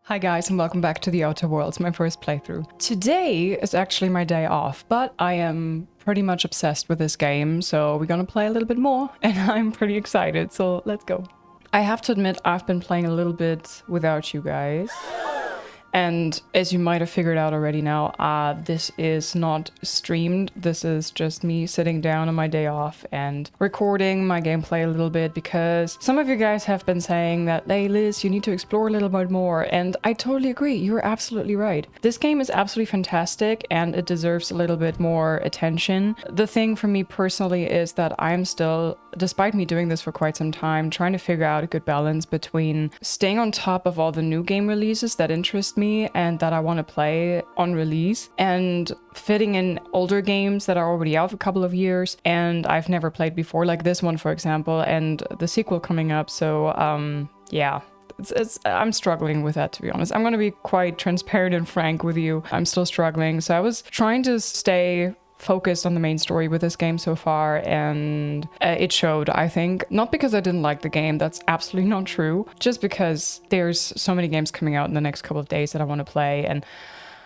Hi guys and welcome back to The Outer Worlds, my first playthrough. Today is actually my day off, but I am pretty much obsessed with this game, so we're gonna play a little bit more, and I'm pretty excited, so let's go. I have to admit, I've been playing a little bit without you guys. And as you might have figured out already now, this is not streamed. This is just me sitting down on my day off and recording my gameplay a little bit because some of you guys have been saying that, hey Liz, you need to explore a little bit more. And I totally agree. You're absolutely right. This game is absolutely fantastic and it deserves a little bit more attention. The thing for me personally is that I'm still, despite me doing this for quite some time, trying to figure out a good balance between staying on top of all the new game releases that interest me and that I want to play on release, and fitting in older games that are already out for a couple of years and I've never played before, like this one for example, and the sequel coming up. So yeah, I'm struggling with that, to be honest. I'm gonna be quite transparent and frank with you. I'm still struggling. So I was trying to stay focused on the main story with this game so far, and it showed, I think. Not because I didn't like the game, that's absolutely not true, just because there's so many games coming out in the next couple of days that I want to play, and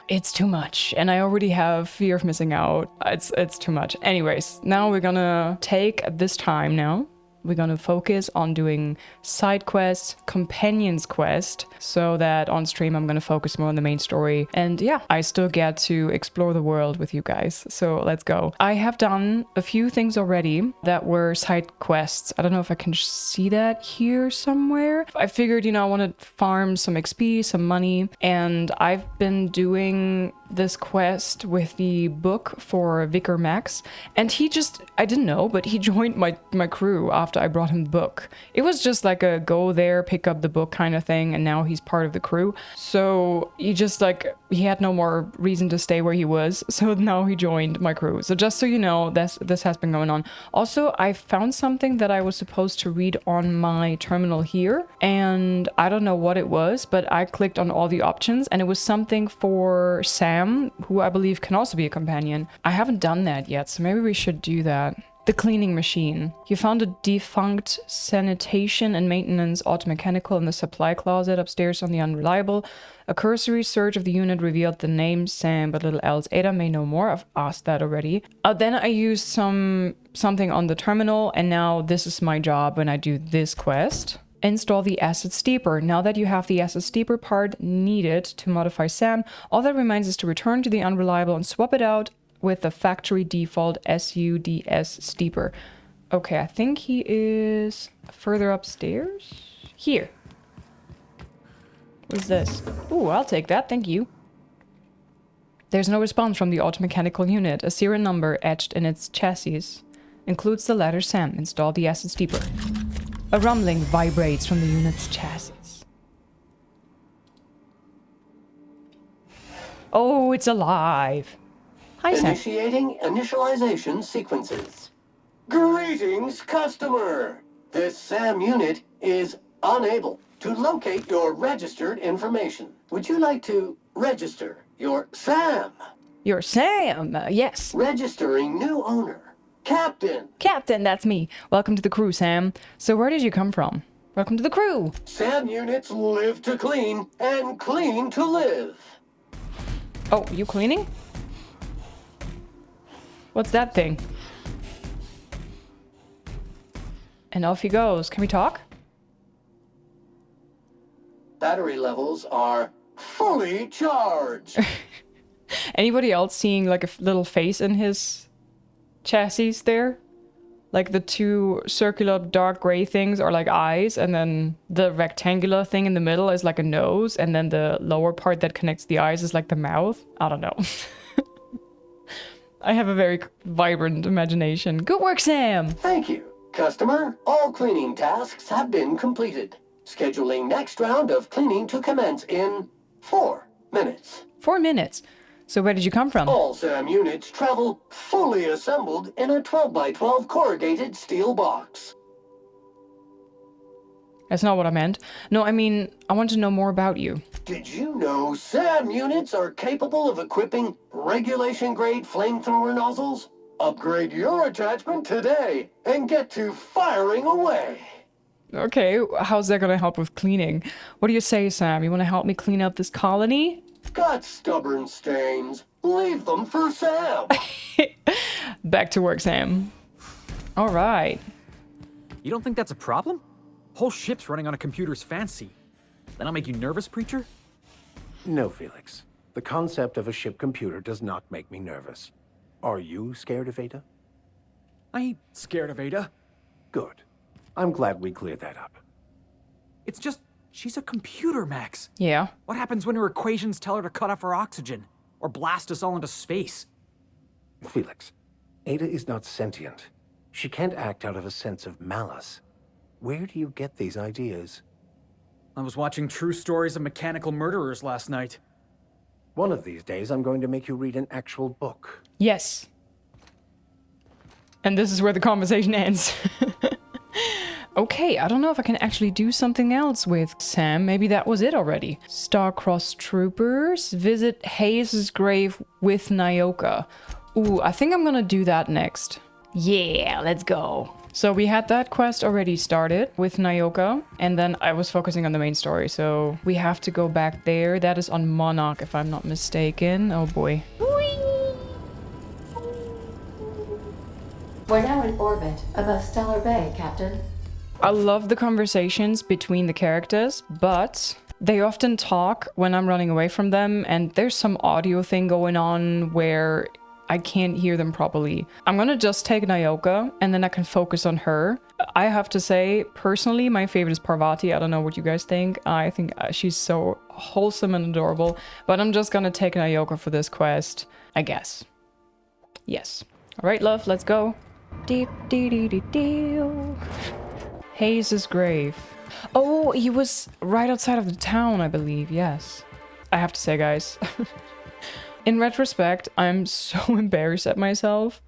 it's too much, and I already have fear of missing out. It's too much. Anyways, now we're gonna take this time now. We're gonna focus on doing side quests, companions quest, so that on stream I'm gonna focus more on the main story. And yeah, I still get to explore the world with you guys. So let's go. I have done a few things already that were side quests. I don't know if I can see that here somewhere. I figured, you know, I want to farm some XP, some money, and I've been doing this quest with the book for Vicar Max, and he just, I didn't know, but he joined my crew after I brought him the book. It was just like a go there, pick up the book kind of thing, and now he's part of the crew. So he just like, he had no more reason to stay where he was, so now he joined my crew. So just so you know, this has been going on. Also, I found something that I was supposed to read on my terminal here, and I don't know what it was, but I clicked on all the options, and it was something for Sam, who I believe can also be a companion. I haven't done that yet, so maybe we should do that. The cleaning machine. You found a defunct sanitation and maintenance automechanical in the supply closet upstairs on the Unreliable. A cursory search of the unit revealed the name Sam, but little else. Ada may know more. I've asked that already. Then I used something on the terminal, and now this is my job when I do this quest. Install the asset steeper. Now that you have the asset steeper part needed to modify Sam, all that remains is to return to the Unreliable and swap it out with the factory default SUDS steeper. Okay, I think he is further upstairs? Here. What's this? Ooh, I'll take that, thank you. There's no response from the automechanical unit. A serial number etched in its chassis includes the letter Sam. Install the asset steeper. A rumbling vibrates from the unit's chassis. Oh, it's alive. Hi, Sam. Initiating initialization sequences. Greetings, customer! This SAM unit is unable to locate your registered information. Would you like to register your SAM? Your Sam, yes. Registering new owner. Captain! Captain, that's me. Welcome to the crew, Sam. So where did you come from? Welcome to the crew. SAM units live to clean and clean to live. Oh, you cleaning? What's that thing? And off he goes. Can we talk? Battery levels are fully charged. Anybody else seeing like a little face in his chassis there? Like the two circular dark gray things are like eyes, and then the rectangular thing in the middle is like a nose, and then the lower part that connects the eyes is like the mouth. I don't know. I have a very vibrant imagination. Good work, Sam! Thank you, customer. All cleaning tasks have been completed. Scheduling next round of cleaning to commence in 4 minutes. 4 minutes. So where did you come from? All SAM units travel fully assembled in a 12x12 corrugated steel box. That's not what I meant. No, I mean, I want to know more about you. Did you know SAM units are capable of equipping regulation-grade flamethrower nozzles? Upgrade your attachment today and get to firing away. Okay, how's that gonna help with cleaning? What do you say, Sam? You wanna help me clean up this colony? Got stubborn stains. Leave them for Sam. Back to work, Sam. All right. You don't think that's a problem? Whole ship's running on a computer's fancy. That'll make you nervous, Preacher? No, Felix. The concept of a ship computer does not make me nervous. Are you scared of Ada? I ain't scared of Ada. Good. I'm glad we cleared that up. It's just, she's a computer, Max. Yeah. What happens when her equations tell her to cut off her oxygen? Or blast us all into space? Felix, Ada is not sentient. She can't act out of a sense of malice. Where do you get these ideas? I was watching true stories of mechanical murderers last night. One of these days, I'm going to make you read an actual book. Yes. And this is where the conversation ends. Okay, I don't know if I can actually do something else with Sam. Maybe that was it already. Star-Crossed Troopers. Visit Hayes' grave with Nyoka. Ooh, I think I'm gonna do that next. Yeah, let's go. So we had that quest already started with Nyoka, and then I was focusing on the main story, so we have to go back there. That is on Monarch, if I'm not mistaken. Oh boy. We're now in orbit above Stellar Bay, Captain. I love the conversations between the characters, but they often talk when I'm running away from them, and there's some audio thing going on where I can't hear them properly. I'm gonna just take Nyoka, and then I can focus on her. I have to say, personally, my favorite is Parvati. I don't know what you guys think. I think she's so wholesome and adorable, but I'm just gonna take Nyoka for this quest, I guess. Yes. All right, love, let's go. Deep dee dee dee dee. Hayes' grave. Oh, he was right outside of the town, I believe. Yes. I have to say, guys, in retrospect, I'm so embarrassed at myself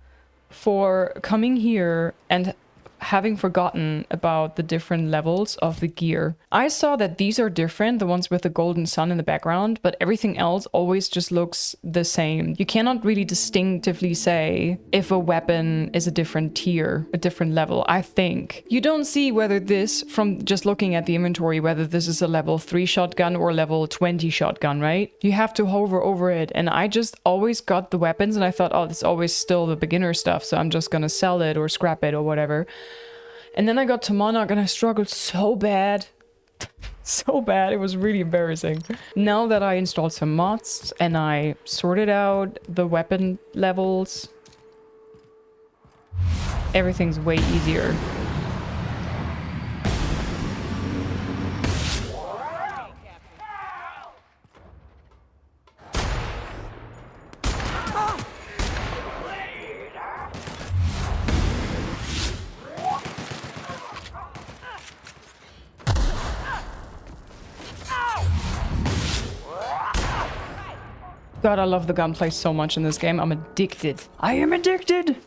for coming here and having forgotten about the different levels of the gear. I saw that these are different, the ones with the golden sun in the background, but everything else always just looks the same. You cannot really distinctively say if a weapon is a different tier, a different level, I think. You don't see whether this, from just looking at the inventory, whether this is a level 3 shotgun or level 20 shotgun, right? You have to hover over it, and I just always got the weapons and I thought, oh, it's always still the beginner stuff, so I'm just gonna sell it or scrap it or whatever. And then I got to Monarch and I struggled so bad. So bad. It was really embarrassing. Now that I installed some mods and I sorted out the weapon levels, everything's way easier. God, I love the gunplay so much in this game. I'm addicted. I am addicted!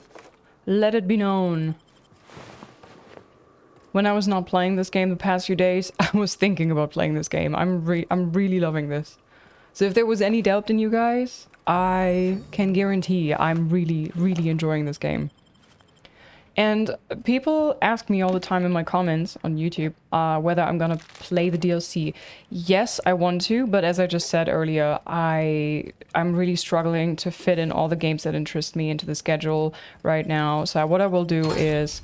Let it be known. When I was not playing this game the past few days, I was thinking about playing this game. I'm really loving this. So if there was any doubt in you guys, I can guarantee I'm really enjoying this game. And people ask me all the time in my comments on YouTube whether I'm gonna play the DLC. Yes, I want to, but as I just said earlier, I'm really struggling to fit in all the games that interest me into the schedule right now. So what I will do is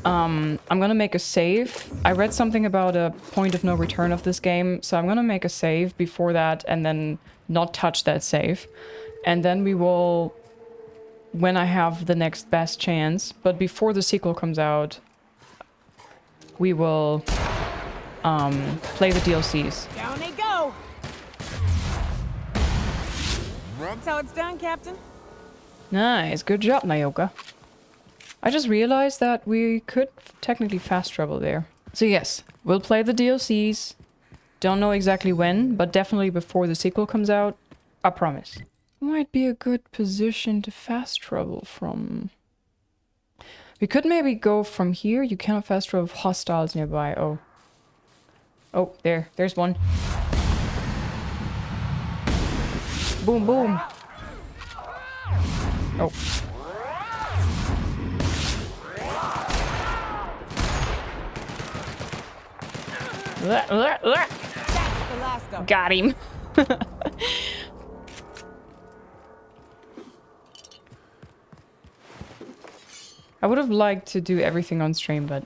I'm gonna make a save. I read something about a point of no return of this game, so I'm gonna make a save before that and then not touch that save. And then we will, when I have the next best chance, but before the sequel comes out, we will play the DLCs. Down they go! That's how it's done, Captain. Nice, good job, Nyoka. I just realized that we could technically fast travel there. So yes, we'll play the DLCs. Don't know exactly when, but definitely before the sequel comes out. I promise. Might be a good position to fast travel from. We could maybe go from here. You cannot fast travel with hostiles nearby. Oh. Oh, there's one. Boom, boom. Oh. That's the last of them. Got him. I would have liked to do everything on stream, but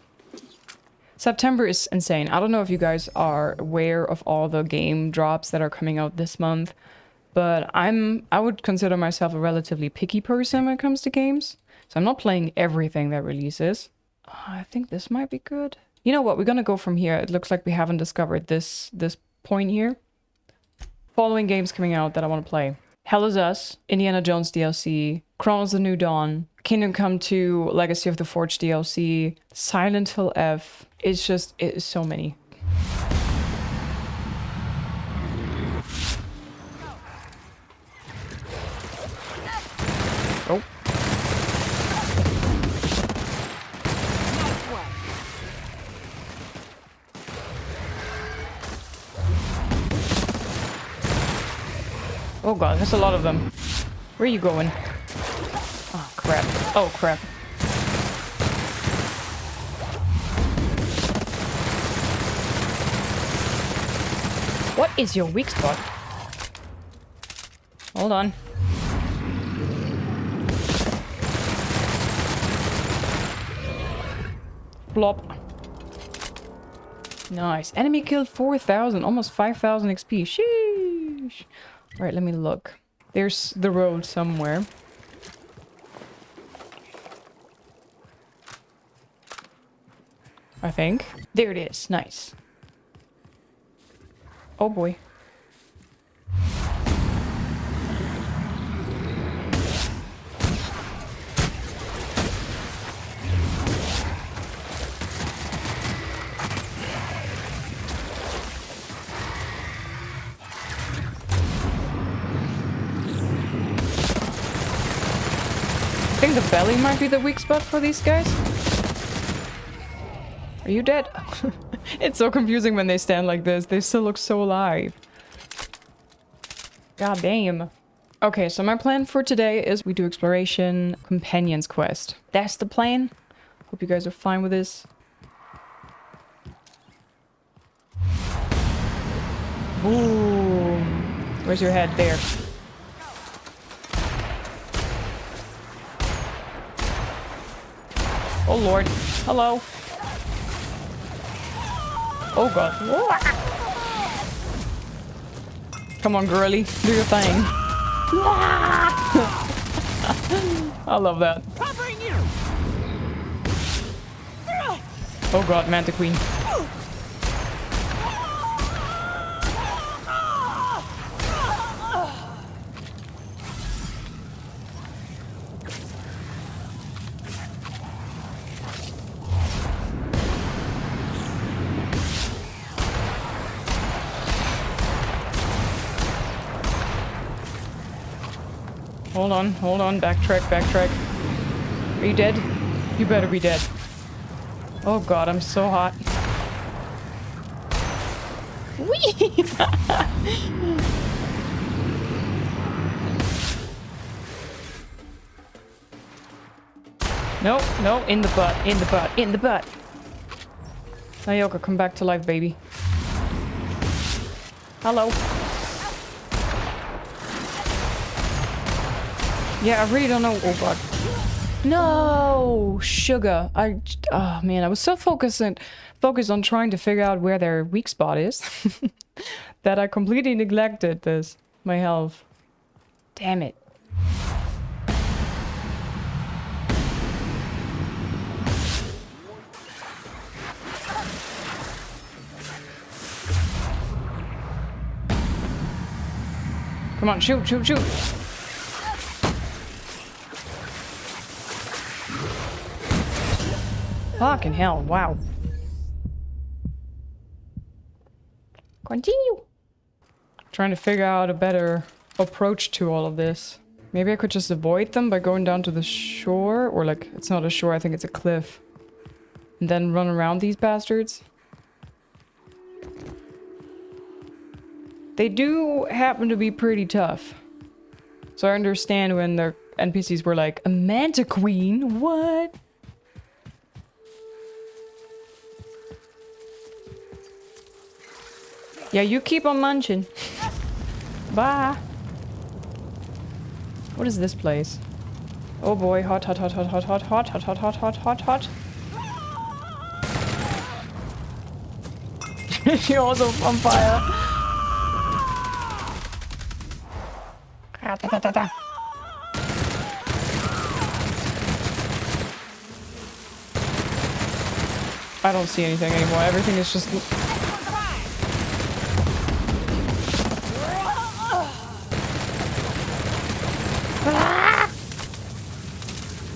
September is insane. I don't know if you guys are aware of all the game drops that are coming out this month, but I would consider myself a relatively picky person when it comes to games. So I'm not playing everything that releases. I think this might be good. You know what? We're gonna go from here. It looks like we haven't discovered this point here. Following games coming out that I want to play: Hell is Us, Indiana Jones DLC, Chronos: The New Dawn, Kingdom Come 2, Legacy of the Forge DLC, Silent Hill F. It's so many. Oh. Oh god, there's a lot of them. Where are you going? Oh crap. Oh crap. What is your weak spot? Hold on. Blop. Nice. Enemy killed 4,000, almost 5,000 XP. Sheesh. Alright, let me look. There's the road somewhere. I think. There it is. Nice. Oh boy. I think the belly might be the weak spot for these guys. Are you dead? It's so confusing when they stand like this. They still look so alive. God damn. Okay, so my plan for today is we do exploration companions quest. That's the plan. Hope you guys are fine with this. Boom. Where's your head? There. Oh lord. Hello. Oh god. Come on, girly. Do your thing. I love that. Oh god, Manta Queen. Hold on, backtrack. Are you dead? You better be dead. Oh god, I'm so hot. Whee! No, in the butt. Nayoka, come back to life, baby. Hello. Yeah, I really don't know. Oh god. No! Sugar. Oh man, I was so focused on trying to figure out where their weak spot is that I completely neglected my health. Damn it. Come on, shoot. Fucking hell, wow. Continue. Trying to figure out a better approach to all of this. Maybe I could just avoid them by going down to the shore, or like, it's not a shore, I think it's a cliff. And then run around these bastards. They do happen to be pretty tough. So I understand when their NPCs were like, a Manta Queen? What? Yeah, you keep on munching. Bye. What is this place? Oh boy, hot, hot, hot, hot, hot, hot, hot, hot, hot, hot, hot, hot, hot. You're also on fire. I don't see anything anymore. Everything is just...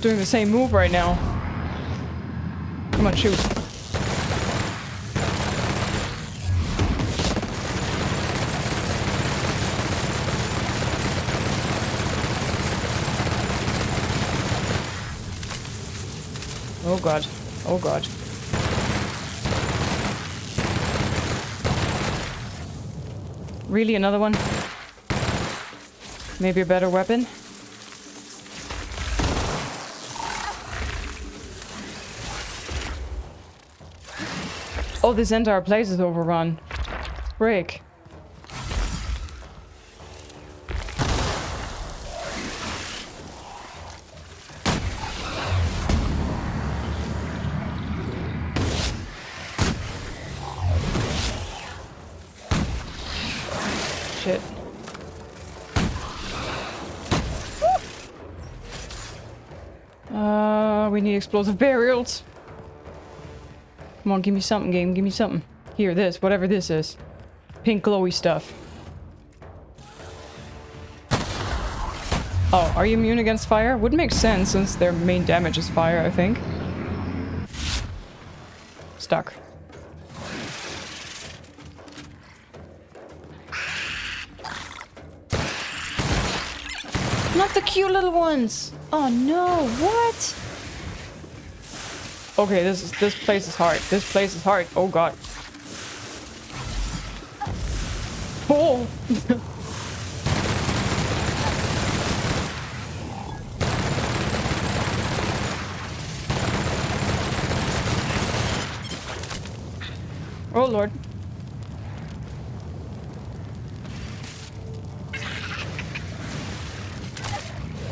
Doing the same move right now. Come on, shoot. Oh god. Oh god. Really, another one? Maybe a better weapon? Oh, this entire place is overrun. Frick. Shit. We need explosive burials. Come on, give me something, game. Give me something. Here, this. Whatever this is. Pink glowy stuff. Oh, are you immune against fire? Would make sense since their main damage is fire, I think. Stuck. Not the cute little ones! Oh no, what? Okay, this place is hard. This place is hard. Oh god. Oh! Oh lord.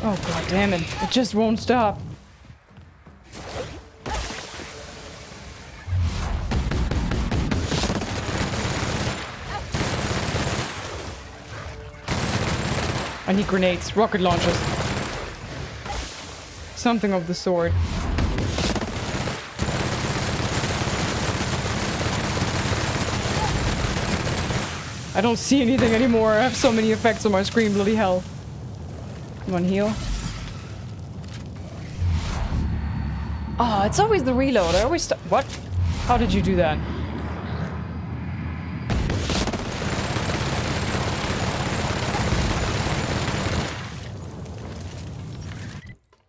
Oh god damn it. It just won't stop. I need grenades, rocket launchers. Something of the sort. I don't see anything anymore. I have so many effects on my screen, bloody hell. Come on, heal. Oh, it's always the reload. I always what? How did you do that?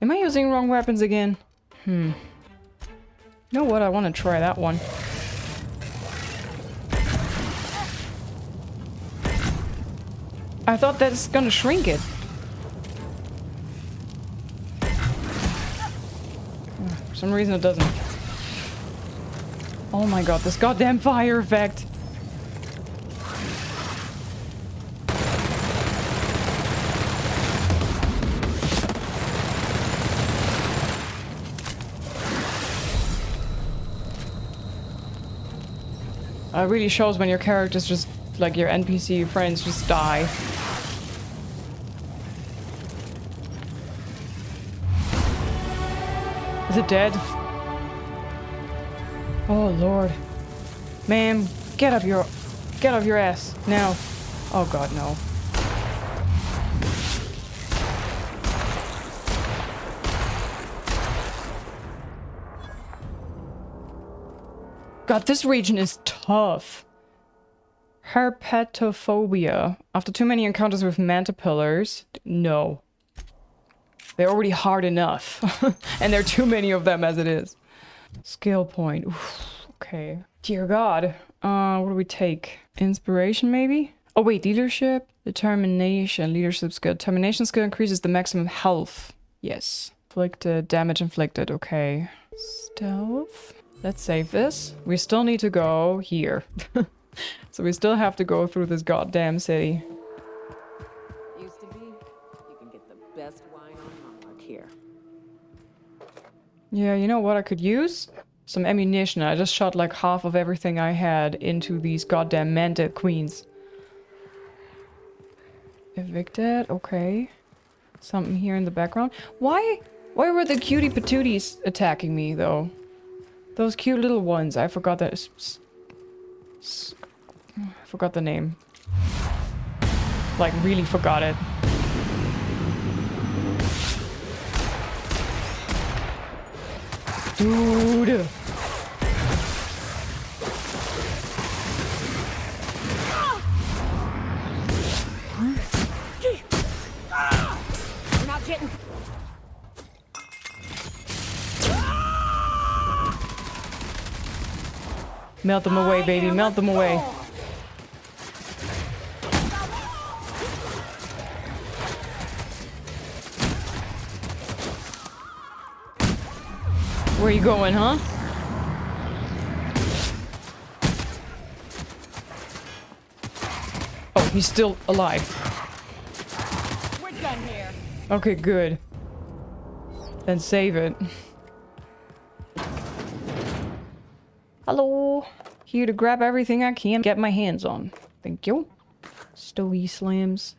Am I using wrong weapons again? You know what? I want to try that one. I thought that's gonna shrink it. For some reason it doesn't. Oh my god, this goddamn fire effect. It really shows when your characters just, like your NPC friends just die. Is it dead? Oh lord. Man, get up your ass now. Oh god, no. God, this region is tough. Herpetophobia. After too many encounters with mantipillars. No. They're already hard enough. And there are too many of them as it is. Skill point. Oof, okay. Dear God. What do we take? Inspiration, maybe? Oh, wait. Leadership? Determination. Leadership skill. Determination skill increases the maximum health. Yes. Inflicted. Damage inflicted. Okay. Stealth. Let's save this. We still need to go here. So we still have to go through this goddamn city. Used to be, you can get the best wine on Monarch here. Yeah, you know what I could use? Some ammunition. I just shot like half of everything I had into these goddamn manta queens. Evicted, okay. Something here in the background. Why were the cutie patooties attacking me though? Those cute little ones. I forgot that. I forgot the name. Like, really forgot it. Dude! You're not getting... Melt them away, baby. Melt them away. Where you going, huh? Oh, he's still alive. We're done here. Okay, good. Then save it. Hello. Here to grab everything I can get my hands on. Thank you. Stogie slams.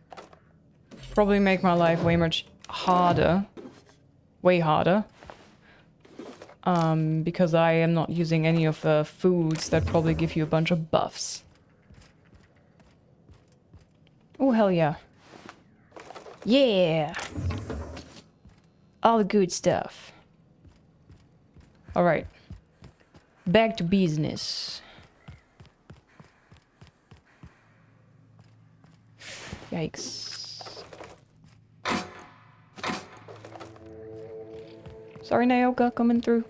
Probably make my life way much harder. Way harder. Because I am not using any of the foods that probably give you a bunch of buffs. Oh, hell yeah. Yeah! All the good stuff. Alright. Back to business. Yikes. Sorry, Naoka, coming through.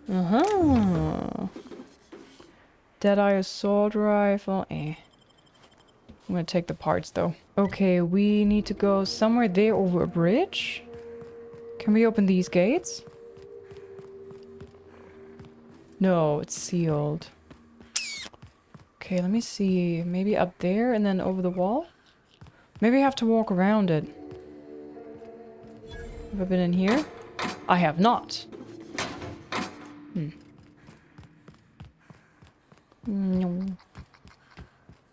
Uh-huh. Deadeye assault rifle. I'm gonna take the parts, though. Okay, we need to go somewhere there over a bridge. Can we open these gates? No, it's sealed. Okay, let me see. Maybe up there and then over the wall? Maybe I have to walk around it. Have I been in here? I have not. No.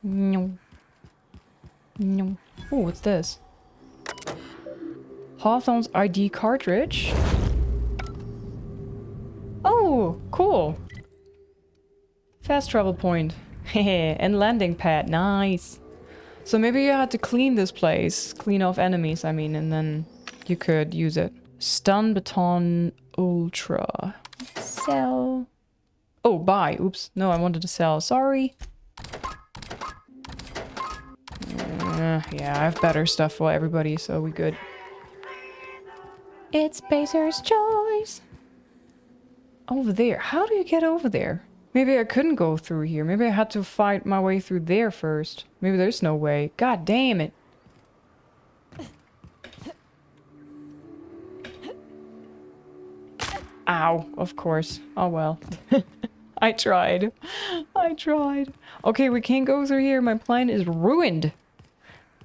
No. No. Oh, what's this? Hawthorne's ID cartridge. Oh, cool. Fast travel point. And landing pad. Nice. So maybe you had to clean this place. Clean off enemies, I mean, and then you could use it. Stun baton ultra. Sell. Oh, buy. Oops. No, I wanted to sell. Sorry. Yeah, I have better stuff for everybody, so we good. It's Baser's choice. Over there. How do you get over there? Maybe I couldn't go through here. Maybe I had to fight my way through there first. Maybe there's no way. God damn it. Ow, of course. Oh well. I tried. I tried. Okay, we can't go through here. My plan is ruined.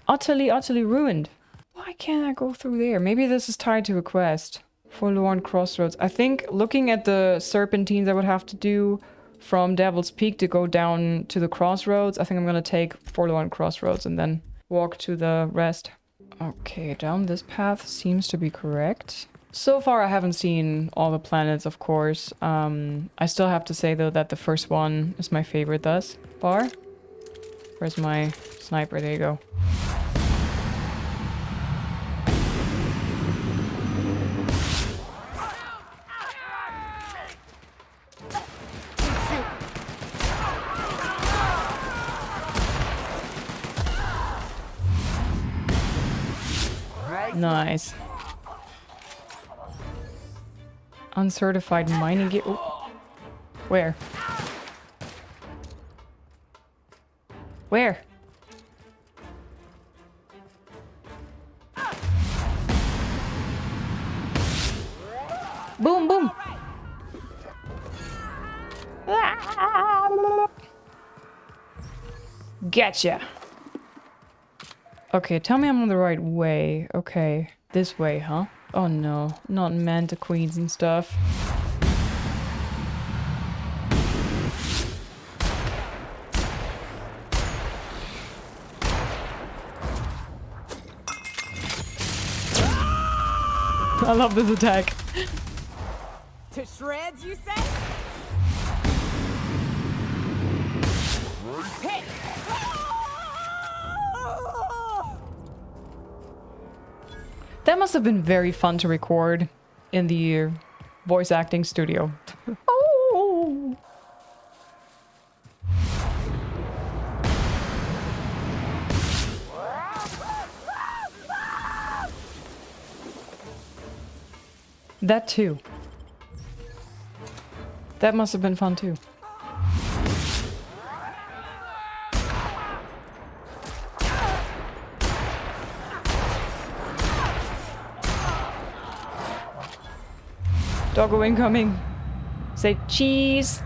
Utterly, utterly ruined. Why can't I go through there? Maybe this is tied to a quest. Forlorn Crossroads. I think looking at the serpentines I would have to do from Devil's Peak to go down to the crossroads, I think I'm gonna take Forlorn Crossroads and then walk to the rest. Okay, down this path seems to be correct. So far I haven't seen all the planets, of course. I still have to say though that the first one is my favorite thus far. Where's my sniper? There you go. Nice. Uncertified mining gear. Oh. Where? Where? Boom, boom. Ah. Gotcha. Okay, tell me I'm on the right way. Okay, this way, huh? Oh no, not manta queens and stuff. I love this attack. To shreds, you say? Hit! That must have been very fun to record in the voice acting studio. Oh. That too. That must have been fun too. Doggo incoming. Say cheese.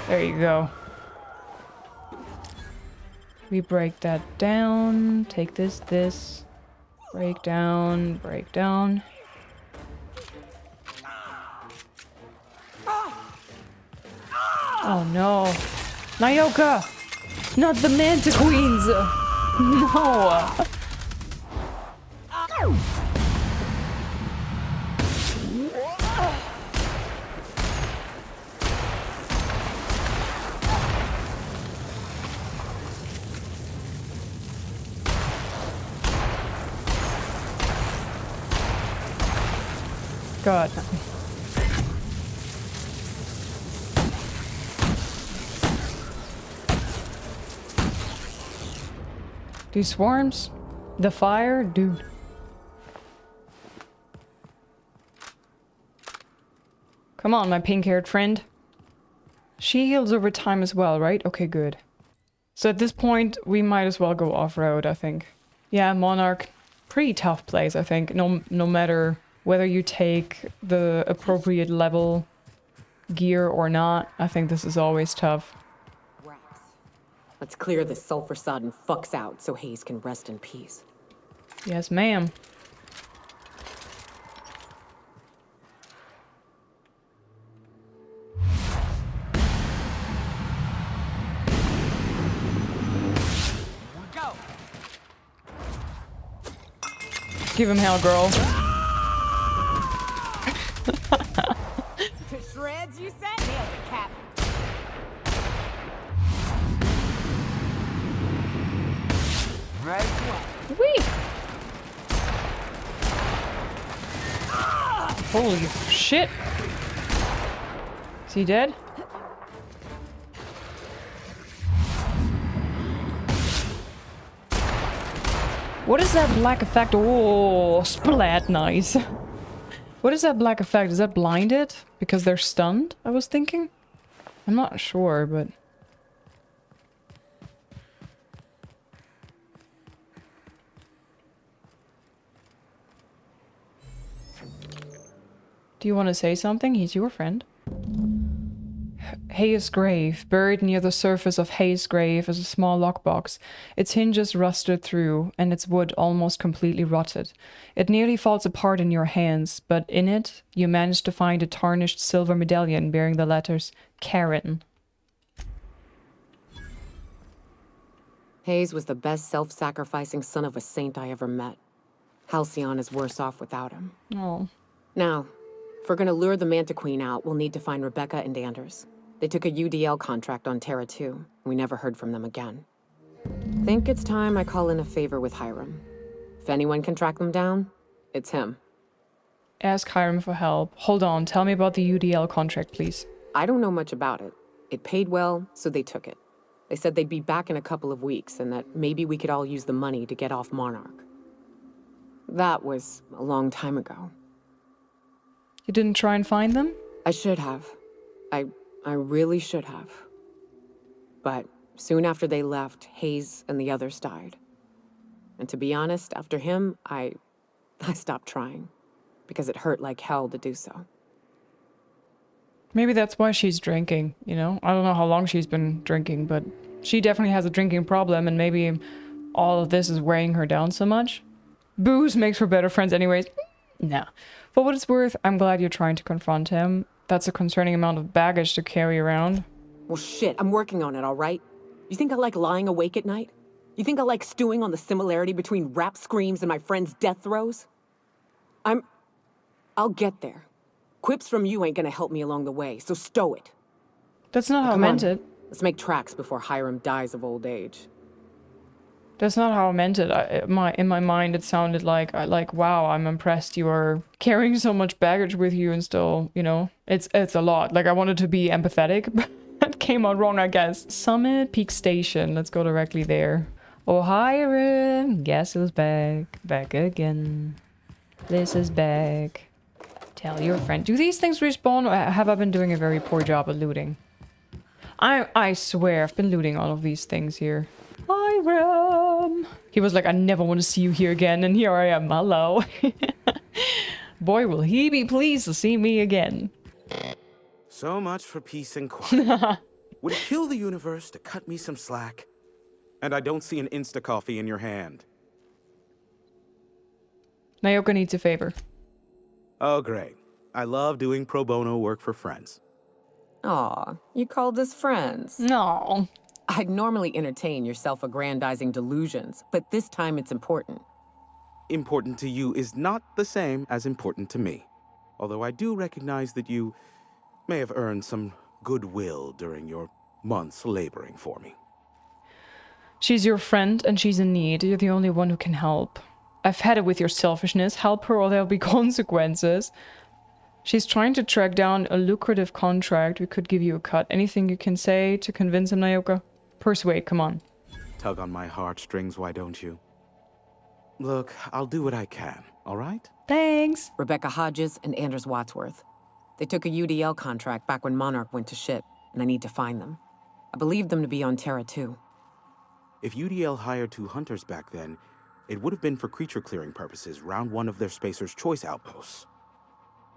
There you go. We break that down. Take this. Break down. Break down. Oh no. Nyoka! Not the Manta Queens! No! God. These swarms? The fire? Dude. Come on, my pink-haired friend. She heals over time as well, right? Okay, good. So at this point, we might as well go off-road, I think. Yeah, Monarch. Pretty tough place, I think. No matter whether you take the appropriate level gear or not, I think this is always tough. Rats. Let's clear this sulfur-sodden fucks out so Hayes can rest in peace. Yes, ma'am. Go! Give him hell, girl. To shreds, you say? Nailed it, Cap. Right one. Whee! Holy shit. Is he dead? What is that black effect? Oh, splat, nice. What is that black effect? Is that blinded? Because they're stunned, I was thinking? I'm not sure, but... Do you want to say something? He's your friend. Hayes' grave. Buried near the surface of Hayes' grave is a small lockbox. Its hinges rusted through, and its wood almost completely rotted. It nearly falls apart in your hands, but in it, you manage to find a tarnished silver medallion bearing the letters Karen. Hayes was the best self-sacrificing son of a saint I ever met. Halcyon is worse off without him. Oh. Now, if we're gonna lure the Manta Queen out, we'll need to find Rebecca and Anders. They took a UDL contract on Terra 2. We never heard from them again. Think it's time I call in a favor with Hiram. If anyone can track them down, it's him. Ask Hiram for help. Hold on, tell me about the UDL contract, please. I don't know much about it. It paid well, so they took it. They said they'd be back in a couple of weeks and that maybe we could all use the money to get off Monarch. That was a long time ago. You didn't try and find them? I should have. I really should have. But soon after they left, Hayes and the others died. And to be honest, after him, I stopped trying. Because it hurt like hell to do so. Maybe that's why she's drinking, you know? I don't know how long she's been drinking, but she definitely has a drinking problem, and maybe all of this is weighing her down so much. Booze makes for better friends anyways. Nah. For what it's worth, I'm glad you're trying to confront him. That's a concerning amount of baggage to carry around. Well, shit, I'm working on it, all right? You think I like lying awake at night? You think I like stewing on the similarity between rap screams and my friend's death throes? I'll get there. Quips from you ain't gonna help me along the way, so stow it. That's not how I meant it. Let's make tracks before Hiram dies of old age. That's not how I meant it. In my mind, it sounded like, wow, I'm impressed you are carrying so much baggage with you and still, you know, it's a lot. Like, I wanted to be empathetic, but that came out wrong, I guess. Summit Peak Station. Let's go directly there. Oh, Hiram. Guess who's back. Back again. Liz is back. Tell your friend. Do these things respawn, or have I been doing a very poor job at looting? I swear I've been looting all of these things here. Hiram! He was like, I never want to see you here again, and here I am. Hello. Boy, will he be pleased to see me again. So much for peace and quiet. Would it kill the universe to cut me some slack? And I don't see an Insta-coffee in your hand. Nayoka needs a favor. Oh, great. I love doing pro bono work for friends. Aw, you called us friends. No. I'd normally entertain your self-aggrandizing delusions, but this time it's important. Important to you is not the same as important to me. Although I do recognize that you may have earned some goodwill during your months laboring for me. She's your friend and she's in need. You're the only one who can help. I've had it with your selfishness. Help her or there'll be consequences. She's trying to track down a lucrative contract. We could give you a cut. Anything you can say to convince him, Nayoka? Persuade, come on. Tug on my heartstrings, why don't you? Look, I'll do what I can, all right? Thanks. Rebecca Hodges and Anders Wadsworth. They took a UDL contract back when Monarch went to shit, and I need to find them. I believed them to be on Terra 2. If UDL hired 2 hunters back then, it would have been for creature clearing purposes, round 1 of their Spacer's Choice outposts.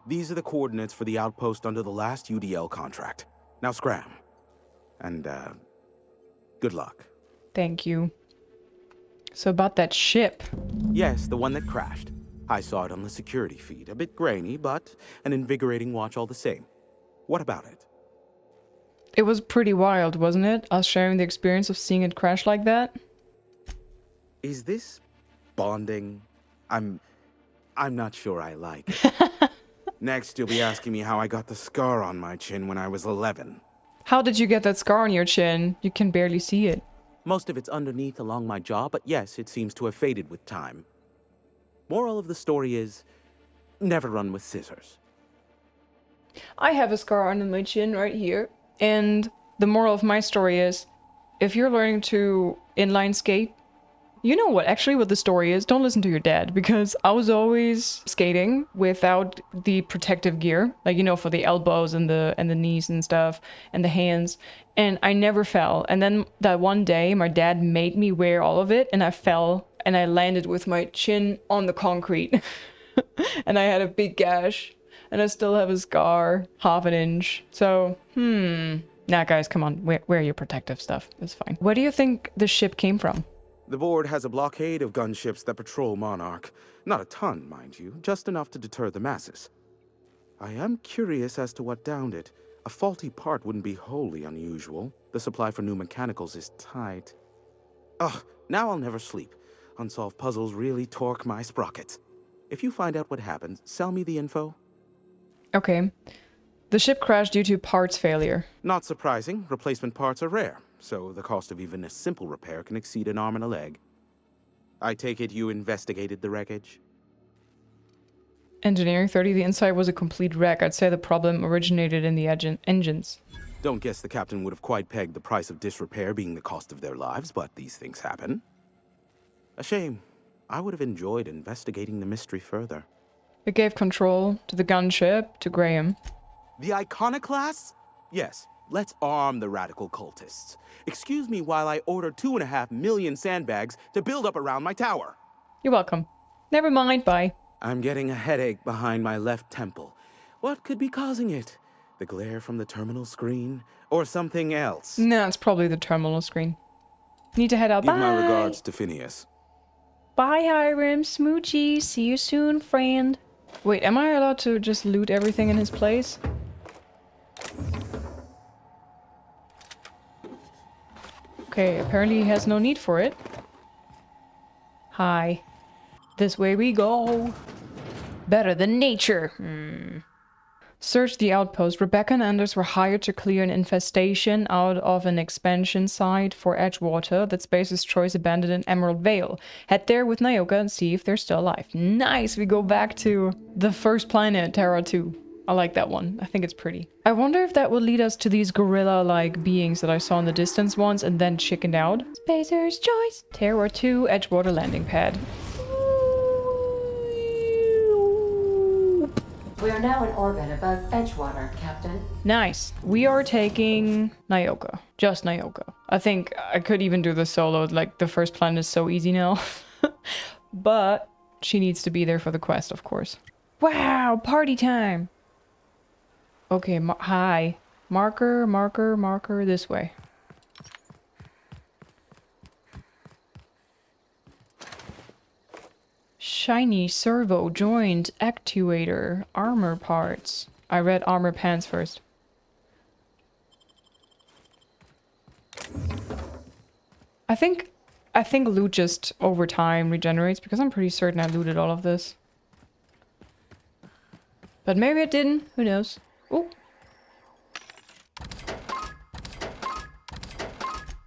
These are the coordinates for the outpost under the last UDL contract. Now scram. And, good luck. Thank you. So about that ship. Yes, the one that crashed. I saw it on the security feed. A bit grainy, but an invigorating watch all the same. What about it? It was pretty wild, wasn't it? Us sharing the experience of seeing it crash like that. Is this bonding? I'm not sure I like it. Next, you'll be asking me how I got the scar on my chin when I was 11. How did you get that scar on your chin? You can barely see it. Most of it's underneath along my jaw, but yes, it seems to have faded with time. Moral of the story is, never run with scissors. I have a scar under my chin right here. And the moral of my story is, if you're learning to inline skate, you know what the story is. Don't listen to your dad, because I was always skating without the protective gear, like, you know, for the elbows and the knees and stuff and the hands, and I never fell. And then that one day my dad made me wear all of it, and I fell and I landed with my chin on the concrete and I had a big gash and I still have a scar, half an inch. So, nah, guys, come on, wear your protective stuff. It's fine. Where do you think the ship came from? The board has a blockade of gunships that patrol Monarch. Not a ton, mind you, just enough to deter the masses. I am curious as to what downed it. A faulty part wouldn't be wholly unusual. The supply for new mechanicals is tight. Ugh, now I'll never sleep. Unsolved puzzles really torque my sprockets. If you find out what happened, sell me the info. Okay. The ship crashed due to parts failure. Not surprising, replacement parts are rare, so the cost of even a simple repair can exceed an arm and a leg. I take it you investigated the wreckage? Engineering 30, the inside was a complete wreck. I'd say the problem originated in the engines. Don't guess the captain would have quite pegged the price of disrepair being the cost of their lives, but these things happen. A shame. I would have enjoyed investigating the mystery further. It gave control to the gunship to Graham. The Iconoclasts? Yes, let's arm the radical cultists. Excuse me while I order 2.5 million sandbags to build up around my tower. You're welcome. Never mind, bye. I'm getting a headache behind my left temple. What could be causing it? The glare from the terminal screen? Or something else? No, it's probably the terminal screen. Need to head out. Give Bye! my regards to Phineas. Bye, Hiram. Smoochie. See you soon, friend. Wait, am I allowed to just loot everything in his place? Okay, apparently he has no need for it. Hi. This way we go. Better than nature. Search the outpost. Rebecca and Anders were hired to clear an infestation out of an expansion site for Edgewater that Space's Choice abandoned in Emerald Vale. Head there with Nyoka and see if they're still alive. Nice! We go back to the first planet, Terra 2. I like that one. I think it's pretty. I wonder if that would lead us to these gorilla-like beings that I saw in the distance once and then chickened out. Spacer's Choice. Terra 2 Edgewater landing pad. We are now in orbit above Edgewater, Captain. Nice. We are taking Nyoka. Just Nyoka. I think I could even do this solo. Like, the first planet is so easy now. But she needs to be there for the quest, of course. Wow, party time. Okay, hi. Marker, marker, marker, this way. Shiny servo joint actuator armor parts. I read armor pants first. I think loot just over time regenerates because I'm pretty certain I looted all of this. But maybe it didn't. Who knows? Oh.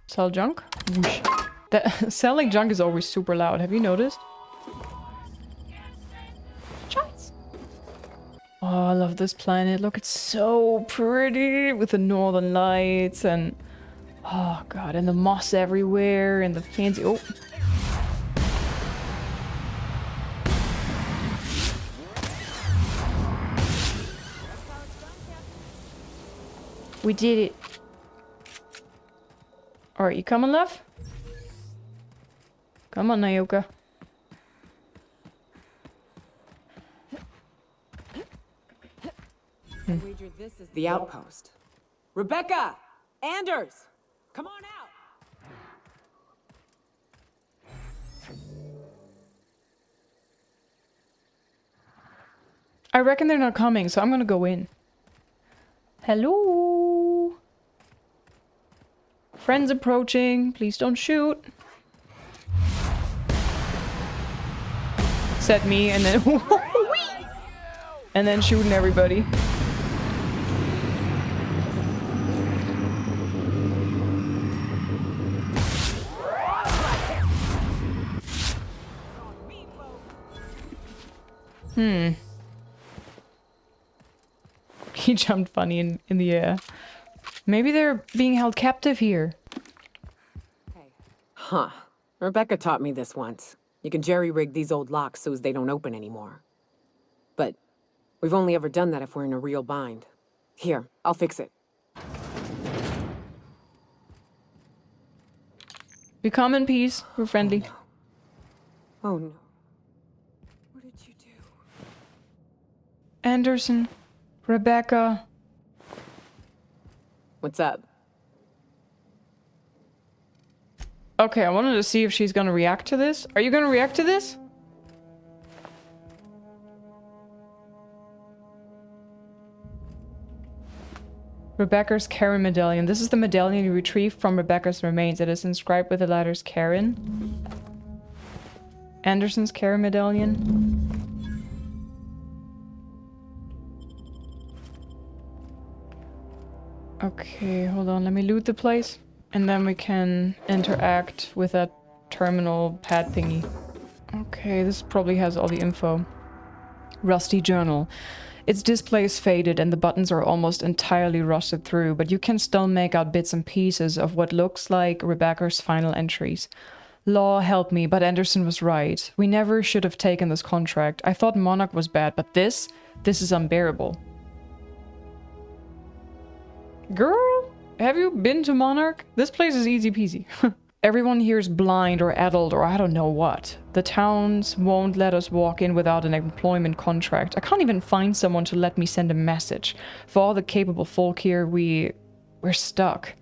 Sell junk? Whoosh. That selling junk is always super loud. Have you noticed? Oh, I love this planet. Look, it's so pretty with the northern lights and... Oh, God. And the moss everywhere and the fancy... Oh. We did it. Alright, you coming, love? Come on, Nyoka. Wager this is the outpost. Rebecca! Anders! Come on out! I reckon they're not coming, so I'm gonna go in. Hello? Friends approaching. Please don't shoot. Said me and then... and then shooting everybody. He jumped funny in the air. Maybe they're being held captive here. Huh. Rebecca taught me this once. You can jerry-rig these old locks so as they don't open anymore. But we've only ever done that if we're in a real bind. Here, I'll fix it. We come in peace. We're friendly. Oh no. What did you do? Anderson. Rebecca. What's up? Okay, I wanted to see if she's gonna react to this. Are you gonna react to this? Rebecca's Karen medallion. This is the medallion you retrieved from Rebecca's remains. It is inscribed with the letters Karen. Anderson's Karen medallion. Okay, hold on. Let me loot the place. And then we can interact with that terminal pad thingy. Okay, this probably has all the info. Rusty journal. Its display is faded and the buttons are almost entirely rusted through, but you can still make out bits and pieces of what looks like Rebecca's final entries. Law help me, but Anderson was right. We never should have taken this contract. I thought Monarch was bad, but this is unbearable. Girl, have you been to Monarch? This place is easy peasy. Everyone here is blind or addled or I don't know what. The towns won't let us walk in without an employment contract. I can't even find someone to let me send a message. For all the capable folk here, we're stuck.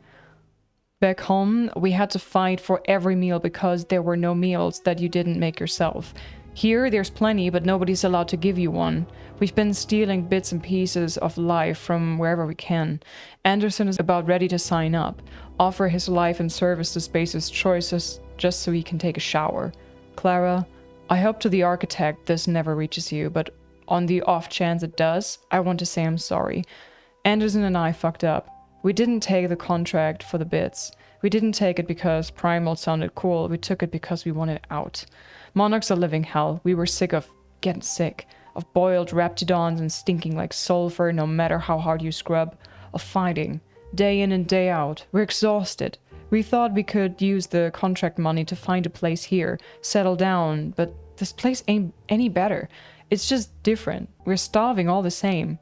Back home, we had to fight for every meal because there were no meals that you didn't make yourself. Here, there's plenty, but nobody's allowed to give you one. We've been stealing bits and pieces of life from wherever we can. Anderson is about ready to sign up, offer his life and service to Space's choices just so he can take a shower. Clara, I hope to the architect this never reaches you, but on the off chance it does, I want to say I'm sorry. Anderson and I fucked up. We didn't take the contract for the bits. We didn't take it because Primal sounded cool. We took it because we wanted out. Monarch's a living hell. We were sick of getting sick. Of boiled raptidons and stinking like sulfur no matter how hard you scrub. Of fighting. Day in and day out. We're exhausted. We thought we could use the contract money to find a place here. Settle down. But this place ain't any better. It's just different. We're starving all the same.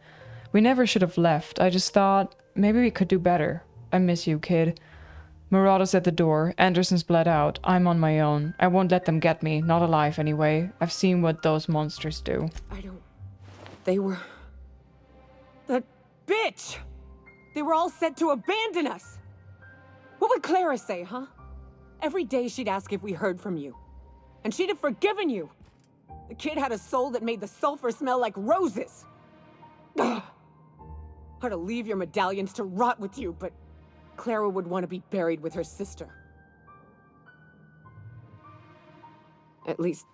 We never should have left. I just thought maybe we could do better. I miss you, kid. Marauders at the door. Anderson's bled out. I'm on my own. I won't let them get me. Not alive, anyway. I've seen what those monsters do. They were... That bitch! They were all set to abandon us! What would Clara say, huh? Every day she'd ask if we heard from you. And she'd have forgiven you. The kid had a soul that made the sulfur smell like roses. Ugh. Or to leave your medallions to rot with you, but... Clara would want to be buried with her sister. At least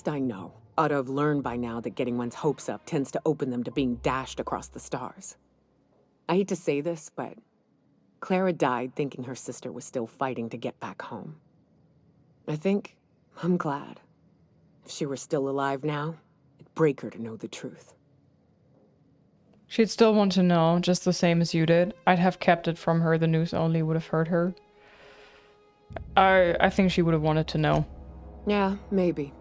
I know. Ought to have learned by now that getting one's hopes up tends to open them to being dashed across the stars. I hate to say this, but Clara died thinking her sister was still fighting to get back home. I'm glad. If she were still alive now, it'd break her to know the truth. She'd still want to know, just the same as you did. I'd have kept it from her. The news only would have hurt her. I think she would have wanted to know. Yeah, maybe.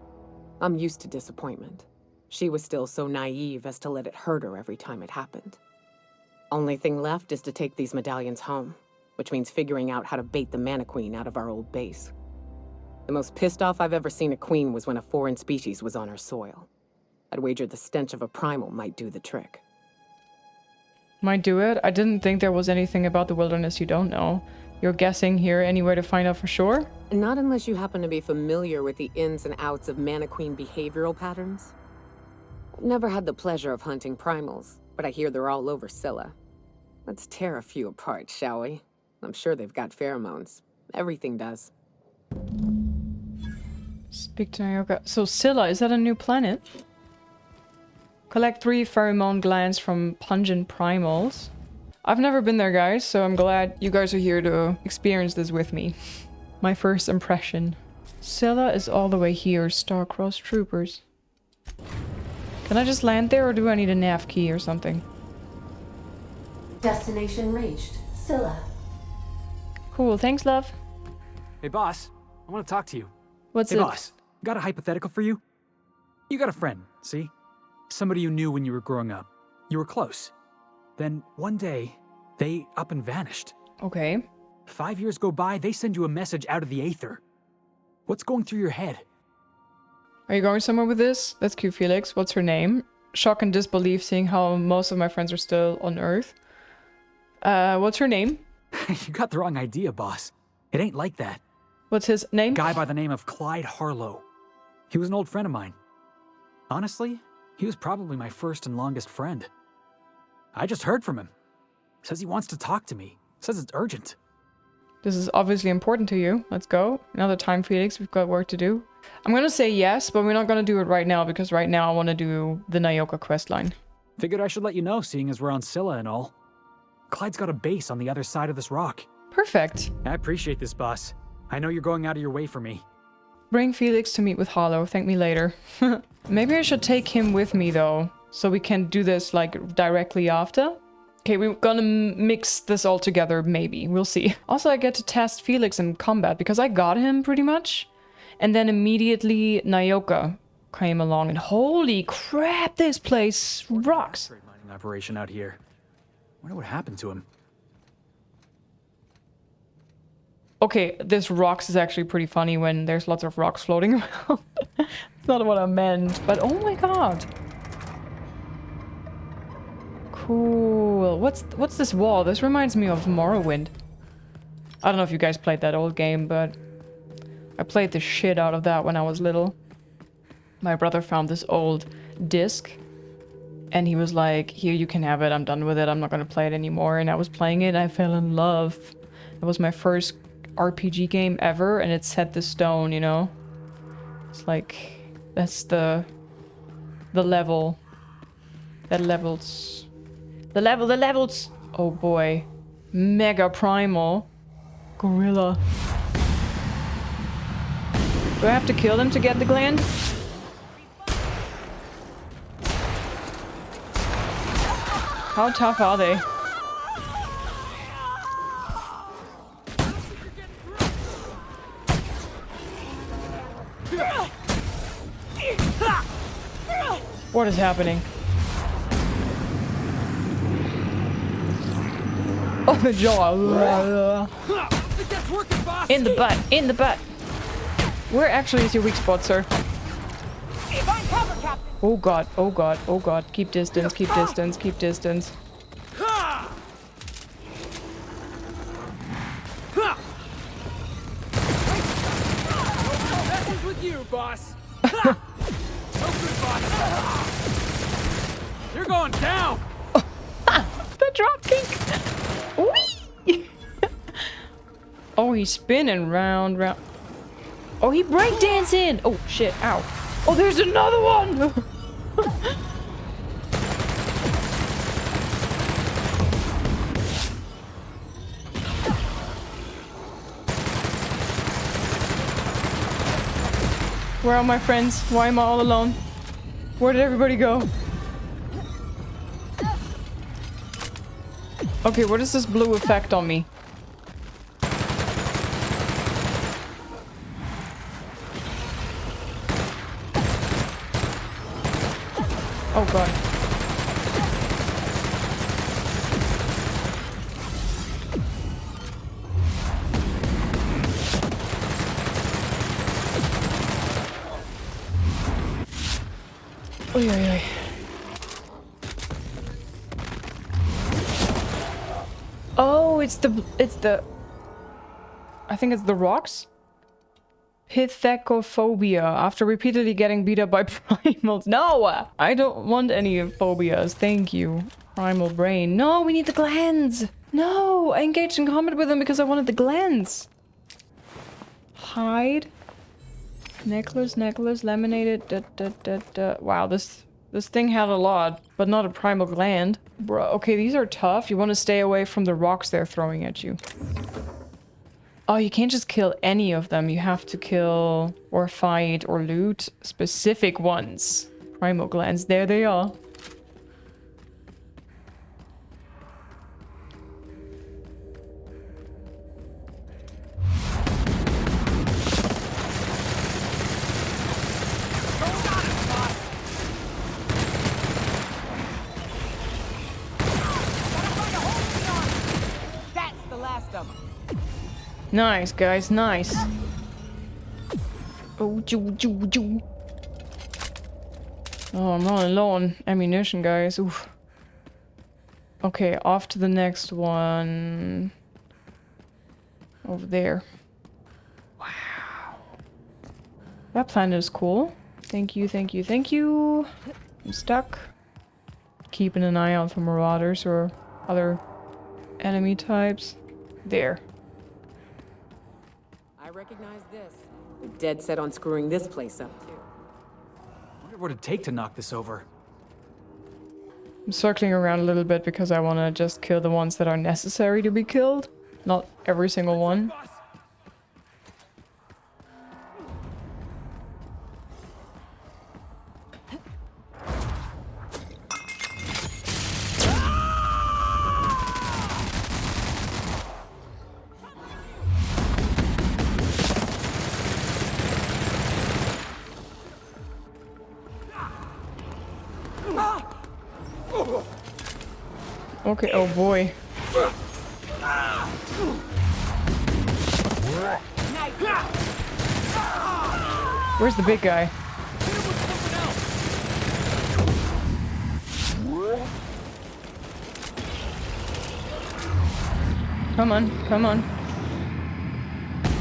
I'm used to disappointment. She was still so naive as to let it hurt her every time it happened. Only thing left is to take these medallions home, which means figuring out how to bait the Mana Queen out of our old base. The most pissed off I've ever seen a queen was when a foreign species was on her soil. I'd wager the stench of a primal might do the trick. Might do it. I didn't think there was anything about the wilderness you don't know. You're guessing here anywhere to find out for sure? Not unless you happen to be familiar with the ins and outs of Mana Queen behavioral patterns. I've never had the pleasure of hunting primals, but I hear they're all over Scylla. Let's tear a few apart, shall we? I'm sure they've got pheromones. Everything does. Speak to Nayoka. So Scylla, is that a new planet? Collect 3 pheromone glands from pungent primals. I've never been there, guys, so I'm glad you guys are here to experience this with me. My first impression. Scylla is all the way here, star-crossed troopers. Can I just land there, or do I need a nav key or something? Destination reached. Scylla. Cool, thanks, love. Hey, boss. I want to talk to you. What's Hey, it? boss. Got a hypothetical for you? You got a friend, see? Somebody you knew when you were growing up. You were close. Then, one day, they up and vanished. Okay. 5 years go by, they send you a message out of the aether. What's going through your head? Are you going somewhere with this? That's cute, Felix. What's her name? Shock and disbelief seeing how most of my friends are still on Earth. What's her name? You got the wrong idea, boss. It ain't like that. What's his name? Guy by the name of Clyde Harlow. He was an old friend of mine. Honestly, he was probably my first and longest friend. I just heard from him. Says he wants to talk to me. Says it's urgent. This is obviously important to you. Let's go. Another time, Felix. We've got work to do. I'm gonna say yes, but we're not gonna do it right now, because right now I want to do the Nayoka questline. Figured I should let you know, seeing as we're on Scylla and all. Clyde's got a base on the other side of this rock. Perfect. I appreciate this, boss. I know you're going out of your way for me. Bring Felix to meet with Harlow. Thank me later. Maybe I should take him with me, though, so we can do this, like, directly after. Okay, we're gonna mix this all together, maybe. We'll see. Also, I get to test Felix in combat, because I got him, pretty much. And then immediately, Nayoka came along, and holy crap, this place rocks. Great mining operation out here. Wonder what happened to him. Okay, this rocks is actually pretty funny when there's lots of rocks floating around. That's not what I meant, but oh my god. Cool. What's this wall? This reminds me of Morrowind. I don't know if you guys played that old game, but I played the shit out of that when I was little. My brother found this old disc and he was like, here, you can have it. I'm done with it. I'm not going to play it anymore. And I was playing it and I fell in love. It was my first RPG game ever and it set the stone, you know? It's like, that's the level. The levels. The levels! Oh boy. Mega Primal. Gorilla. Do I have to kill them to get the gland? How tough are they? What is happening? Oh, the jaw. In the butt. In the butt. Where actually is your weak spot, sir? Oh god. Oh god. Oh god. Keep distance. Keep distance. Keep distance. Messes with you, boss. No good, boss. You're going down. The drop kick. Whee! Oh, he's spinning round. Oh, he breakdancing. Oh shit! Ow! Oh, there's another one. Where are my friends? Why am I all alone? Where did everybody go? Okay, what is this blue effect on me? Oh god. Oy, oy, oy. Oh, it's the I think it's the rocks? Pithecophobia. After repeatedly getting beat up by primals. No! I don't want any phobias. Thank you. Primal brain. No, we need the glands! No! I engaged in combat with them because I wanted the glands. Hide. Necklace, laminated. Wow, this thing had a lot, but not a primal gland. Bro, okay, these are tough. You want to stay away from the rocks they're throwing at you. Oh, you can't just kill any of them. You have to kill or fight or loot specific ones. Primal glands, there they are. Nice, guys, nice. Oh, joo. Oh, I'm running low on ammunition, guys. Oof. Okay, off to the next one. Over there. Wow. That planet is cool. Thank you. I'm stuck. Keeping an eye out for marauders or other enemy types. There. I recognize this. We're dead set on screwing this place up, too. I wonder what it'd take to knock this over. I'm circling around a little bit because I want to just kill the ones that are necessary to be killed. Not every single one. Okay, oh boy. Where's the big guy? Come on, come on.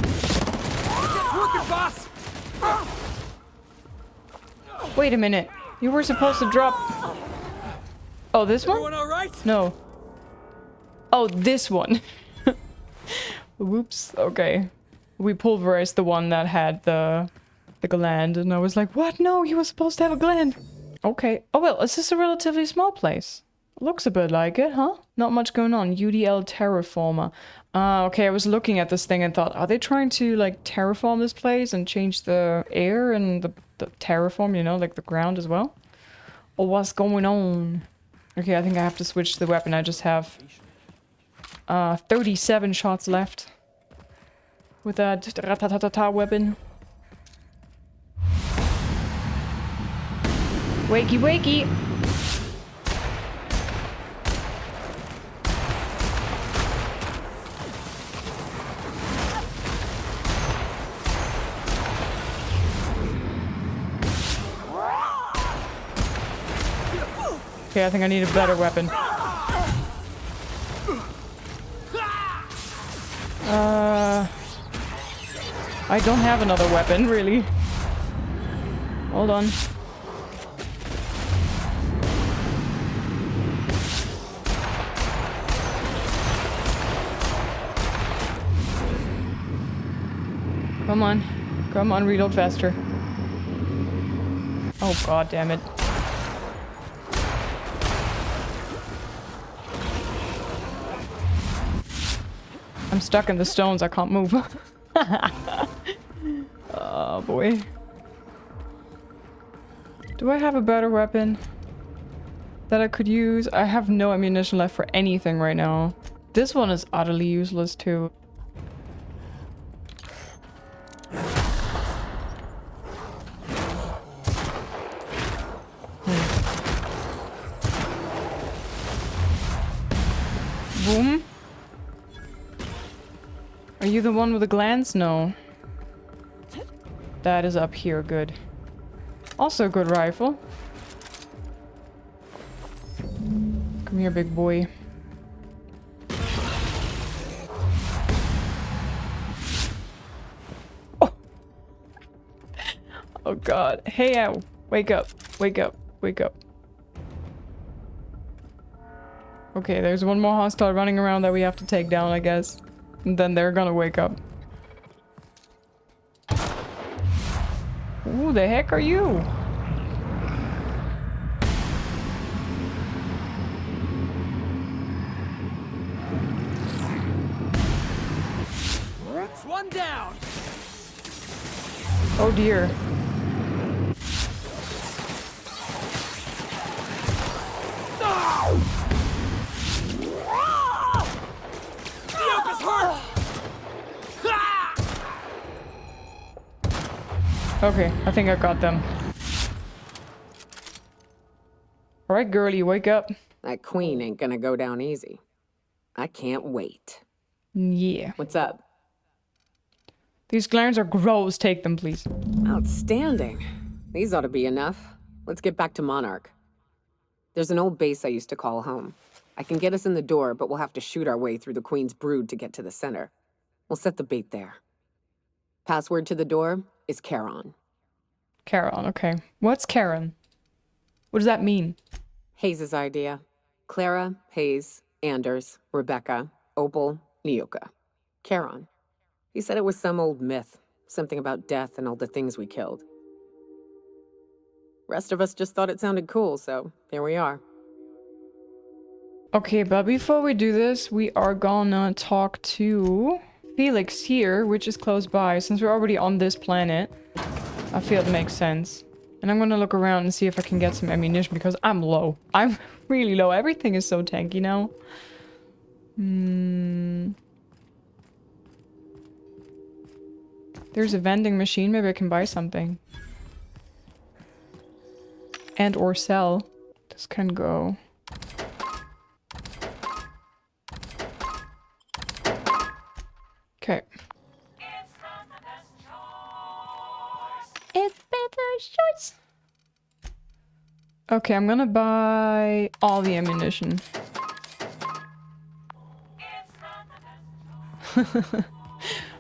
It's working, boss! Wait a minute. You were supposed to drop... Oh, this one? Everyone all right? No. Oh, this one. Whoops. Okay. We pulverized the one that had the gland, and I was like, what? No, you were supposed to have a gland. Okay. Oh, well, this is a relatively small place. Looks a bit like it, huh? Not much going on. UDL terraformer. Okay, I was looking at this thing and thought, are they trying to, like, terraform this place and change the air and the terraform, you know, like the ground as well? Or what's going on? Okay, I think I have to switch the weapon. I just have 37 shots left with that ratatatata weapon. Wakey, wakey! Okay, I think I need a better weapon. I don't have another weapon, really. Hold on. Come on. Come on, reload faster. Oh, god damn it. I'm stuck in the stones, I can't move. Oh boy. Do I have a better weapon that I could use? I have no ammunition left for anything right now. This one is utterly useless too. Boom. Are you the one with the glands? No. That is up here. Good. Also a good rifle. Come here, big boy. Oh, oh god. Hey, ow. Wake up. Wake up. Wake up. Okay, there's one more hostile running around that we have to take down, I guess. And then they're gonna wake up. Who the heck are you? It's one down. Oh dear. Okay, I think I got them. Alright, girlie, wake up. That queen ain't gonna go down easy. I can't wait. Yeah. What's up? These glands are gross. Take them, please. Outstanding. These ought to be enough. Let's get back to Monarch. There's an old base I used to call home. I can get us in the door, but we'll have to shoot our way through the Queen's brood to get to the center. We'll set the bait there. Password to the door is Charon. Charon, okay. What's Charon? What does that mean? Hayes' idea. Clara, Hayes, Anders, Rebecca, Opal, Nyoka. Charon. He said it was some old myth. Something about death and all the things we killed. Rest of us just thought it sounded cool, so here we are. Okay, but before we do this, we are gonna talk to Felix here, which is close by. Since we're already on this planet, I feel it makes sense. And I'm gonna look around and see if I can get some ammunition, because I'm low. I'm really low. Everything is so tanky now. There's a vending machine. Maybe I can buy something. And or sell. This can go. Okay. It's better choice. Okay, I'm gonna buy all the ammunition.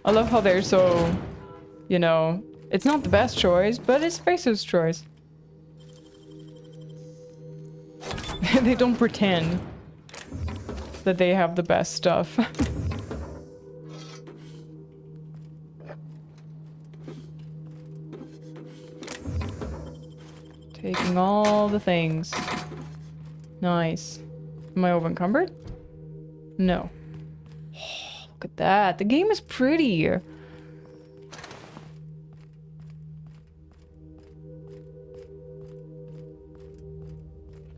I love how they're so, you know, it's not the best choice, but it's Spacer's choice. They don't pretend that they have the best stuff. Taking all the things. Nice. Am I over encumbered? No. Oh, look at that. The game is pretty.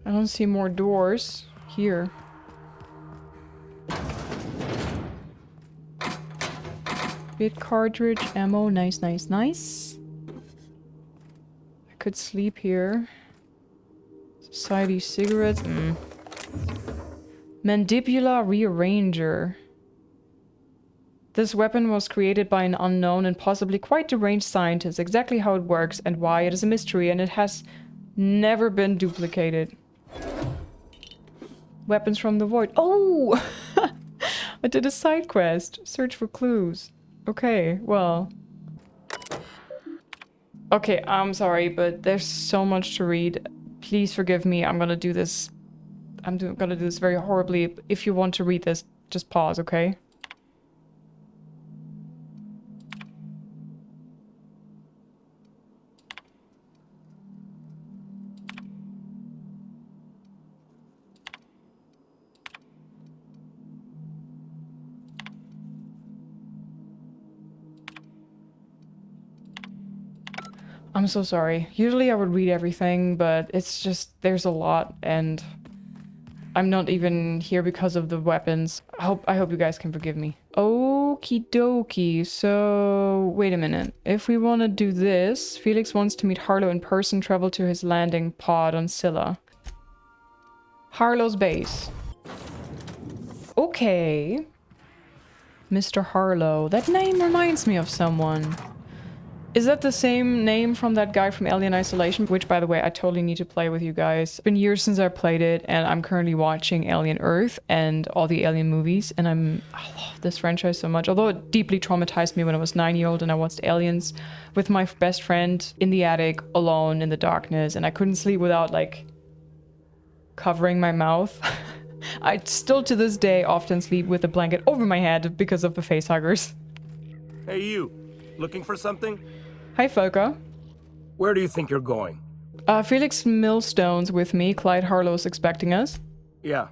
I don't see more doors here. Bit cartridge, ammo, nice, nice, nice. I could sleep here. Society cigarettes, Mandibular rearranger. This weapon was created by an unknown and possibly quite deranged scientist. Exactly how it works and why it is a mystery, and it has never been duplicated. Weapons from the void. Oh! I did a side quest. Search for clues. Okay, well. Okay, I'm sorry, but there's so much to read. Please forgive me. I'm gonna do this. Gonna do this very horribly. If you want to read this, just pause, okay? I'm so sorry. Usually I would read everything, but it's just, there's a lot, and I'm not even here because of the weapons. I hope you guys can forgive me. Okie dokie. So, wait a minute. If we want to do this, Felix wants to meet Harlow in person, travel to his landing pod on Scylla. Harlow's base. Okay. Mr. Harlow. That name reminds me of someone. Is that the same name from that guy from Alien Isolation? Which, by the way, I totally need to play with you guys. It's been years since I played it, and I'm currently watching Alien Earth and all the Alien movies, and I love this franchise so much. Although it deeply traumatized me when I was 9-year-old and I watched Aliens with my best friend in the attic, alone in the darkness, and I couldn't sleep without, like, covering my mouth. I still, to this day, often sleep with a blanket over my head because of the facehuggers. Hey, you. Looking for something? Hi, Foka. Where do you think you're going? Felix Millstone's with me. Clyde Harlow's expecting us. Yeah.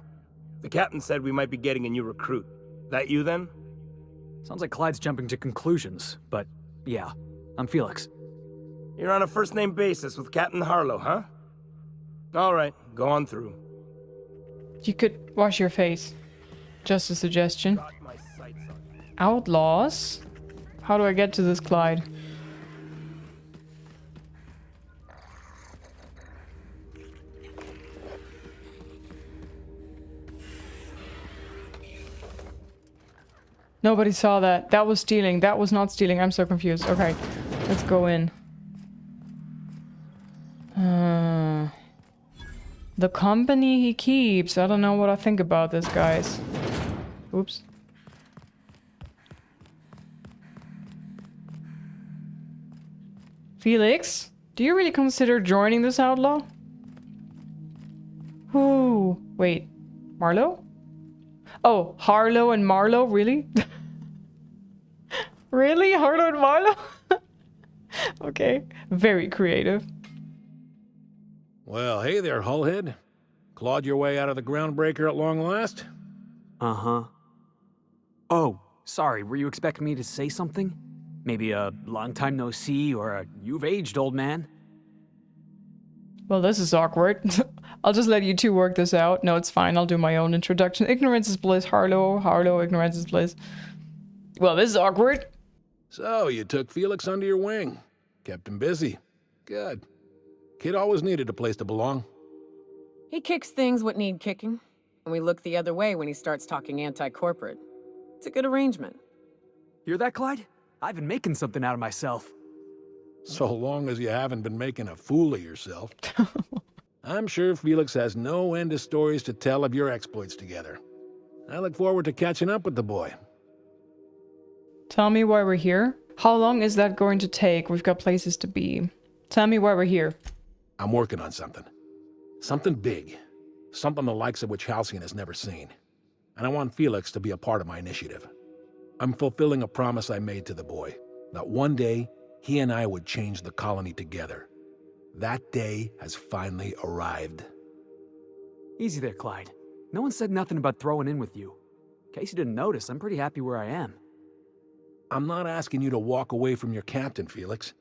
The captain said we might be getting a new recruit. That you, then? Sounds like Clyde's jumping to conclusions, but yeah, I'm Felix. You're on a first-name basis with Captain Harlow, huh? All right, go on through. You could wash your face. Just a suggestion. Got my sights on you. Outlaws? How do I get to this Clyde? Nobody saw that. That was stealing. That was not stealing. I'm so confused. Okay, let's go in. The company he keeps. I don't know what I think about this, guys. Oops. Felix, do you really consider joining this outlaw? Who? Wait, Marlowe? Oh, Harlow and Marlowe, really? Really? Harlow and Marlowe? Okay, very creative. Well, hey there, Hullhead. Clawed your way out of the groundbreaker at long last? Uh-huh. Oh, sorry, were you expecting me to say something? Maybe a long time no see or a you've aged, old man? Well, this is awkward. I'll just let you two work this out. No, it's fine. I'll do my own introduction. Ignorance is bliss. Harlow. Harlow. Ignorance is bliss. Well, this is awkward. So, you took Felix under your wing. Kept him busy. Good. Kid always needed a place to belong. He kicks things what need kicking, and we look the other way when he starts talking anti-corporate. It's a good arrangement. Hear that, Clyde? I've been making something out of myself. So long as you haven't been making a fool of yourself. I'm sure Felix has no end of stories to tell of your exploits together. I look forward to catching up with the boy. Tell me why we're here. How long is that going to take? We've got places to be. Tell me why we're here. I'm working on something. Something big. Something the likes of which Halcyon has never seen. And I want Felix to be a part of my initiative. I'm fulfilling a promise I made to the boy, that one day he and I would change the colony together. That day has finally arrived. Easy there, Clyde. No one said nothing about throwing in with you. In case you didn't notice, I'm pretty happy where I am. I'm not asking you to walk away from your captain, Felix,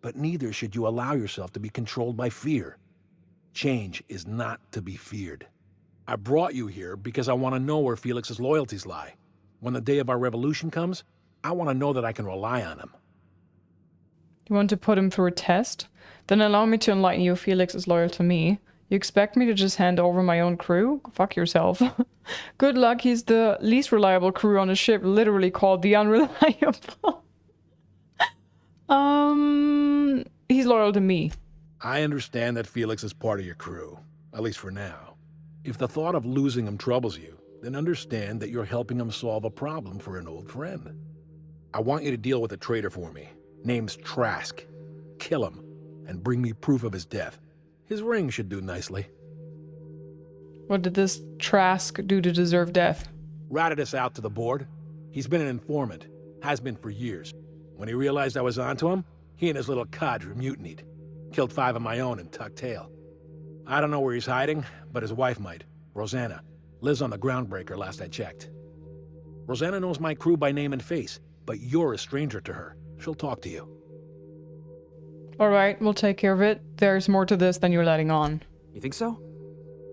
but neither should you allow yourself to be controlled by fear. Change is not to be feared. I brought you here because I want to know where Felix's loyalties lie. When the day of our revolution comes, I want to know that I can rely on him. You want to put him through a test? Then allow me to enlighten you. Felix is loyal to me. You expect me to just hand over my own crew? Fuck yourself. Good luck, he's the least reliable crew on a ship, literally called the Unreliable. He's loyal to me. I understand that Felix is part of your crew, at least for now. If the thought of losing him troubles you, then understand that you're helping him solve a problem for an old friend. I want you to deal with a traitor for me. Name's Trask. Kill him, and bring me proof of his death. His ring should do nicely. What did this Trask do to deserve death? Ratted us out to the board. He's been an informant. Has been for years. When he realized I was onto him, he and his little cadre mutinied. Killed 5 of my own and tucked tail. I don't know where he's hiding, but his wife might. Rosanna. Lives on the Groundbreaker last I checked. Rosanna knows my crew by name and face, but you're a stranger to her. She'll talk to you. Alright, we'll take care of it. There's more to this than you're letting on. You think so?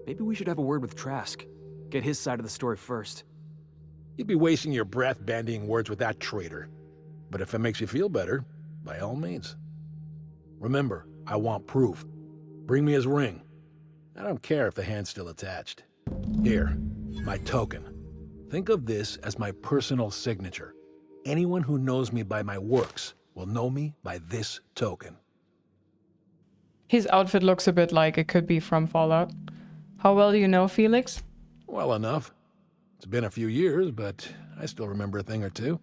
Maybe we should have a word with Trask. Get his side of the story first. You'd be wasting your breath bandying words with that traitor. But if it makes you feel better, by all means. Remember, I want proof. Bring me his ring. I don't care if the hand's still attached. Here, my token. Think of this as my personal signature. Anyone who knows me by my works will know me by this token. His outfit looks a bit like it could be from Fallout. How well do you know Felix? Well enough. It's been a few years, but I still remember a thing or two.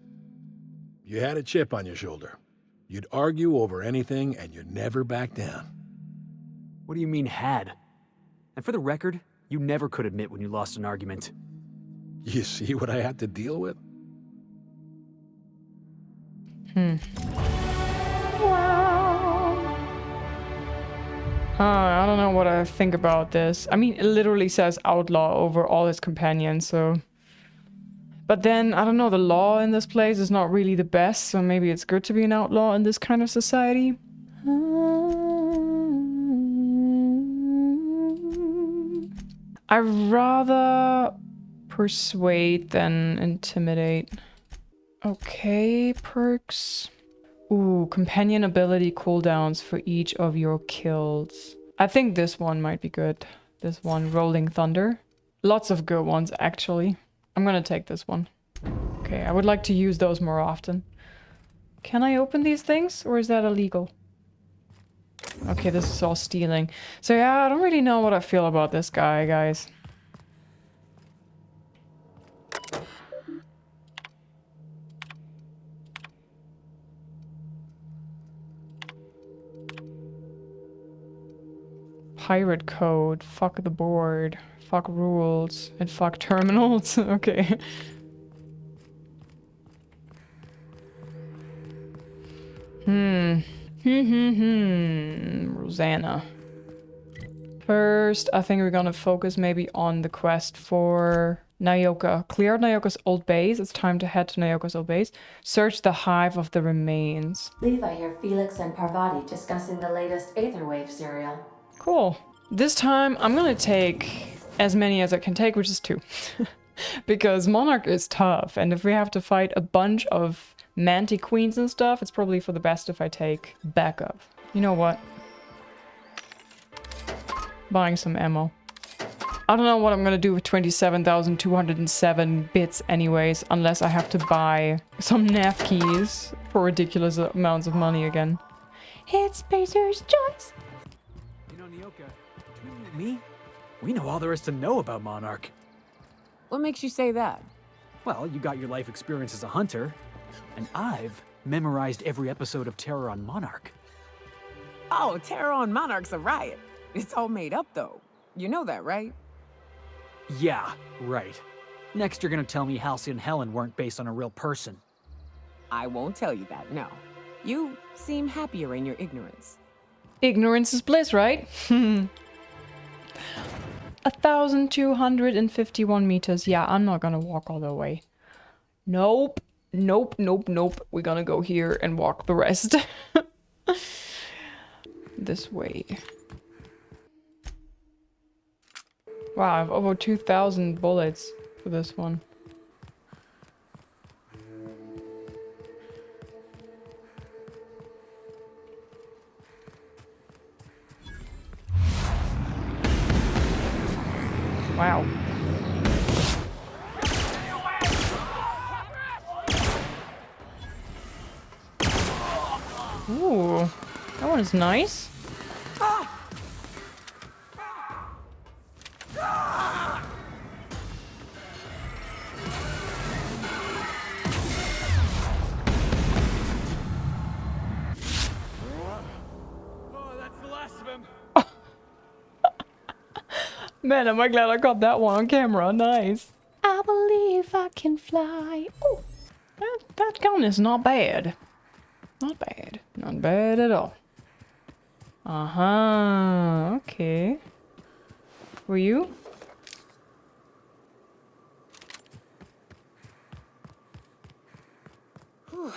You had a chip on your shoulder. You'd argue over anything, and you'd never back down. What do you mean, had? And for the record, you never could admit when you lost an argument. You see what I had to deal with? I don't know what I think about this. I mean, it literally says outlaw over all his companions, so... But then, I don't know, the law in this place is not really the best, so maybe it's good to be an outlaw in this kind of society. I'd rather persuade than intimidate. Okay, perks. Ooh, companion ability cooldowns for each of your kills. I think this one might be good. This one, Rolling Thunder. Lots of good ones, actually. I'm gonna take this one. Okay, I would like to use those more often. Can I open these things, or is that illegal? Okay, this is all stealing. So yeah, I don't really know what I feel about this guy, guys. Pirate code, fuck the board, fuck rules, and fuck terminals. Okay. Rosanna. First, I think we're gonna focus maybe on the quest for Nyoka. Clear out Nyoka's old base. It's time to head to Nyoka's old base. Search the hive of the remains. Levi hear Felix and Parvati discussing the latest Aetherwave serial. Cool. This time, I'm gonna take as many as I can take, which is 2. Because Monarch is tough, and if we have to fight a bunch of Manti Queens and stuff, it's probably for the best if I take backup. You know what? Buying some ammo. I don't know what I'm gonna do with 27,207 bits anyways, unless I have to buy some nav keys for ridiculous amounts of money again. It's Spacer's choice. You know, Nyoka, between you and me, we know all there is to know about Monarch. What makes you say that? Well, you got your life experience as a hunter, and I've memorized every episode of Terror on Monarch. Oh, Terror on Monarch's a riot. It's all made up, though. You know that, right? Yeah, right. Next you're gonna tell me Halcyon and Helen weren't based on a real person. I won't tell you that, no. You seem happier in your ignorance. Ignorance is bliss, right? 1,251 meters. Yeah, I'm not gonna walk all the way. Nope. Nope, nope, nope. We're gonna go here and walk the rest. This way. Wow, I have over 2,000 bullets for this one. Wow. Ooh, that one is nice. Man, am I glad I got that one on camera. Nice. I believe I can fly. Oh, that gun is not bad. Not bad. Not bad at all. Uh-huh. Okay. Were you? Whew.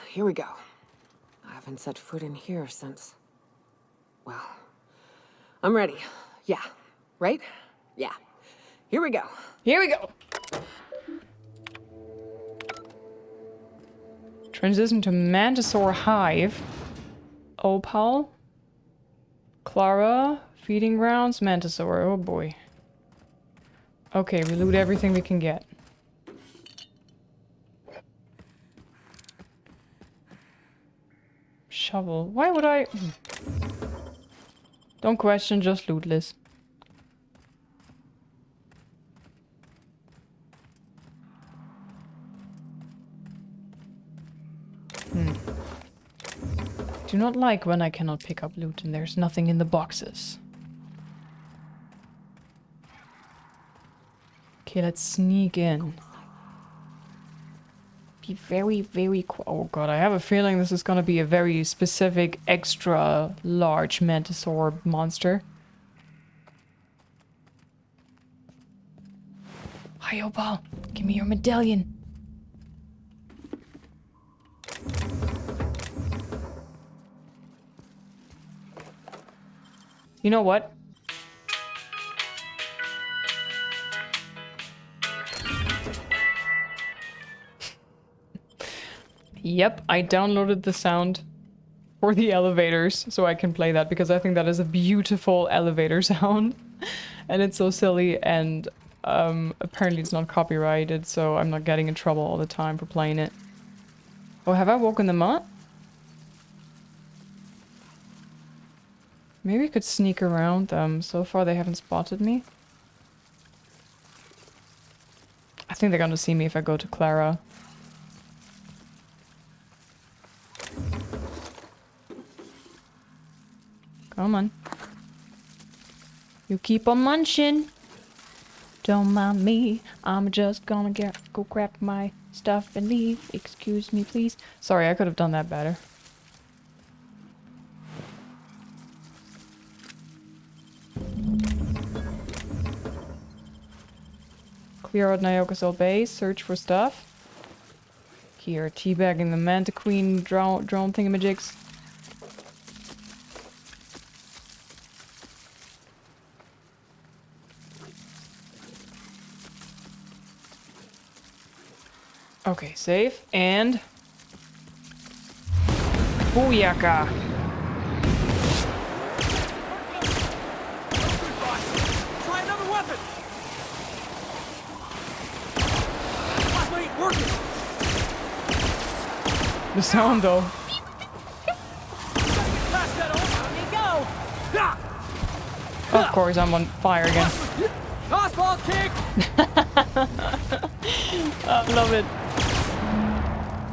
Here we go. I haven't set foot in here since... Well, I'm ready. Yeah. Right? Yeah. Here we go. Here we go. Transition to Mantisaur Hive. Opal. Clara. Feeding grounds. Mantisaur. Oh boy. Okay, we loot everything we can get. Shovel. Why would I... Don't question, just loot, Liz. Do not like when I cannot pick up loot and there's nothing in the boxes. Okay, let's sneak in. Be very, very oh god, I have a feeling this is gonna be a very specific, extra large Mantisaur monster. Hi, Opal. Give me your medallion. You know what? Yep, I downloaded the sound for the elevators so I can play that because I think that is a beautiful elevator sound. And it's so silly and apparently it's not copyrighted, so I'm not getting in trouble all the time for playing it. Oh, have I woken them up? Maybe I could sneak around them. So far they haven't spotted me. I think they're gonna see me if I go to Clara. Come on. You keep on munching. Don't mind me. I'm just gonna go grab my stuff and leave. Excuse me, please. Sorry, I could have done that better. Clear out Nyoka's old base. Search for stuff. Here, teabagging the Manta Queen drone thingamajigs. Okay, safe, and... Booyaka! Try another weapon! Flashlight ain't working! The sound, though. Of course, I'm on fire again. Tossball kick! I love it.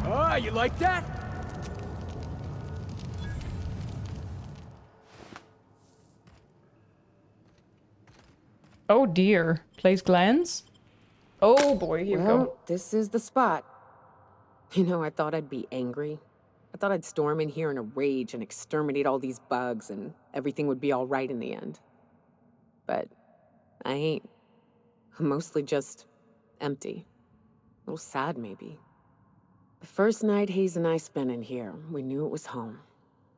Oh, you like that? Oh dear. Place glance? Oh boy, here we go. Well, this is the spot. You know, I thought I'd be angry. I thought I'd storm in here in a rage and exterminate all these bugs and everything would be all right in the end. But I ain't. I'm mostly just empty. A little sad, maybe. The first night Hayes and I spent in here, we knew it was home.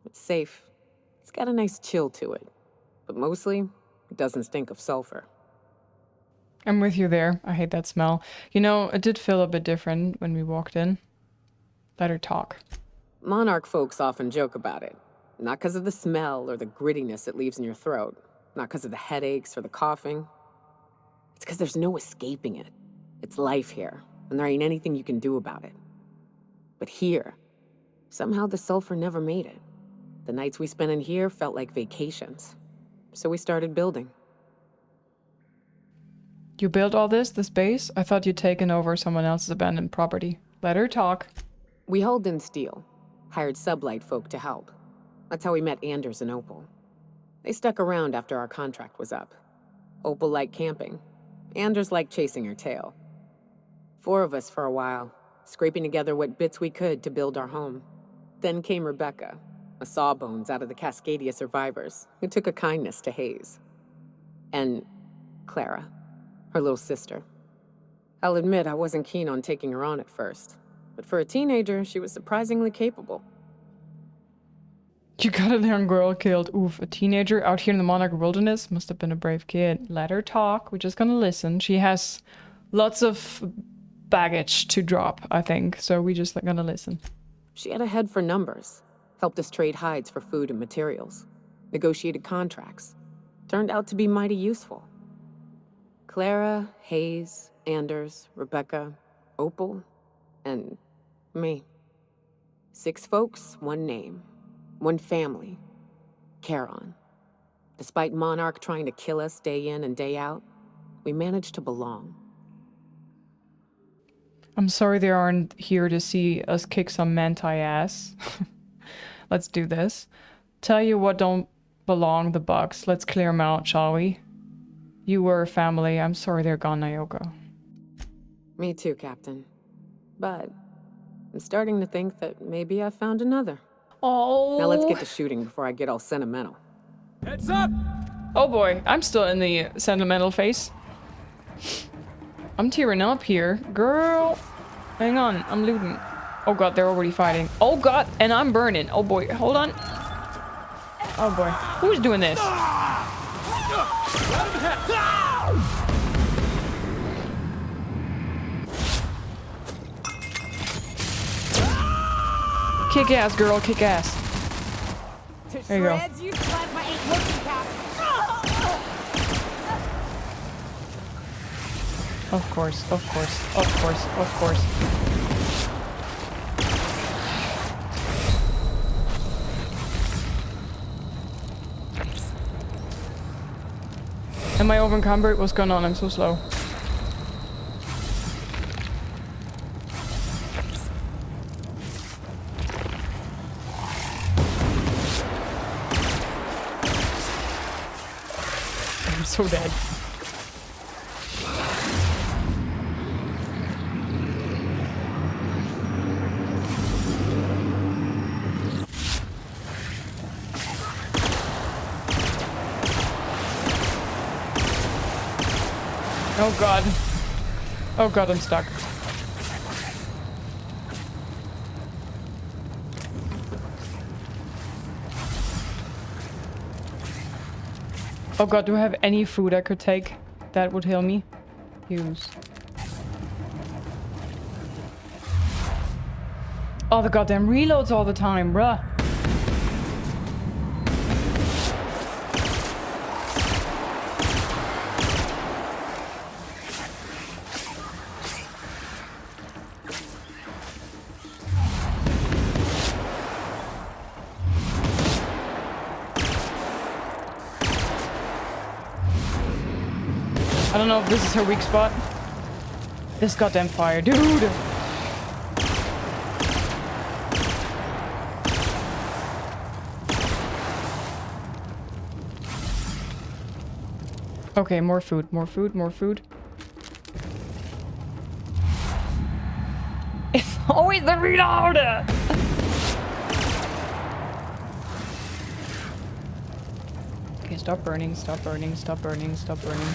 It's safe. It's got a nice chill to it. But mostly, it doesn't stink of sulfur. I'm with you there. I hate that smell. You know, it did feel a bit different when we walked in. Let her talk. Monarch folks often joke about it. Not because of the smell or the grittiness it leaves in your throat. Not because of the headaches or the coughing. It's because there's no escaping it. It's life here, and there ain't anything you can do about it. But here, somehow the sulfur never made it. The nights we spent in here felt like vacations. So we started building. You built all this base? I thought you'd taken over someone else's abandoned property. Let her talk. We hauled in steel, hired sublight folk to help. That's how we met Anders and Opal. They stuck around after our contract was up. Opal liked camping. Anders liked chasing her tail. 4 of us for a while, scraping together what bits we could to build our home. Then came Rebecca, a sawbones out of the Cascadia survivors, who took a kindness to Hayes. And Clara, her little sister. I'll admit I wasn't keen on taking her on at first, but for a teenager, she was surprisingly capable. You got a young girl killed. Oof, a teenager out here in the Monarch Wilderness? Must have been a brave kid. Let her talk. We're just gonna listen. She has lots of baggage to drop, I think, so we just gonna listen. She had a head for numbers, helped us trade hides for food and materials, negotiated contracts. Turned out to be mighty useful. Clara, Hayes, Anders, Rebecca, Opal, and me. 6 folks, 1 name, 1 family, Charon. Despite Monarch trying to kill us day in and day out, we managed to belong. I'm sorry they aren't here to see us kick some manti ass. Let's do this. Tell you what don't belong, the bugs. Let's clear them out, shall we? You were a family. I'm sorry they're gone, Nyoka. Me too, Captain. But I'm starting to think that maybe I found another. Oh. Now let's get to shooting before I get all sentimental. Heads up! Oh boy, I'm still in the sentimental phase. I'm tearing up here. Girl, hang on, I'm looting. Oh god, they're already fighting. Oh god, and I'm burning. Oh boy, hold on. Oh boy, who's doing this? Kick ass, girl, kick ass. There you go. Of course, of course, of course, of course. Am I overencumbered? What's going on? I'm so slow. I'm so dead. Oh god. Oh god, I'm stuck. Oh god, do I have any food I could take that would heal me? Use. Oh, the goddamn reloads all the time, bruh. I don't know if this is her weak spot. This goddamn fire, dude! Okay, more food, more food, more food. It's always the reload! Okay, stop burning, stop burning, stop burning, stop burning.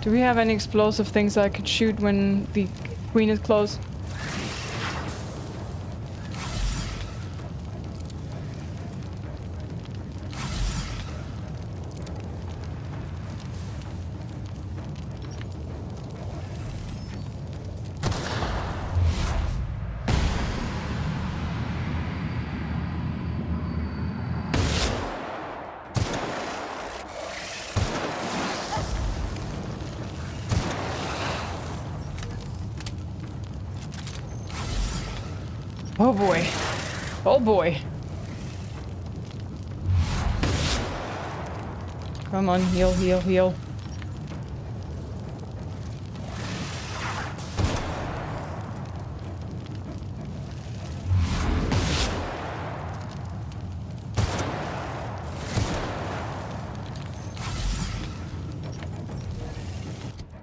Do we have any explosive things I could shoot when the queen is close? Oh boy. Oh boy. Come on, heal, heal, heal.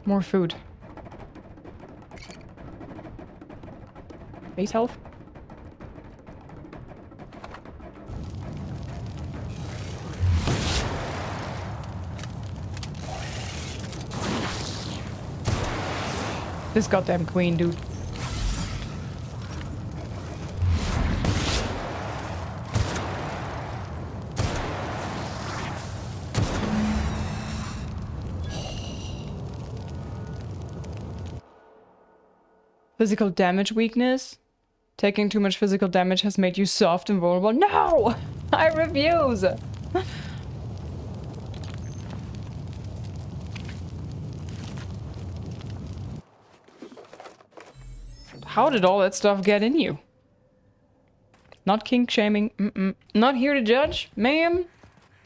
More food. Base health. This goddamn queen, dude. Physical damage weakness? Taking too much physical damage has made you soft and vulnerable. No! I refuse! How did all that stuff get in you? Not kink shaming. Not here to judge, ma'am.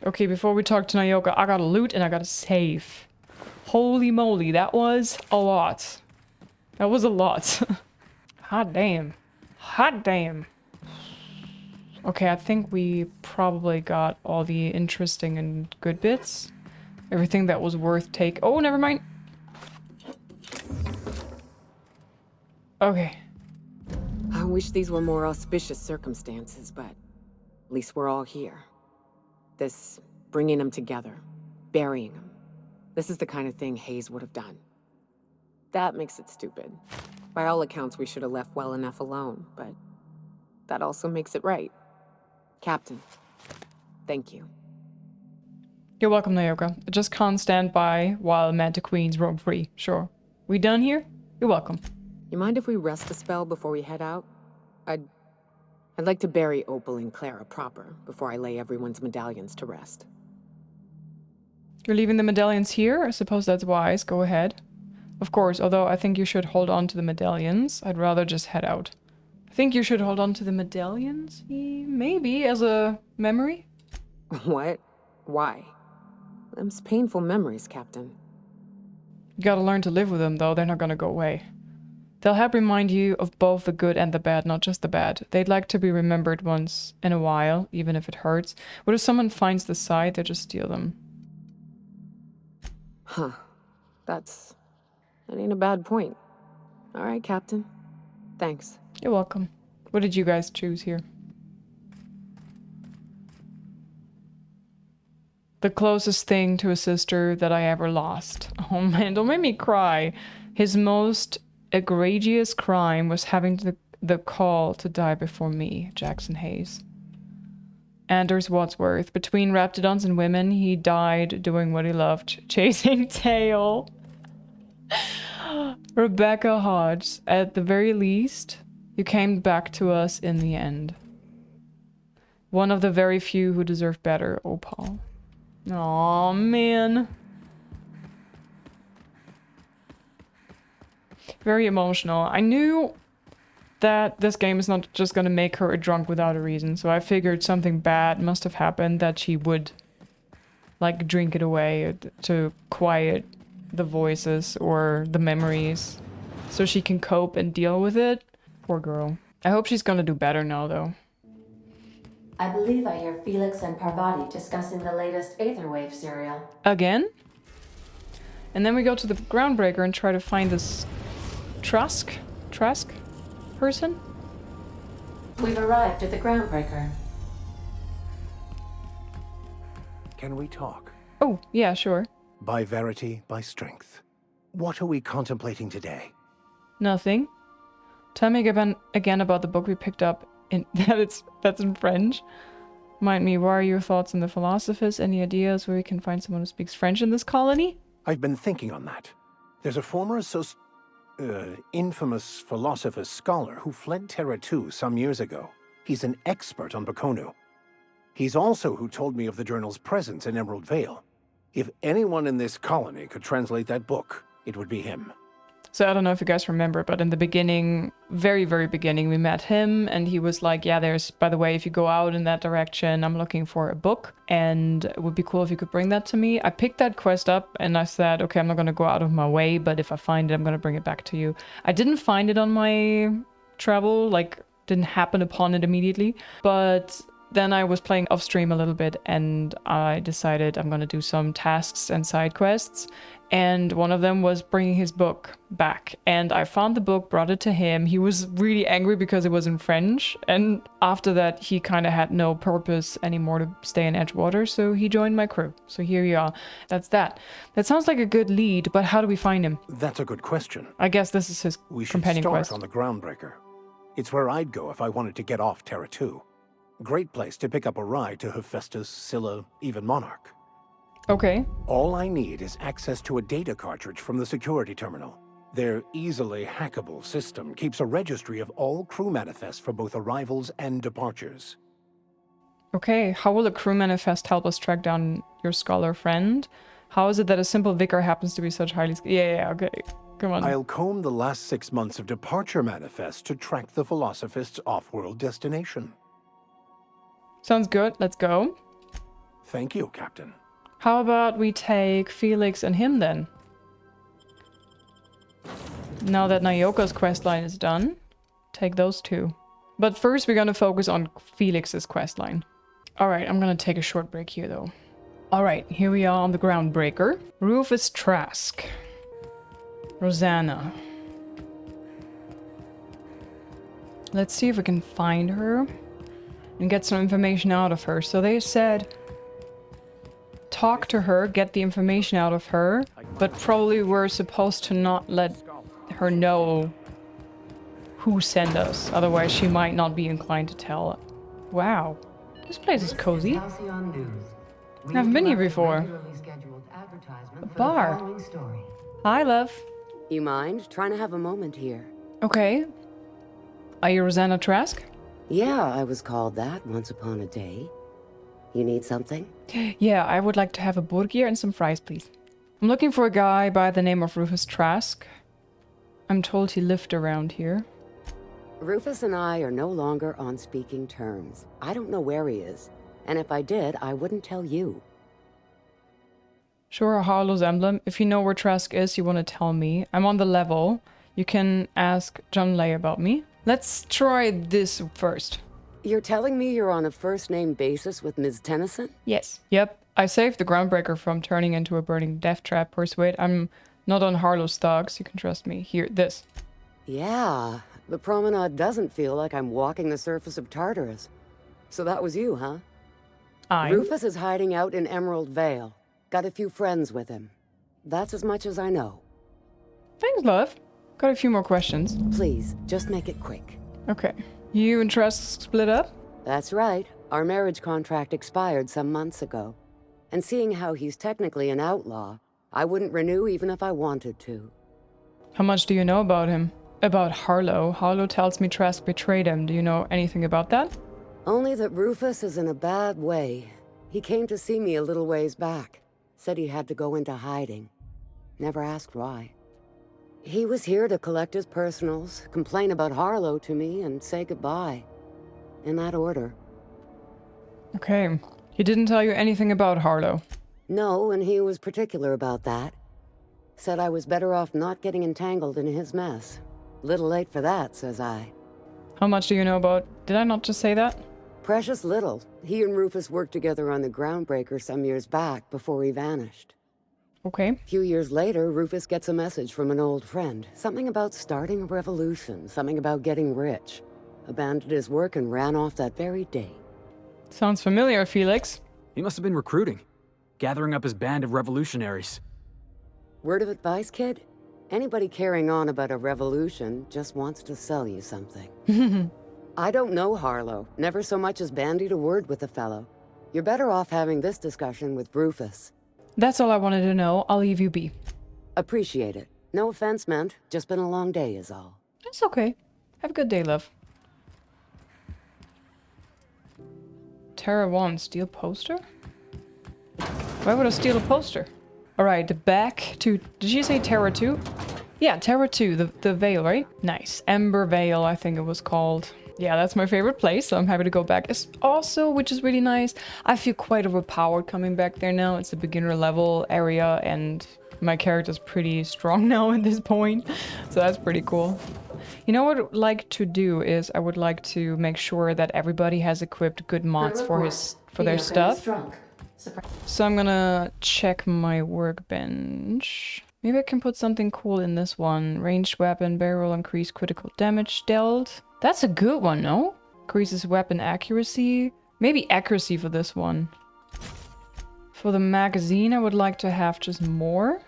Okay, before we talk to Nyoka, I gotta loot and I gotta save. Holy moly, that was a lot. That was a lot. Hot damn. Hot damn. Okay, I think we probably got all the interesting and good bits. Everything that was worth take. Oh, never mind. Okay. I wish these were more auspicious circumstances, but at least we're all here. This bringing them together, burying them. This is the kind of thing Hayes would have done. That makes it stupid. By all accounts, we should have left well enough alone, but that also makes it right. Captain, thank you. You're welcome, Nyoka. I just can't stand by while Manta Queens roam free. Sure. We done here? You're welcome. You mind if we rest a spell before we head out? I'd like to bury Opal and Clara proper before I lay everyone's medallions to rest. You're leaving the medallions here? I suppose that's wise. Go ahead. Of course, although I think you should hold on to the medallions. I'd rather just head out. I think you should hold on to the medallions? Maybe, as a memory? What? Why? Them's painful memories, Captain. You gotta learn to live with them, though. They're not gonna go away. They'll help remind you of both the good and the bad, not just the bad. They'd like to be remembered once in a while, even if it hurts. What if someone finds the site, they just steal them? Huh. That ain't a bad point. All right, Captain. Thanks. You're welcome. What did you guys choose here? The closest thing to a sister that I ever lost. Oh man, don't make me cry. His most egregious crime was having the call to die before me, Jackson Hayes. Anders Wadsworth. Between raptidons and women, he died doing what he loved, chasing tail. Rebecca Hodge. At the very least, you came back to us in the end. One of the very few who deserve better, Opal. Aw, man. Very emotional. I knew that this game is not just gonna make her a drunk without a reason, so I figured something bad must have happened that she would, like, drink it away to quiet the voices or the memories so she can cope and deal with it. Poor girl. I hope she's gonna do better now, though. I believe I hear Felix and Parvati discussing the latest Aetherwave serial. Again? And then we go to the Groundbreaker and try to find this Trask person? We've arrived at the Groundbreaker. Can we talk? Oh, yeah, sure. By verity, by strength. What are we contemplating today? Nothing. Tell me again about the book we picked up in that's in French. Mind me, what are your thoughts on the philosophers? Any ideas where we can find someone who speaks French in this colony? I've been thinking on that. There's a former infamous philosopher scholar who fled Terra 2 some years ago. He's an expert on Bakonu. He's also who told me of the journal's presence in Emerald Vale. If anyone in this colony could translate that book, it would be him. So I don't know if you guys remember, but in the beginning, very, very beginning, we met him and he was like, yeah, there's, by the way, if you go out in that direction, I'm looking for a book and it would be cool if you could bring that to me. I picked that quest up and I said, okay, I'm not going to go out of my way, but if I find it, I'm going to bring it back to you. I didn't find it on my travel, like didn't happen upon it immediately, but then I was playing off stream a little bit and I decided I'm going to do some tasks and side quests. And one of them was bringing his book back. And I found the book, brought it to him. He was really angry because it was in French. And after that, he kind of had no purpose anymore to stay in Edgewater. So he joined my crew. So here you are. That's that. That sounds like a good lead, but how do we find him? That's a good question. I guess this is his companion quest. We should start on the Groundbreaker. It's where I'd go if I wanted to get off Terra 2. Great place to pick up a ride to Hephaestus, Scylla, even Monarch. Okay. All I need is access to a data cartridge from the security terminal. Their easily hackable system keeps a registry of all crew manifests for both arrivals and departures. Okay, how will a crew manifest help us track down your scholar friend? How is it that a simple vicar happens to be such highly skilled? Yeah, okay. Come on. I'll comb the last 6 months of departure manifests to track the philosophist's off-world destination. Sounds good. Let's go. Thank you, Captain. How about we take Felix and him then? Now that Nyoko's questline is done, take those two. But first we're gonna focus on Felix's questline. Alright, I'm gonna take a short break here though. Alright, here we are on the Groundbreaker. Rufus Trask. Rosanna. Let's see if we can find her and get some information out of her. So they said talk to her, get the information out of her, but probably we're supposed to not let her know who sent us, otherwise she might not be inclined to tell. Wow, this place is cozy. I haven't been here before. A bar. Hi, love. You mind trying to have a moment here? Okay. Are you Rosanna Trask? Yeah, I was called that once upon a day. You need something? Yeah, I would like to have a burger and some fries, please. I'm looking for a guy by the name of Rufus Trask. I'm told he lived around here. Rufus and I are no longer on speaking terms. I don't know where he is. And if I did, I wouldn't tell you. Sure, Harlow's emblem. If you know where Trask is, you want to tell me. I'm on the level. You can ask John Lay about me. Let's try this first. You're telling me you're on a first-name basis with Ms. Tennyson? Yes. Yep. I saved the Groundbreaker from turning into a burning death trap. Persuade. I'm not on Harlow's thugs. You can trust me. Here, this. Yeah. The promenade doesn't feel like I'm walking the surface of Tartarus. So that was you, huh? Rufus is hiding out in Emerald Vale. Got a few friends with him. That's as much as I know. Thanks, love. Got a few more questions. Please, just make it quick. Okay. You and Trask split up? That's right. Our marriage contract expired some months ago. And seeing how he's technically an outlaw, I wouldn't renew even if I wanted to. How much do you know about him? About Harlow? Harlow tells me Trask betrayed him. Do you know anything about that? Only that Rufus is in a bad way. He came to see me a little ways back. Said he had to go into hiding. Never asked why. He was here to collect his personals, complain about Harlow to me, and say goodbye. In that order. Okay. He didn't tell you anything about Harlow. No, and he was particular about that. Said I was better off not getting entangled in his mess. Little late for that, says I. How much do you know about... Did I not just say that? Precious little. He and Rufus worked together on the Groundbreaker some years back before he vanished. Okay. A few years later, Rufus gets a message from an old friend. Something about starting a revolution, something about getting rich. Abandoned his work and ran off that very day. Sounds familiar, Felix. He must have been recruiting, gathering up his band of revolutionaries. Word of advice, kid? Anybody carrying on about a revolution just wants to sell you something. I don't know Harlow. Never so much as bandied a word with the fellow. You're better off having this discussion with Rufus. That's all I wanted to know. I'll leave you be. Appreciate it. No offense meant. Just been a long day is all. It's okay. Have a good day, love. Terra 1, steal poster? Why would I steal a poster? Alright, back to... Did you say Terra 2? Yeah, Terra 2, the Veil, right? Nice. Ember Veil, I think it was called. Yeah, that's my favorite place, so I'm happy to go back. It's also, which is really nice, I feel quite overpowered coming back there now. It's a beginner level area, and my character's pretty strong now at this point. So that's pretty cool. You know what I'd like to do is I would like to make sure that everybody has equipped good mods for their stuff. So I'm gonna check my workbench. Maybe I can put something cool in this one. Ranged weapon, barrel, increased critical damage dealt. That's a good one, no? Increases weapon accuracy. Maybe accuracy for this one. For the magazine, I would like to have just more.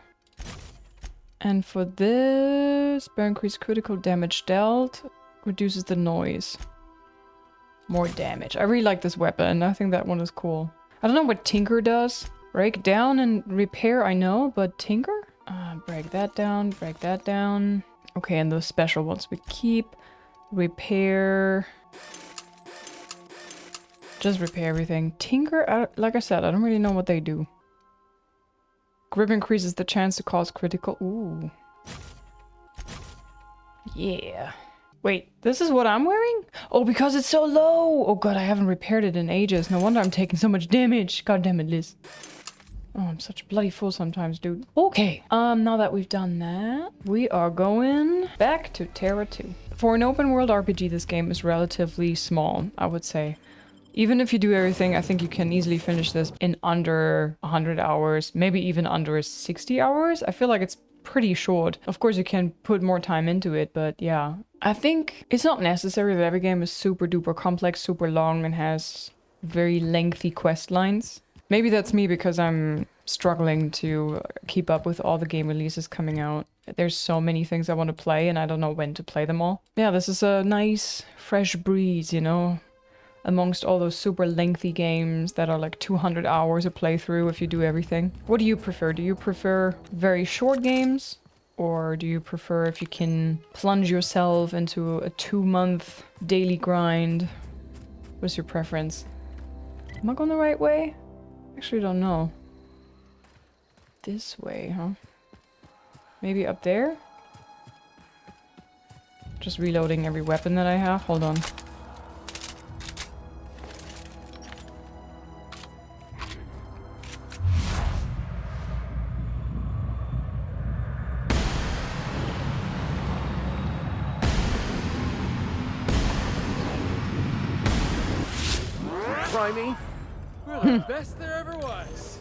And for this, bear increased critical damage dealt. Reduces the noise. More damage. I really like this weapon. I think that one is cool. I don't know what Tinker does. Break down and repair, I know, but Tinker? Break that down, break that down. Okay, and those special ones we keep. Repair. Just repair everything. Tinker, like I said, I don't really know what they do. Grip increases the chance to cause critical... Ooh. Yeah. Wait, this is what I'm wearing? Oh, because it's so low! Oh god, I haven't repaired it in ages. No wonder I'm taking so much damage. God damn it, Liz. Oh, I'm such a bloody fool sometimes, dude. Okay, now that we've done that, we are going back to Terra 2. For an open world RPG, this game is relatively small, I would say. Even if you do everything, I think you can easily finish this in under 100 hours, maybe even under 60 hours. I feel like it's pretty short. Of course, you can put more time into it, but yeah. I think it's not necessary that every game is super duper complex, super long, and has very lengthy quest lines. Maybe that's me because I'm struggling to keep up with all the game releases coming out. There's so many things I want to play and I don't know when to play them all. Yeah, this is a nice fresh breeze, you know, amongst all those super lengthy games that are like 200 hours a playthrough if you do everything. What do you prefer? Do you prefer very short games? Or do you prefer if you can plunge yourself into a 2-month daily grind? What's your preference? Am I going the right way? Actually, don't know. This way, huh? Maybe up there? Just reloading every weapon that I have. Hold on. Try me. We're the best there ever was.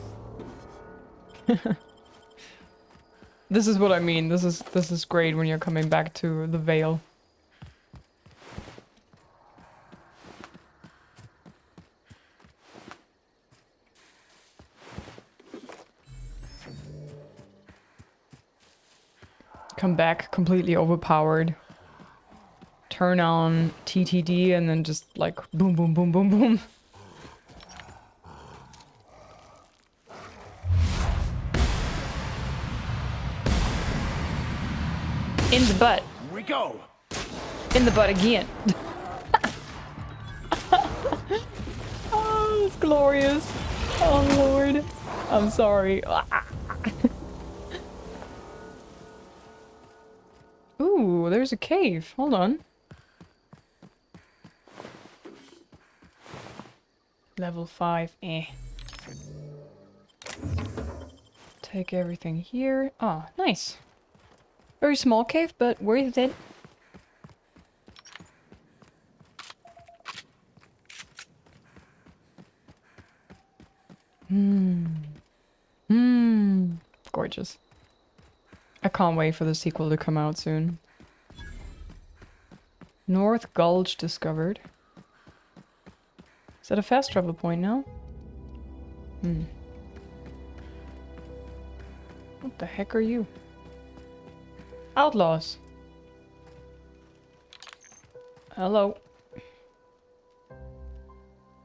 This is what I mean. This is great when you're coming back to the Veil. Come back completely overpowered. Turn on TTD and then just like boom, boom, boom, boom, boom. In the butt. Here we go. In the butt again. Oh, it's glorious. Oh, Lord. I'm sorry. Ooh, there's a cave. Hold on. Level 5, eh. Take everything here. Ah, nice. Very small cave, but worth it. Gorgeous. I can't wait for the sequel to come out soon. North Gulch discovered. Is that a fast travel point now? What the heck are you? Outlaws. Hello.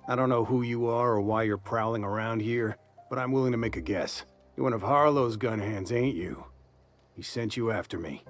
I don't know who you are or why you're prowling around here, but I'm willing to make a guess. You're one of Harlow's gun hands, ain't you? He sent you after me.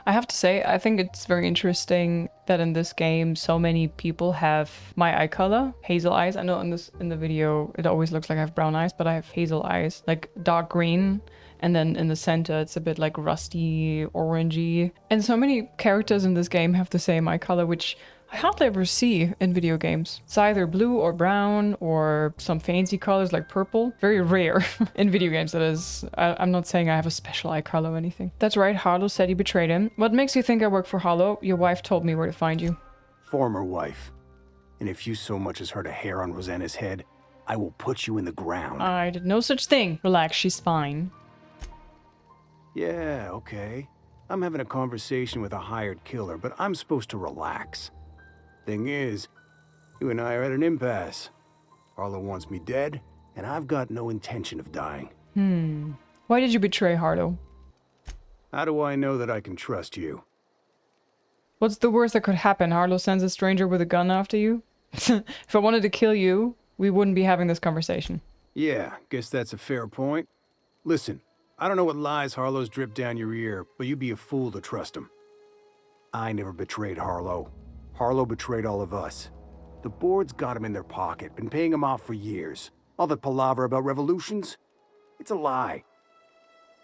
I have to say, I think it's very interesting that in this game so many people have my eye color, hazel eyes. I know in the video it always looks like I have brown eyes, but I have hazel eyes, like dark green. And then in the center it's a bit like rusty, orangey. And so many characters in this game have the same eye color, which I hardly ever see in video games. It's either blue or brown or some fancy colors like purple. Very rare in video games, that is. I'm not saying I have a special eye color or anything. That's right, Harlow said you betrayed him. What makes you think I work for Harlow? Your wife told me where to find you. Former wife. And if you so much as hurt a hair on Rosanna's head, I will put you in the ground. I did no such thing. Relax, she's fine. Yeah, okay. I'm having a conversation with a hired killer, but I'm supposed to relax. Thing is, you and I are at an impasse. Harlow wants me dead, and I've got no intention of dying. Why did you betray Harlow? How do I know that I can trust you? What's the worst that could happen? Harlow sends a stranger with a gun after you? If I wanted to kill you, we wouldn't be having this conversation. Yeah, guess that's a fair point. Listen, I don't know what lies Harlow's dripped down your ear, but you'd be a fool to trust him. I never betrayed Harlow. Harlow betrayed all of us. The board's got him in their pocket, been paying him off for years. All that palaver about revolutions? It's a lie.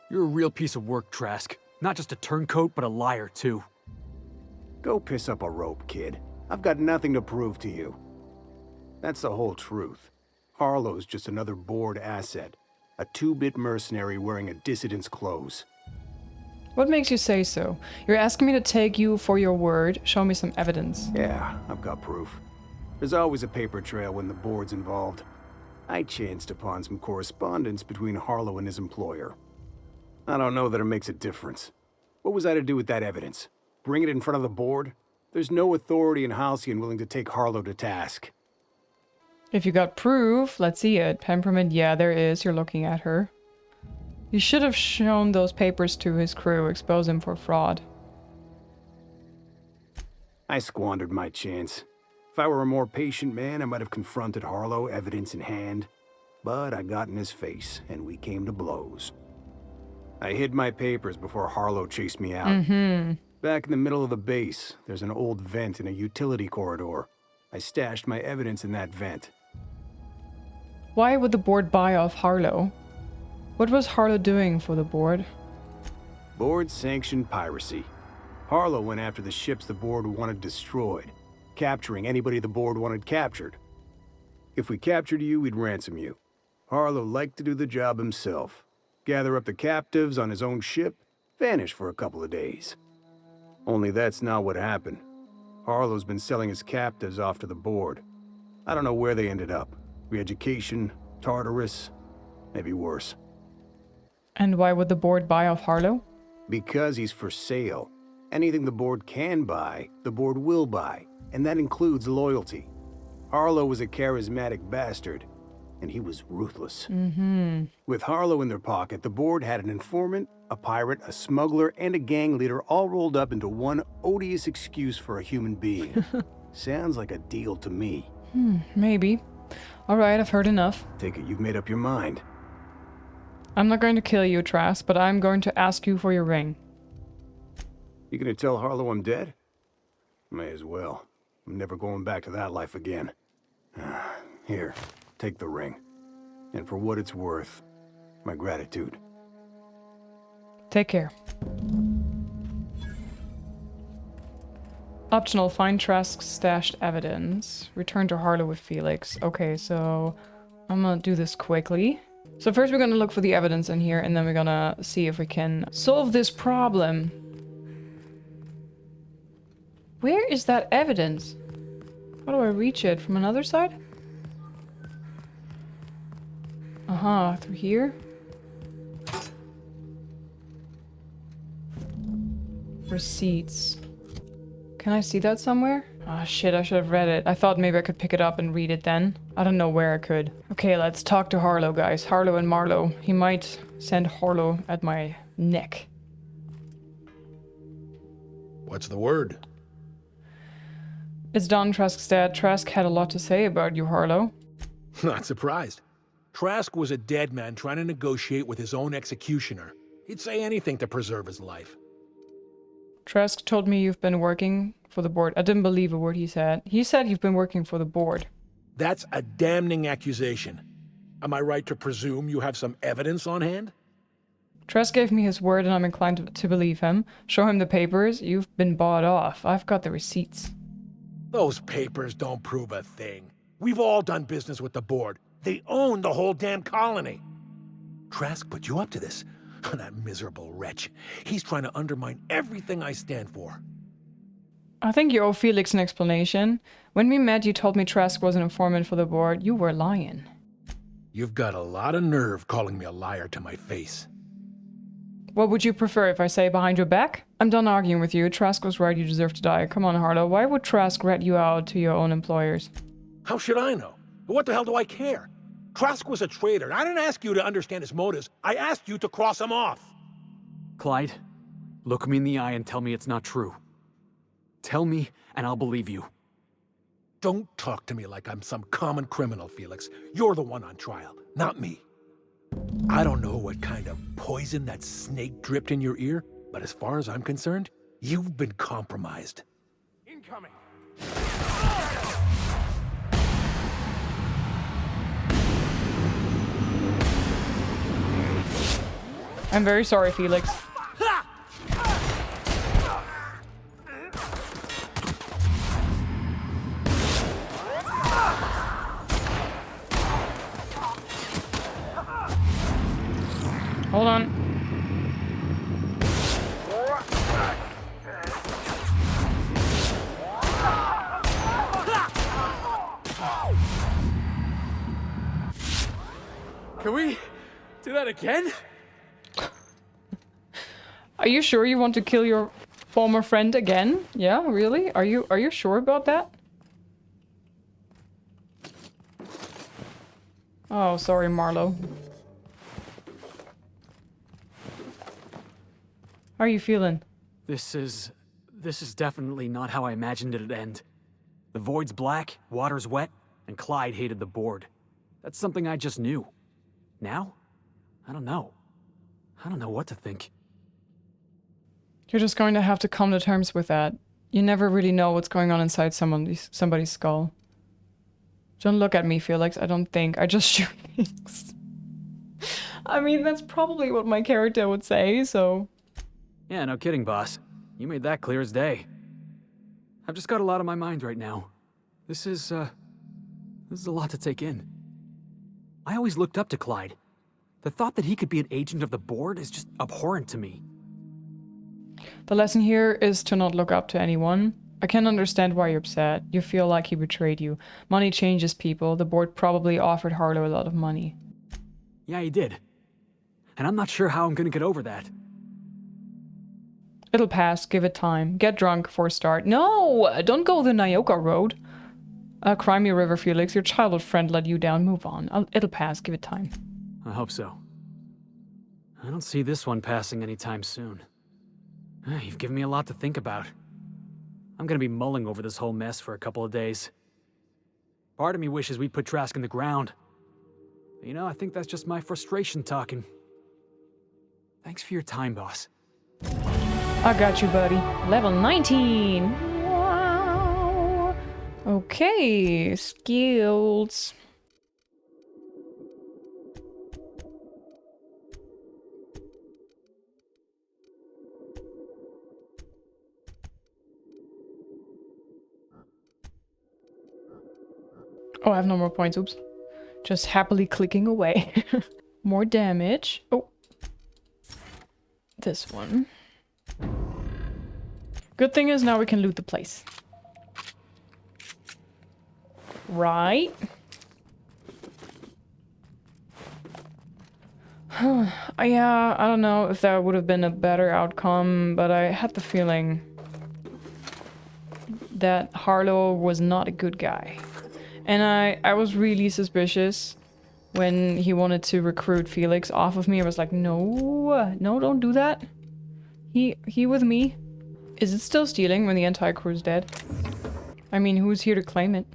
You're a real piece of work, Trask. Not just a turncoat, but a liar, too. Go piss up a rope, kid. I've got nothing to prove to you. That's the whole truth. Harlow's just another board asset. A two-bit mercenary wearing a dissident's clothes. What makes you say so? You're asking me to take you for your word. Show me some evidence. Yeah, I've got proof. There's always a paper trail when the board's involved. I chanced upon some correspondence between Harlow and his employer. I don't know that it makes a difference. What was I to do with that evidence? Bring it in front of the board? There's no authority in Halcyon willing to take Harlow to task. If you got proof, let's see it. Temperament, yeah, there is. You're looking at her. You should have shown those papers to his crew, expose him for fraud. I squandered my chance. If I were a more patient man, I might have confronted Harlow, evidence in hand. But I got in his face, and we came to blows. I hid my papers before Harlow chased me out. Back in the middle of the base, there's an old vent in a utility corridor. I stashed my evidence in that vent. Why would the board buy off Harlow? What was Harlow doing for the board? Board-sanctioned piracy. Harlow went after the ships the board wanted destroyed, capturing anybody the board wanted captured. If we captured you, we'd ransom you. Harlow liked to do the job himself. Gather up the captives on his own ship, vanish for a couple of days. Only that's not what happened. Harlow's been selling his captives off to the board. I don't know where they ended up. Re-education, Tartarus, maybe worse. And why would the board buy off Harlow? Because he's for sale. Anything the board can buy, the board will buy, and that includes loyalty. Harlow was a charismatic bastard, and he was ruthless. With Harlow in their pocket, the board had an informant, a pirate, a smuggler, and a gang leader all rolled up into one odious excuse for a human being. Sounds like a deal to me. Maybe. Alright, I've heard enough. Take it you've made up your mind. I'm not going to kill you, Trask, but I'm going to ask you for your ring. You gonna tell Harlow I'm dead? May as well. I'm never going back to that life again. Here, take the ring. And for what it's worth, my gratitude. Take care. Optional, find Trask's stashed evidence. Return to Harlow with Felix. Okay, so I'm gonna do this quickly. So first we're gonna look for the evidence in here, and then we're gonna see if we can solve this problem. Where is that evidence? How do I reach it? From another side? Uh-huh, through here? Receipts. Can I see that somewhere? Ah, shit, I should have read it. I thought maybe I could pick it up and read it then. I don't know where I could. Okay, let's talk to Harlow, guys. Harlow and Marlowe. He might send Harlow at my neck. What's the word? It's done, Trask's dad. Trask had a lot to say about you, Harlow. Not surprised. Trask was a dead man trying to negotiate with his own executioner. He'd say anything to preserve his life. Trask told me you've been working for the board. I didn't believe a word he said. He said you've been working for the board. That's a damning accusation. Am I right to presume you have some evidence on hand? Trask gave me his word and I'm inclined to believe him. Show him the papers. You've been bought off. I've got the receipts. Those papers don't prove a thing. We've all done business with the board. They own the whole damn colony. Trask put you up to this. That miserable wretch. He's trying to undermine everything I stand for. I think you owe Felix an explanation. When we met, you told me Trask was an informant for the board. You were lying. You've got a lot of nerve calling me a liar to my face. What would you prefer if I say behind your back? I'm done arguing with you. Trask was right, you deserve to die. Come on, Harlow. Why would Trask rat you out to your own employers? How should I know? What the hell do I care? Trask was a traitor. I didn't ask you to understand his motives. I asked you to cross him off. Clyde, look me in the eye and tell me it's not true. Tell me, and I'll believe you. Don't talk to me like I'm some common criminal, Felix. You're the one on trial, not me. I don't know what kind of poison that snake dripped in your ear, but as far as I'm concerned, you've been compromised. Incoming! I'm very sorry, Felix. Hold on. Can we do that again? Are you sure you want to kill your former friend again? Yeah, really? Are you sure about that? Oh, sorry, Marlowe. How are you feeling? This is definitely not how I imagined it'd end. The void's black, water's wet, and Clyde hated the board. That's something I just knew. Now? I don't know. I don't know what to think. You're just going to have to come to terms with that. You never really know what's going on inside somebody's skull. Don't look at me, Felix. I don't think. I just shoot things. I mean, that's probably what my character would say, so... Yeah, no kidding, boss. You made that clear as day. I've just got a lot on my mind right now. This is a lot to take in. I always looked up to Clyde. The thought that he could be an agent of the board is just abhorrent to me. The lesson here is to not look up to anyone. I can understand why you're upset. You feel like he betrayed you. Money changes people. The board probably offered Harlow a lot of money. Yeah, he did. And I'm not sure how I'm gonna get over that. It'll pass. Give it time. Get drunk for a start. No! Don't go the Nyoka road. Cry me a river, Felix. Your childhood friend let you down. Move on. It'll pass. Give it time. I hope so. I don't see this one passing anytime soon. You've given me a lot to think about. I'm gonna be mulling over this whole mess for a couple of days. Part of me wishes we'd put Trask in the ground. But, you know, I think that's just my frustration talking. Thanks for your time, boss. I got you, buddy. Level 19! Wow! Okay, skills. Oh, I have no more points. Oops. Just happily clicking away. More damage. Oh. This one. Good thing is now we can loot the place. Right. Yeah, I don't know if that would have been a better outcome, but I had the feeling that Harlow was not a good guy. And I was really suspicious when he wanted to recruit Felix off of me. I was like, no, no, don't do that. He with me. Is it still stealing when the entire crew's dead? I mean, who's here to claim it?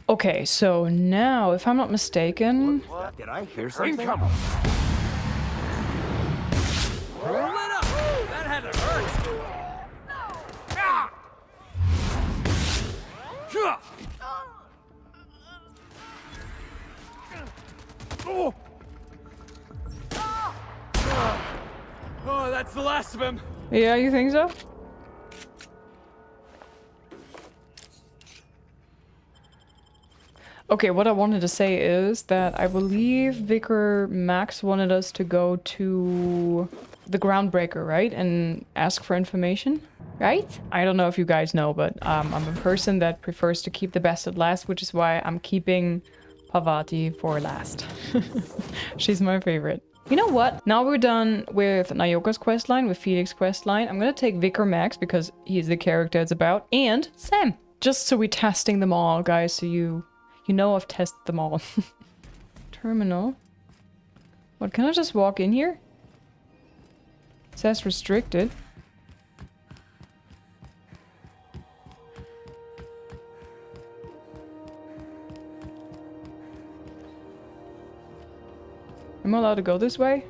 Okay, so now, if I'm not mistaken... What? Did I hear something? Roll it up! That had to hurt! Oh, that's the last of him. Yeah, you think so? Okay, what I wanted to say is that I believe Vicar Max wanted us to go to the Groundbreaker, right? And ask for information, right? I don't know if you guys know, but I'm a person that prefers to keep the best at last, which is why I'm keeping Parvati for last. She's my favorite. You know what? Now we're done with Nyoka's questline, with Felix's questline. I'm gonna take Vicar Max because he's the character it's about, and Sam. Just so we're testing them all, guys, so you know I've tested them all. Terminal. What, can I just walk in here? It says restricted. Am I allowed to go this way?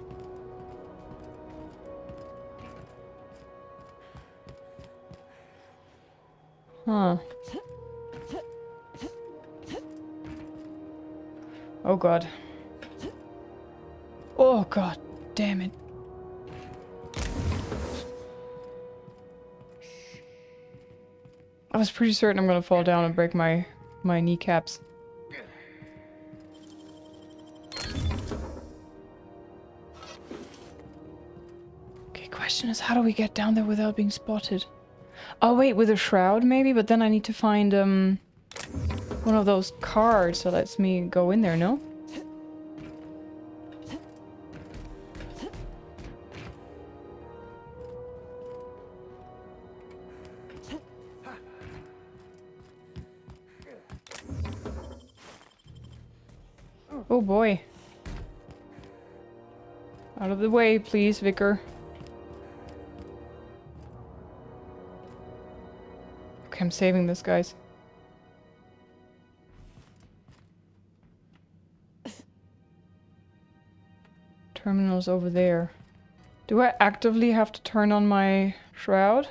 Huh. Oh god. Oh god, damn it. I was pretty certain I'm gonna fall down and break my kneecaps. Okay, question is how do we get down there without being spotted? Oh wait, with a shroud maybe, but then I need to find one of those cards that lets me go in there, no? Oh boy. Out of the way, please, Vicar. Okay, I'm saving this, guys. Terminal's over there. Do I actively have to turn on my shroud?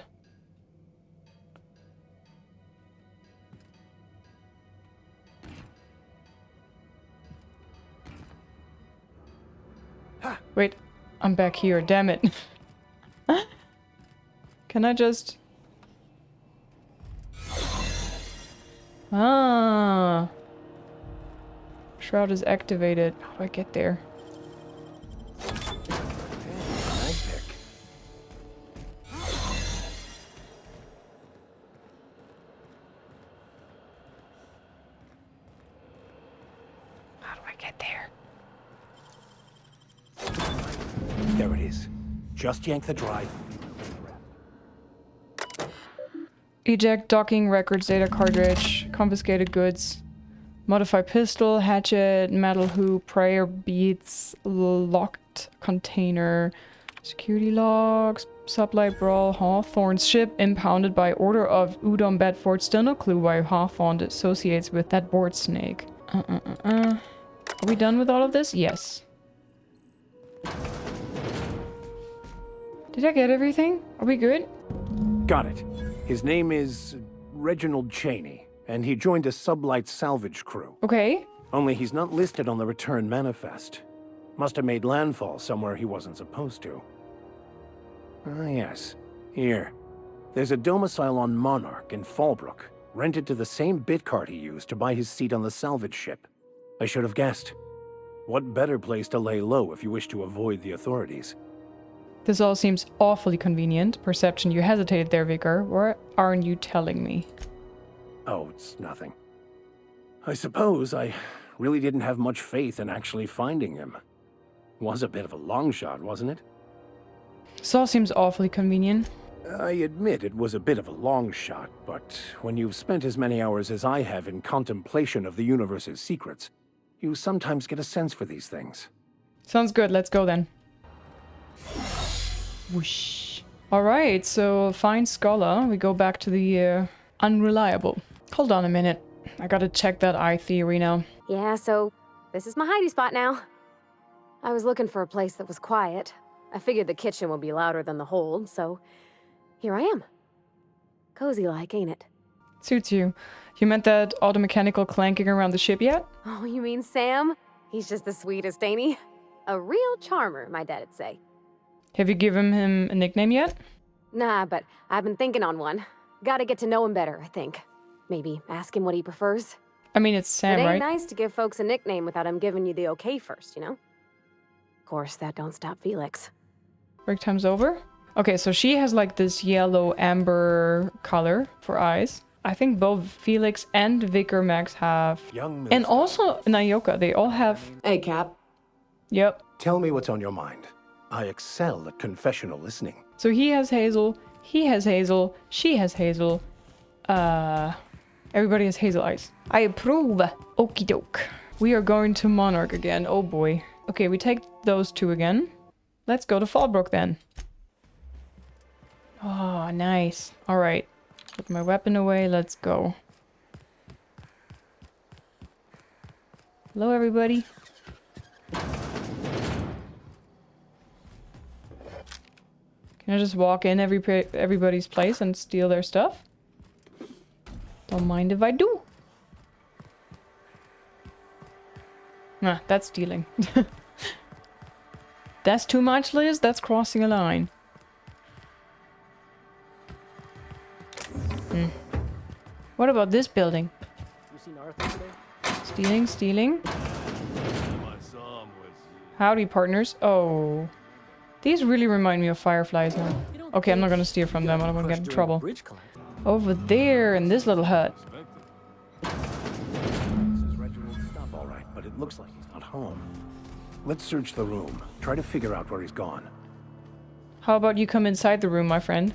Wait, I'm back here, damn it. Can I just... Ah. Shroud is activated. How do I get there? How do I get there? There it is. Just yank the drive. Eject docking records data cartridge, confiscated goods, modify pistol, hatchet, metal hoop, prayer beads, locked container, security logs, supply brawl, Hawthorne's ship impounded by order of Udom Bedford. Still no clue why Hawthorne associates with that board snake. Are we done with all of this? Yes. Did I get everything? Are we good? Got it. His name is Reginald Cheney, and he joined a sublight salvage crew. Okay. Only he's not listed on the return manifest. Must have made landfall somewhere he wasn't supposed to. Ah, yes. Here. There's a domicile on Monarch in Fallbrook. rented to the same bit cart he used to buy his seat on the salvage ship. I should have guessed. What better place to lay low if you wish to avoid the authorities? This all seems awfully convenient. Perception, you hesitated there, Vicar. What aren't you telling me? Oh, it's nothing. I suppose I really didn't have much faith in actually finding him. Was a bit of a long shot, wasn't it? This all seems awfully convenient. I admit it was a bit of a long shot, but when you've spent as many hours as I have in contemplation of the universe's secrets, you sometimes get a sense for these things. Sounds good, let's go then. Whoosh. Alright, so find Scholar. We go back to the unreliable. Hold on a minute. I gotta check that eye theory now. Yeah, so this is my hidey spot now. I was looking for a place that was quiet. I figured the kitchen would be louder than the hold, so here I am. Cozy like, ain't it? Suits you. You meant that automechanical clanking around the ship yet? Oh, you mean Sam? He's just the sweetest, ain't he? A real charmer, my dad'd say. Have you given him a nickname yet? Nah, but I've been thinking on one. Gotta get to know him better, I think. Maybe ask him what he prefers. I mean, it's Sam, it ain't right? Nice to give folks a nickname without him giving you the okay first, you know? Of course, that don't stop Felix. Break time's over? Okay, so she has like this yellow amber color for eyes. I think both Felix and Vicar Max have. And also Nayoka, they all have. Hey, Cap. Yep. Tell me what's on your mind. I excel at confessional listening. So he has Hazel, he has Hazel, she has Hazel. Everybody has hazel eyes. I approve. Okie doke. We are going to Monarch again. Oh boy. Okay, we take those two again. Let's go to Fallbrook then. Oh, nice. Alright. Put my weapon away. Let's go. Hello, everybody. Can I just walk in everybody's place and steal their stuff? Don't mind if I do. Nah, that's stealing. That's too much, Liz. That's crossing a line. What about this building? You seen Arthur today? Stealing, stealing. Howdy, partners. Oh. These really remind me of fireflies now. Okay, I'm not gonna steal from them. I don't want to get in trouble. Over there in this little hut. This is Reginald's stuff, all right, but it looks like he's not home. Let's search the room. Try to figure out where he's gone. How about you come inside the room, my friend?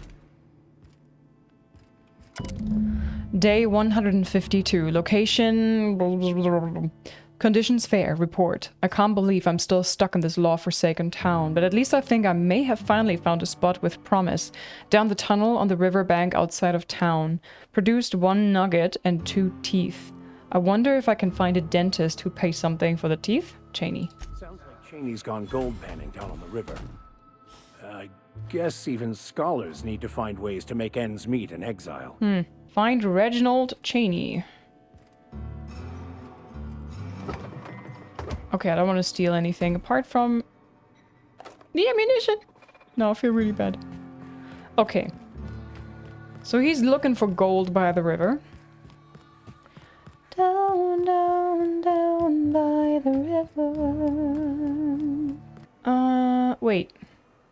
Day 152. Location... Conditions fair. Report. I can't believe I'm still stuck in this law-forsaken town, but at least I think I may have finally found a spot with promise. Down the tunnel on the riverbank outside of town. Produced 1 nugget and 2 teeth. I wonder if I can find a dentist who pays something for the teeth? Cheney. Sounds like Cheney's gone gold panning down on the river. I guess even scholars need to find ways to make ends meet in exile. Find Reginald Cheney. Okay, I don't want to steal anything apart from the ammunition. No, I feel really bad. Okay. So he's looking for gold by the river. Down, down, down by the river. Wait.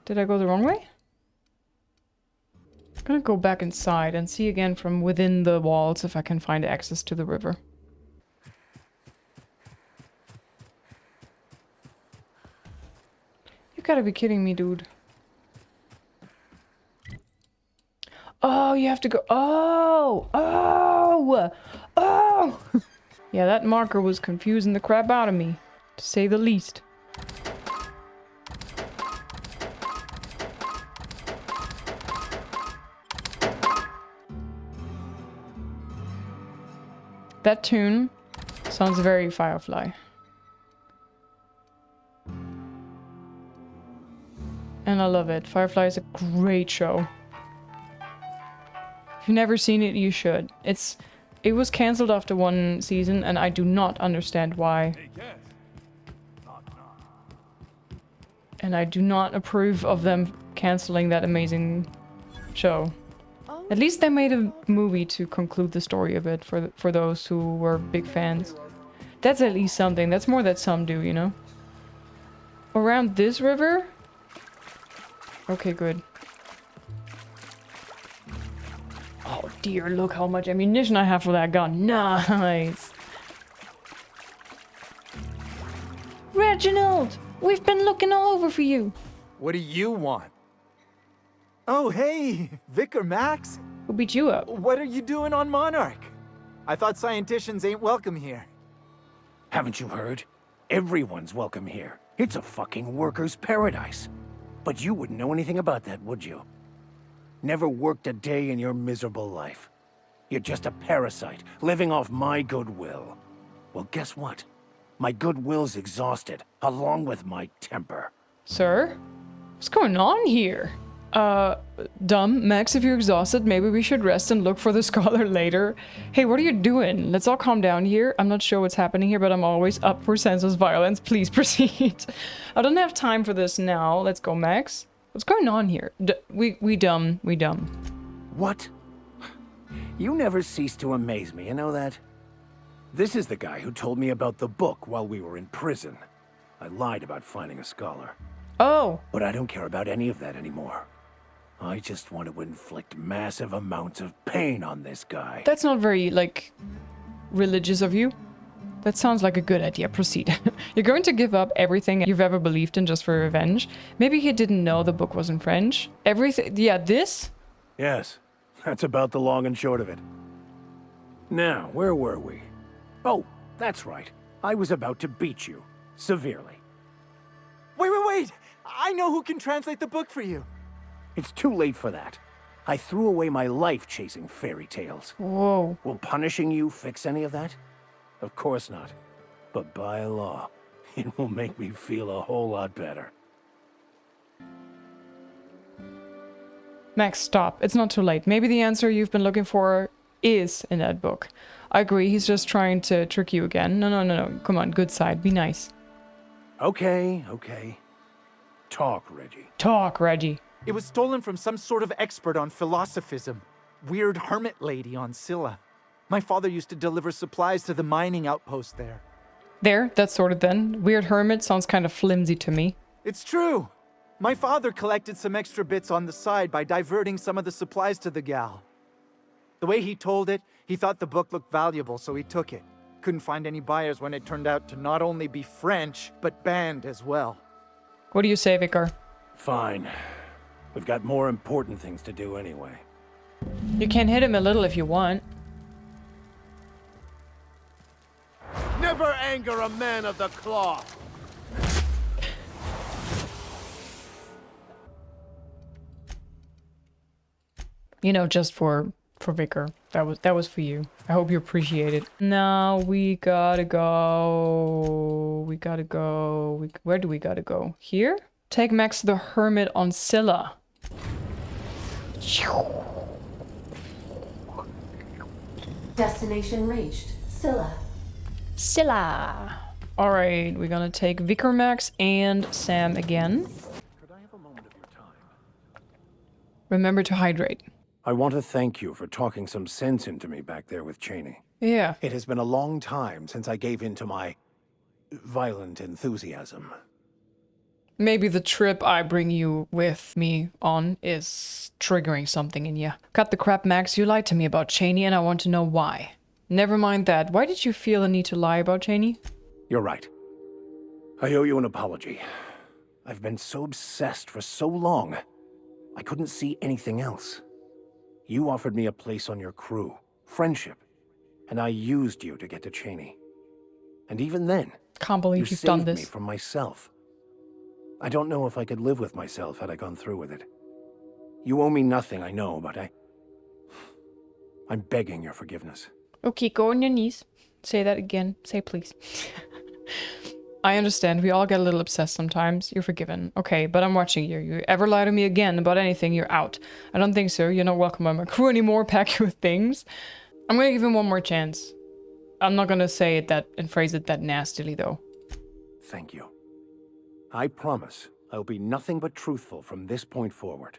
Did I go the wrong way? I'm gonna go back inside and see again from within the walls if I can find access to the river. You gotta be kidding me, dude. Oh, you have to go. Oh! Oh! Oh! Yeah, that marker was confusing the crap out of me, to say the least. That tune sounds very Firefly. And I love it. Firefly is a great show. If you've never seen it, you should. It was cancelled after 1 season, and I do not understand why. And I do not approve of them cancelling that amazing show. Oh, At least they made a movie to conclude the story of it for those who were big fans. That's at least something. That's more that some do, you know? Around this river? Okay, good. Oh dear, look how much ammunition I have for that gun. Nice. Reginald! We've been looking all over for you. What do you want? Oh, hey, Vicar Max. Who beat you up? What are you doing on Monarch? I thought scienticians ain't welcome here. Haven't you heard? Everyone's welcome here. It's a fucking worker's paradise. But you wouldn't know anything about that, would you? Never worked a day in your miserable life. You're just a parasite, living off my goodwill. Well, guess what? My goodwill's exhausted, along with my temper. Sir? What's going on here? Dumb. Max, if you're exhausted, maybe we should rest and look for the scholar later. Hey, what are you doing? Let's all calm down here. I'm not sure what's happening here, but I'm always up for senseless violence. Please proceed. I don't have time for this now. Let's go, Max. What's going on here? We dumb. What? You never cease to amaze me, you know that? This is the guy who told me about the book while we were in prison. I lied about finding a scholar. Oh. But I don't care about any of that anymore. I just want to inflict massive amounts of pain on this guy. That's not very, like, religious of you. That sounds like a good idea. Proceed. You're going to give up everything you've ever believed in just for revenge? Maybe he didn't know the book was in French. Everything... Yeah, this? Yes. That's about the long and short of it. Now, where were we? Oh, that's right. I was about to beat you. Severely. Wait! I know who can translate the book for you. It's too late for that. I threw away my life chasing fairy tales. Whoa. Will punishing you fix any of that? Of course not. But by law, it will make me feel a whole lot better. Max, stop. It's not too late. Maybe the answer you've been looking for is in that book. I agree, he's just trying to trick you again. No. Come on, good side. Be nice. Okay. Talk, Reggie. It was stolen from some sort of expert on philosophism. Weird hermit lady on Scylla. My father used to deliver supplies to the mining outpost there. There, that's sorted then. Weird hermit sounds kind of flimsy to me. It's true. My father collected some extra bits on the side by diverting some of the supplies to the gal. The way he told it, he thought the book looked valuable, so he took it. Couldn't find any buyers when it turned out to not only be French, but banned as well. What do you say, Vicar? Fine. We've got more important things to do anyway. You can hit him a little if you want. Never anger a man of the cloth. You know, just for Vicar. That was for you. I hope you appreciate it. Now we gotta go. Where do we gotta go? Here? Take Max the Hermit on Scylla. Destination reached. Scylla. Alright, we're gonna take Vicar Max and Sam again. Could I have a moment of your time? Remember to hydrate. I want to thank you for talking some sense into me back there with Cheney. Yeah. It has been a long time since I gave in to my violent enthusiasm. Maybe the trip I bring you with me on is triggering something in you. Cut the crap, Max. You lied to me about Cheney and I want to know why. Never mind that. Why did you feel the need to lie about Cheney? You're right. I owe you an apology. I've been so obsessed for so long. I couldn't see anything else. You offered me a place on your crew, friendship, and I used you to get to Cheney. And even then, can't believe you've done this. You saved me from myself. I don't know if I could live with myself had I gone through with it. You owe me nothing, I know, but I'm begging your forgiveness. Okay, go on your knees. Say that again. Say please. I understand. We all get a little obsessed sometimes. You're forgiven. Okay, but I'm watching you. You ever lie to me again about anything, you're out. I don't think so. You're not welcome on my crew anymore. Pack you with things. I'm gonna give him one more chance. I'm not gonna say it that and phrase it that nastily, though. Thank you. I promise I'll be nothing but truthful from this point forward.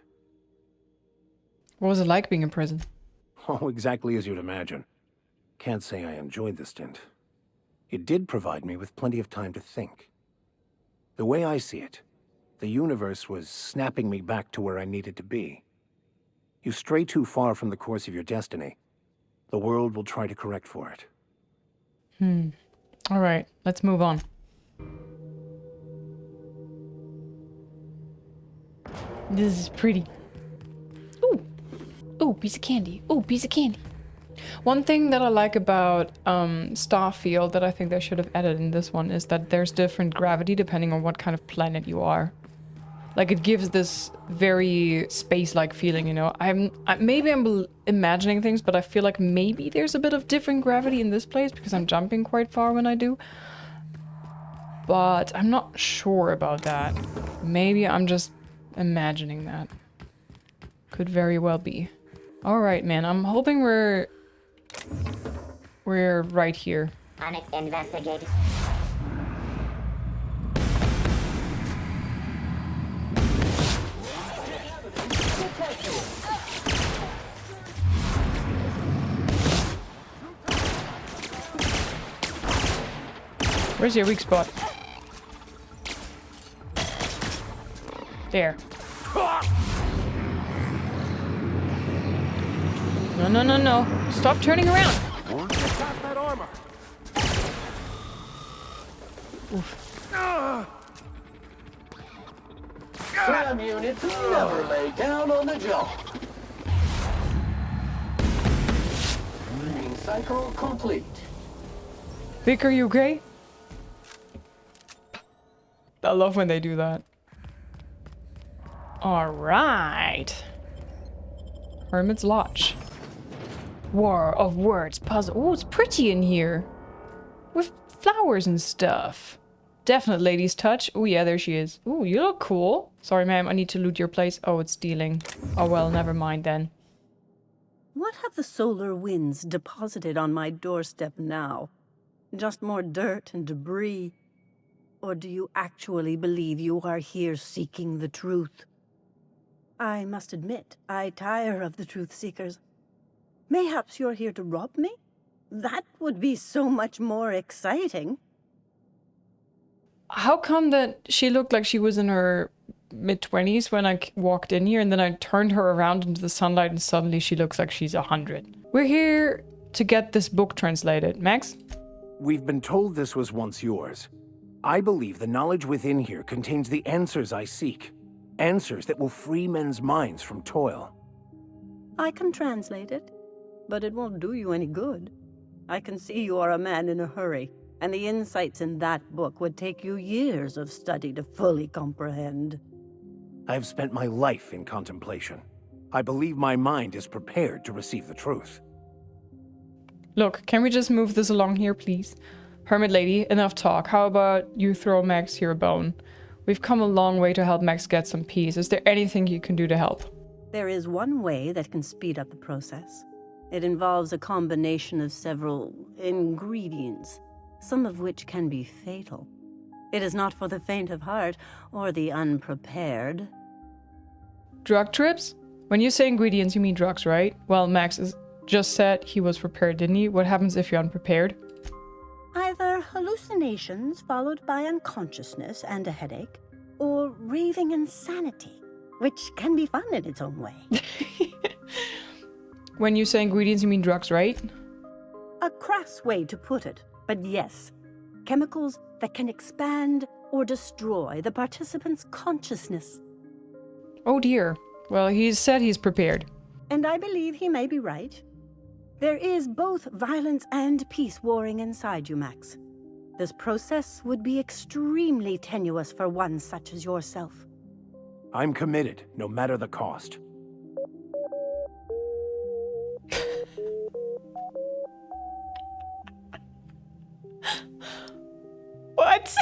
What was it like being in prison? Oh, exactly as you'd imagine. Can't say I enjoyed the stint. It did provide me with plenty of time to think. The way I see it, the universe was snapping me back to where I needed to be. You stray too far from the course of your destiny, the world will try to correct for it. All right, let's move on. This is pretty. Ooh. Ooh, piece of candy. Ooh, piece of candy. One thing that I like about Starfield that I think they should have added in this one is that there's different gravity depending on what kind of planet you are. Like, it gives this very space-like feeling, you know? Maybe I'm imagining things, but I feel like maybe there's a bit of different gravity in this place because I'm jumping quite far when I do. But I'm not sure about that. Maybe I'm just imagining that. Could very well be. Alright, man. I'm hoping we're right here. Onyx investigate. Where's your weak spot? There. No, no, no, no. Stop turning around. That armor. Oof. SAM units never lay down on the job. Breeding cycle complete. Vic, are you okay? I love when they do that. Alright. Hermit's Lodge. War of Words puzzle. Oh, it's pretty in here. With flowers and stuff. Definite lady's touch. Oh yeah, there she is. Oh, you look cool. Sorry, ma'am, I need to loot your place. Oh, it's stealing. Oh well, never mind then. What have the solar winds deposited on my doorstep now? Just more dirt and debris? Or do you actually believe you are here seeking the truth? I must admit, I tire of the truth seekers. Mayhaps you're here to rob me? That would be so much more exciting. How come that she looked like she was in her mid-20s when I walked in here, and then I turned her around into the sunlight and suddenly she looks like she's 100? We're here to get this book translated. Max? We've been told this was once yours. I believe the knowledge within here contains the answers I seek. Answers that will free men's minds from toil. I can translate it, but it won't do you any good. I can see you are a man in a hurry, and the insights in that book would take you years of study to fully comprehend. I've spent my life in contemplation. I believe my mind is prepared to receive the truth. Look, can we just move this along here, please? Hermit lady, enough talk. How about you throw Max here a bone? We've come a long way to help Max get some peace. Is there anything you can do to help? There is one way that can speed up the process. It involves a combination of several ingredients, some of which can be fatal. It is not for the faint of heart or the unprepared. Drug trips? When you say ingredients, you mean drugs, right? Well, Max just said he was prepared, didn't he? What happens if you're unprepared? Either hallucinations followed by unconsciousness and a headache, or raving insanity, which can be fun in its own way. When you say ingredients, you mean drugs, right? A crass way to put it, but yes. Chemicals that can expand or destroy the participant's consciousness. Oh dear. Well, he said he's prepared. And I believe he may be right. There is both violence and peace warring inside you, Max. This process would be extremely tenuous for one such as yourself. I'm committed, no matter the cost. What?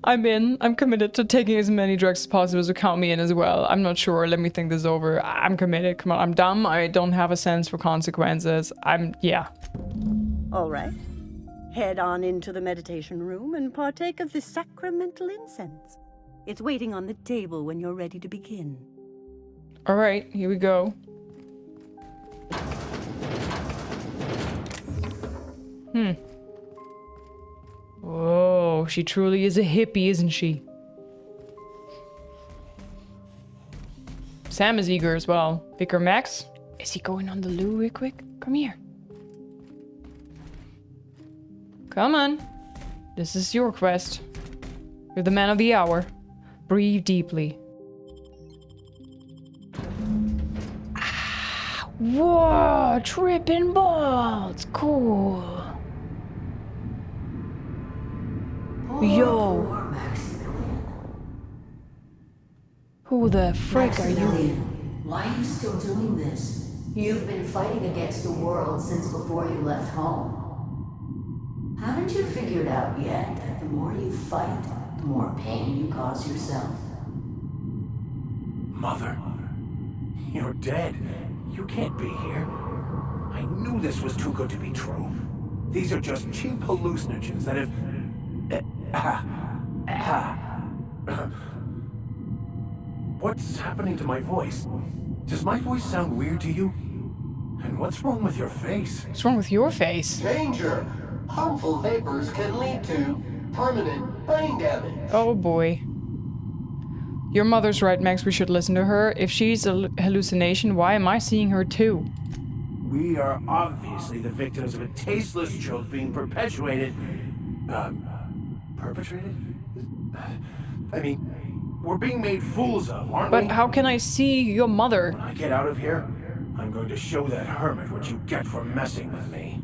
I'm in. I'm committed to taking as many drugs as possible, so count me in as well. I'm not sure. Let me think this over. I'm committed. Come on. I'm dumb. I don't have a sense for consequences. Yeah. All right. Head on into the meditation room and partake of the sacramental incense. It's waiting on the table when you're ready to begin. All right. Here we go. Oh, she truly is a hippie, isn't she? Sam is eager as well. Vicar Max? Is he going on the loo real quick? Come here. Come on. This is your quest. You're the man of the hour. Breathe deeply. Ah, whoa, tripping balls. Cool. Yo. Who the frick are you? Why are you still doing this? You've been fighting against the world since before you left home. Haven't you figured out yet that the more you fight, the more pain you cause yourself? Mother, you're dead. You can't be here. I knew this was too good to be true. These are just cheap hallucinogens that have... What's happening to my voice? Does my voice sound weird to you? And what's wrong with your face? What's wrong with your face? Danger! Harmful vapors can lead to permanent brain damage. Oh boy. Your mother's right, Max. We should listen to her. If she's a hallucination, why am I seeing her too? We are obviously the victims of a tasteless joke being perpetuated. Perpetrated? I mean, we're being made fools of, aren't we? But how can I see your mother? When I get out of here, I'm going to show that hermit what you get for messing with me.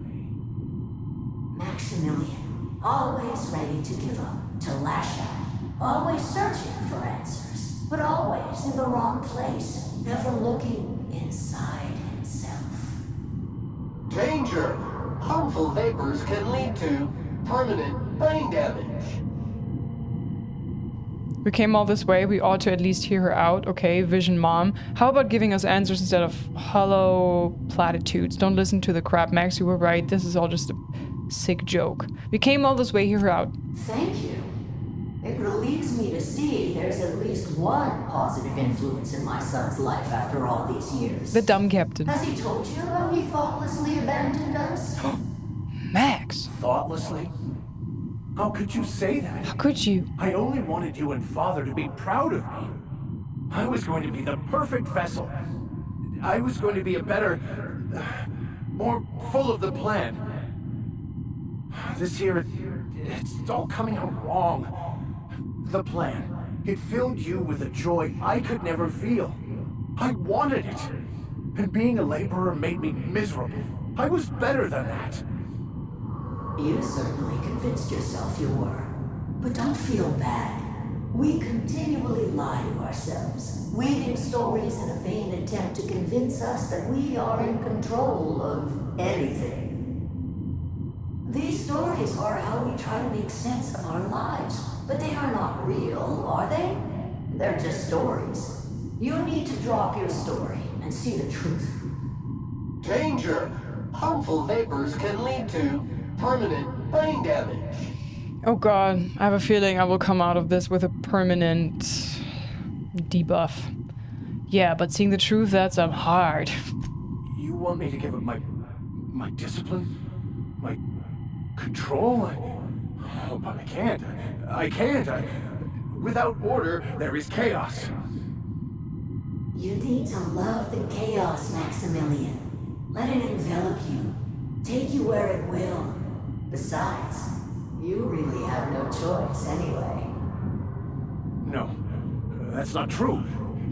Maximilian, always ready to give up, to lash out, always searching for answers, but always in the wrong place, never looking inside himself. Danger! Harmful vapors can lead to permanent brain damage. We came all this way, we ought to at least hear her out. Okay, Vision Mom. How about giving us answers instead of hollow platitudes? Don't listen to the crap, Max, you were right. This is all just a sick joke. We came all this way, hear her out. Thank you. It relieves me to see there's at least one positive influence in my son's life after all these years. The dumb captain. Has he told you how he thoughtlessly abandoned us? Max. Thoughtlessly? How could you say that? How could you? I only wanted you and Father to be proud of me. I was going to be the perfect vessel. I was going to be a better, more full of the plan. This year, it's all coming out wrong. The plan, it filled you with a joy I could never feel. I wanted it. And being a laborer made me miserable. I was better than that. You certainly convinced yourself you were. But don't feel bad. We continually lie to ourselves, weaving stories in a vain attempt to convince us that we are in control of anything. These stories are how we try to make sense of our lives, but they are not real, are they? They're just stories. You need to drop your story and see the truth. Danger! Harmful vapors can lead to permanent brain damage. Oh god, I have a feeling I will come out of this with a permanent debuff. Yeah, but seeing the truth, that's hard. You want me to give up my discipline? My control? Oh, but I can't. I can't. Without order, there is chaos. You need to love the chaos, Maximilian. Let it envelop you. Take you where it will. Besides, you really have no choice anyway. No, that's not true.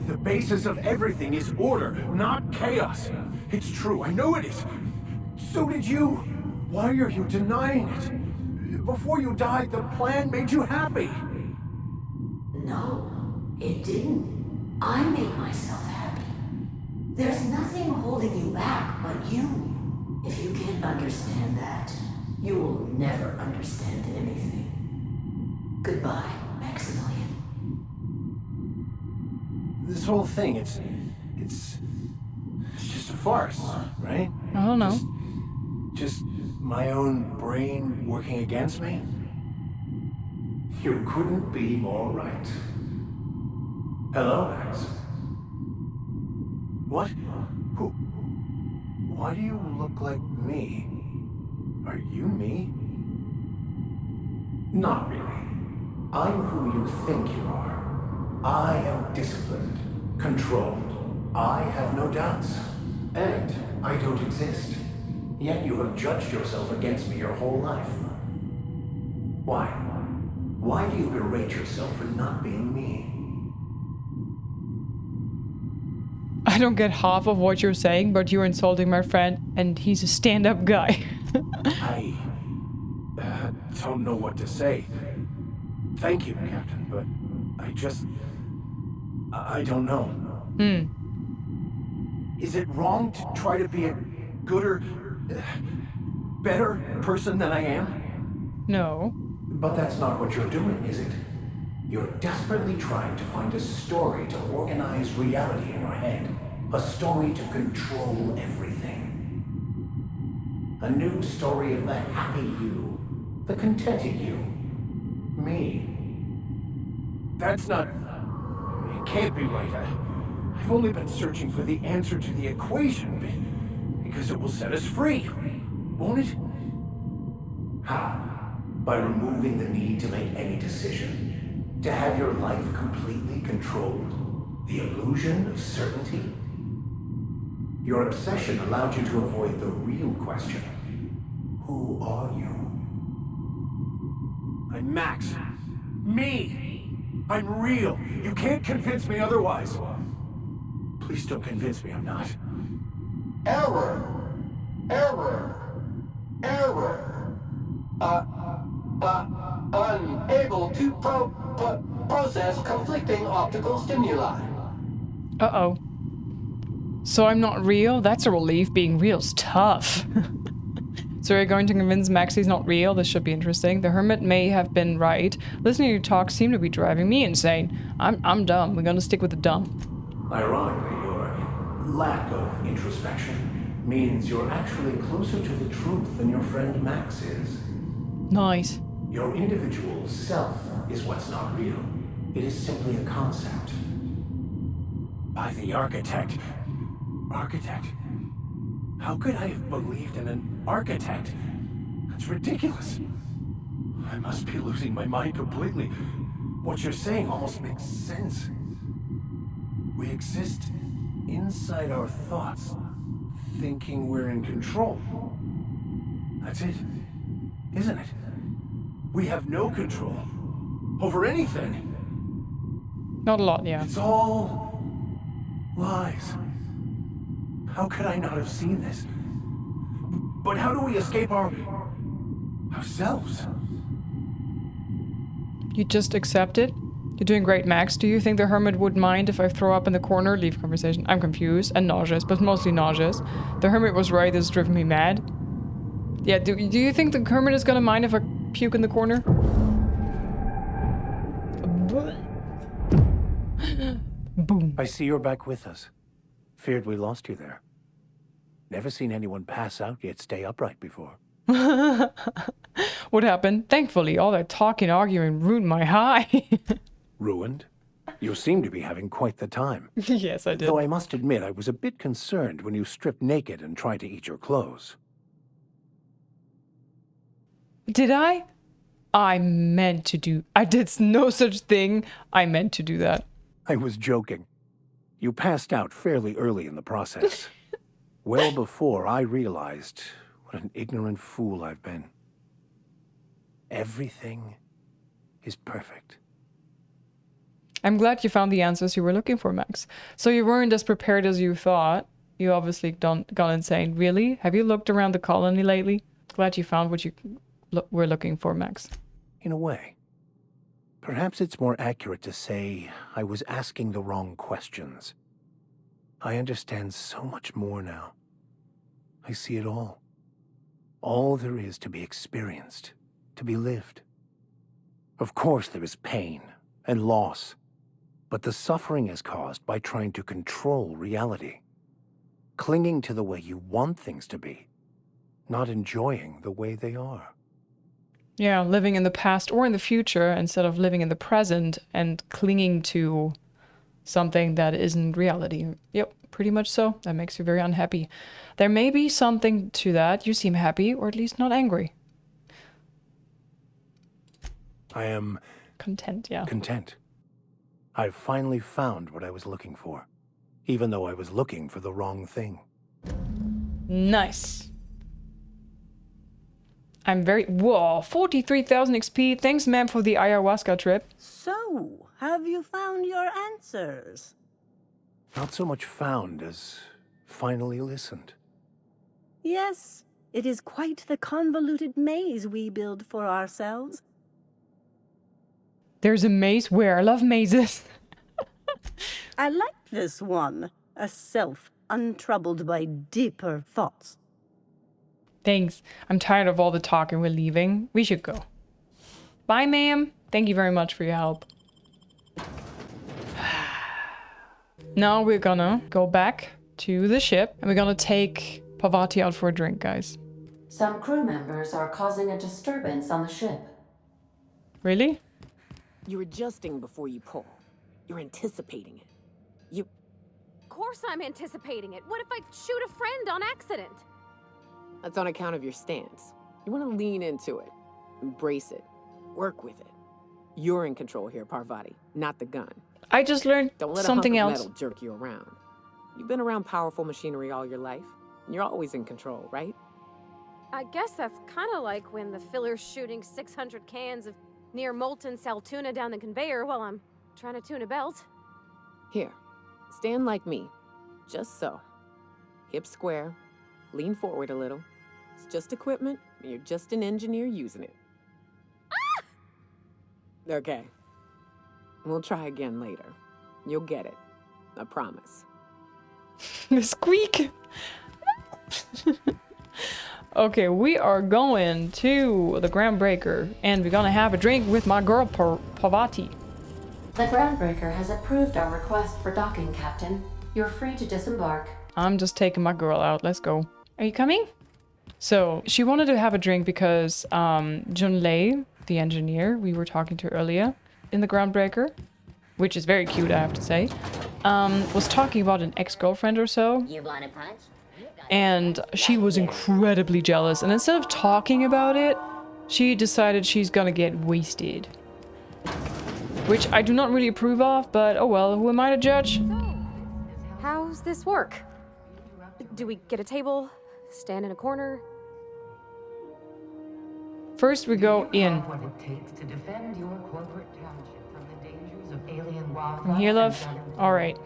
The basis of everything is order, not chaos. It's true, I know it is. So did you. Why are you denying it? Before you died, the plan made you happy. No, it didn't. I made myself happy. There's nothing holding you back but you. If you can't understand that, you will never understand anything. Goodbye, Maximilian. This whole thing, it's just a farce, right? I don't know. Just my own brain working against me? You couldn't be more right. Hello, Max. What? Who? Why do you look like me? Are you me? Not really. I'm who you think you are. I am disciplined, controlled. I have no doubts. And I don't exist. Yet you have judged yourself against me your whole life. Why? Why do you berate yourself for not being me? I don't get half of what you're saying, but you're insulting my friend, and he's a stand-up guy. I don't know what to say. Thank you, Captain, but I don't know. Is it wrong to try to be a gooder, better person than I am? No. But that's not what you're doing, is it? You're desperately trying to find a story to organize reality in your head. A story to control everything. A new story of the happy you, the contented you. Me. That's not... It can't be right. I've only been searching for the answer to the equation, because it will set us free, won't it? How? By removing the need to make any decision. To have your life completely controlled. The illusion of certainty. Your obsession allowed you to avoid the real question. Who are you? I'm Max. Me! I'm real. You can't convince me otherwise. Please don't convince me I'm not. Error. Error. Error. Unable to process conflicting optical stimuli. Uh-oh. So I'm not real? That's a relief. Being real's tough. So you're going to convince Max he's not real? This should be interesting. The hermit may have been right. Listening to you talk seemed to be driving me insane. I'm dumb. We're gonna stick with the dumb. Ironically, your lack of introspection means you're actually closer to the truth than your friend Max is. Nice. Your individual self is what's not real. It is simply a concept. By the architect. Architect? How could I have believed in an architect? That's ridiculous. I must be losing my mind completely. What you're saying almost makes sense. We exist inside our thoughts, thinking we're in control. That's it, isn't it? We have no control over anything. Not a lot, yeah. It's all lies. How could I not have seen this? But how do we escape ourselves? You just accept it? You're doing great, Max. Do you think the hermit would mind if I throw up in the corner? Leave conversation. I'm confused and nauseous, but mostly nauseous. The hermit was right. This has driven me mad. Yeah, do you think the hermit is gonna mind if I puke in the corner? Boom. I see you're back with us. Feared we lost you there. Never seen anyone pass out yet stay upright before. What happened? Thankfully, all that talking and arguing ruined my high. Ruined? You seem to be having quite the time. Yes, I did. Though I must admit I was a bit concerned when you stripped naked and tried to eat your clothes. Did I? I meant to do... I did no such thing. I meant to do that. I was joking. You passed out fairly early in the process. Well before I realized what an ignorant fool I've been. Everything is perfect. I'm glad you found the answers you were looking for, Max. So you weren't as prepared as you thought. You obviously gone insane. Really? Have you looked around the colony lately? Glad you found what you were looking for, Max. In a way. Perhaps it's more accurate to say I was asking the wrong questions. I understand so much more now. I see it all. All there is to be experienced, to be lived. Of course there is pain and loss, but the suffering is caused by trying to control reality, clinging to the way you want things to be, not enjoying the way they are. Yeah, living in the past or in the future instead of living in the present and clinging to something that isn't reality. Yep, pretty much so. That makes you very unhappy. There may be something to that. You seem happy, or at least not angry. I am... content, yeah. Content. I've finally found what I was looking for, even though I was looking for the wrong thing. Nice. I'm very... Whoa, 43,000 XP. Thanks, ma'am, for the ayahuasca trip. So, have you found your answers? Not so much found as finally listened. Yes, it is quite the convoluted maze we build for ourselves. There's a maze where? I love mazes. I like this one. A self untroubled by deeper thoughts. Thanks. I'm tired of all the talk and we're leaving. We should go. Bye, ma'am. Thank you very much for your help. Now we're gonna go back to the ship and we're gonna take Parvati out for a drink, guys. Some crew members are causing a disturbance on the ship. Really? You're adjusting before you pull. You're anticipating it. Of course I'm anticipating it. What if I shoot a friend on accident? That's on account of your stance. You want to lean into it. Embrace it. Work with it. You're in control here, Parvati, not the gun. I just learned Don't let something a hunk else. of metal jerk you around. You've been around powerful machinery all your life, and you're always in control, right? I guess that's kind of like when the filler's shooting 600 cans of near molten sal tuna down the conveyor while I'm trying to tune a belt. Here, stand like me. Just so. Hips square. Lean forward a little. It's just equipment, and you're just an engineer using it. Ah! Okay. We'll try again later. You'll get it. I promise. The squeak! Okay, we are going to the Groundbreaker, and we're gonna have a drink with my girl, Parvati. The Groundbreaker has approved our request for docking, Captain. You're free to disembark. I'm just taking my girl out. Let's go. Are you coming? So, she wanted to have a drink because Junlei, the engineer we were talking to earlier in the Groundbreaker, which is very cute, I have to say, was talking about an ex-girlfriend or so. You want a punch? And she was incredibly jealous. And instead of talking about it, she decided she's gonna get wasted. Which I do not really approve of, but oh well, who am I to judge? How's this work? Do we get a table? Stand in a corner? First we go in. What it takes to defend your corporate township from the dangers of alien wildlife. From here, love? Alright.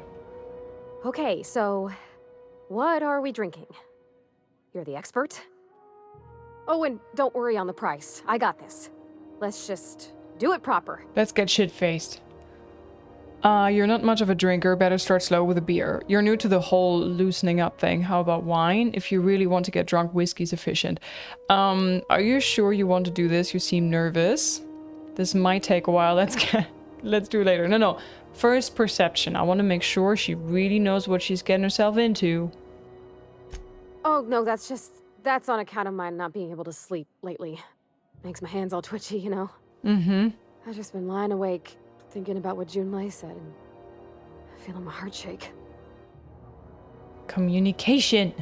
Okay, so what are we drinking? You're the expert? Oh, and don't worry on the price. I got this. Let's just do it proper. Let's get shit-faced. You're not much of a drinker. Better start slow with a beer. You're new to the whole loosening up thing. How about wine? If you really want to get drunk, whiskey's efficient. Are you sure you want to do this? You seem nervous. This might take a while. Let's do it later. No. First perception. I want to make sure she really knows what she's getting herself into. Oh, no, that's on account of my not being able to sleep lately. Makes my hands all twitchy, you know? Mm-hmm. I've just been lying awake, thinking about what Junlei said, and feeling my heart shake. Communication.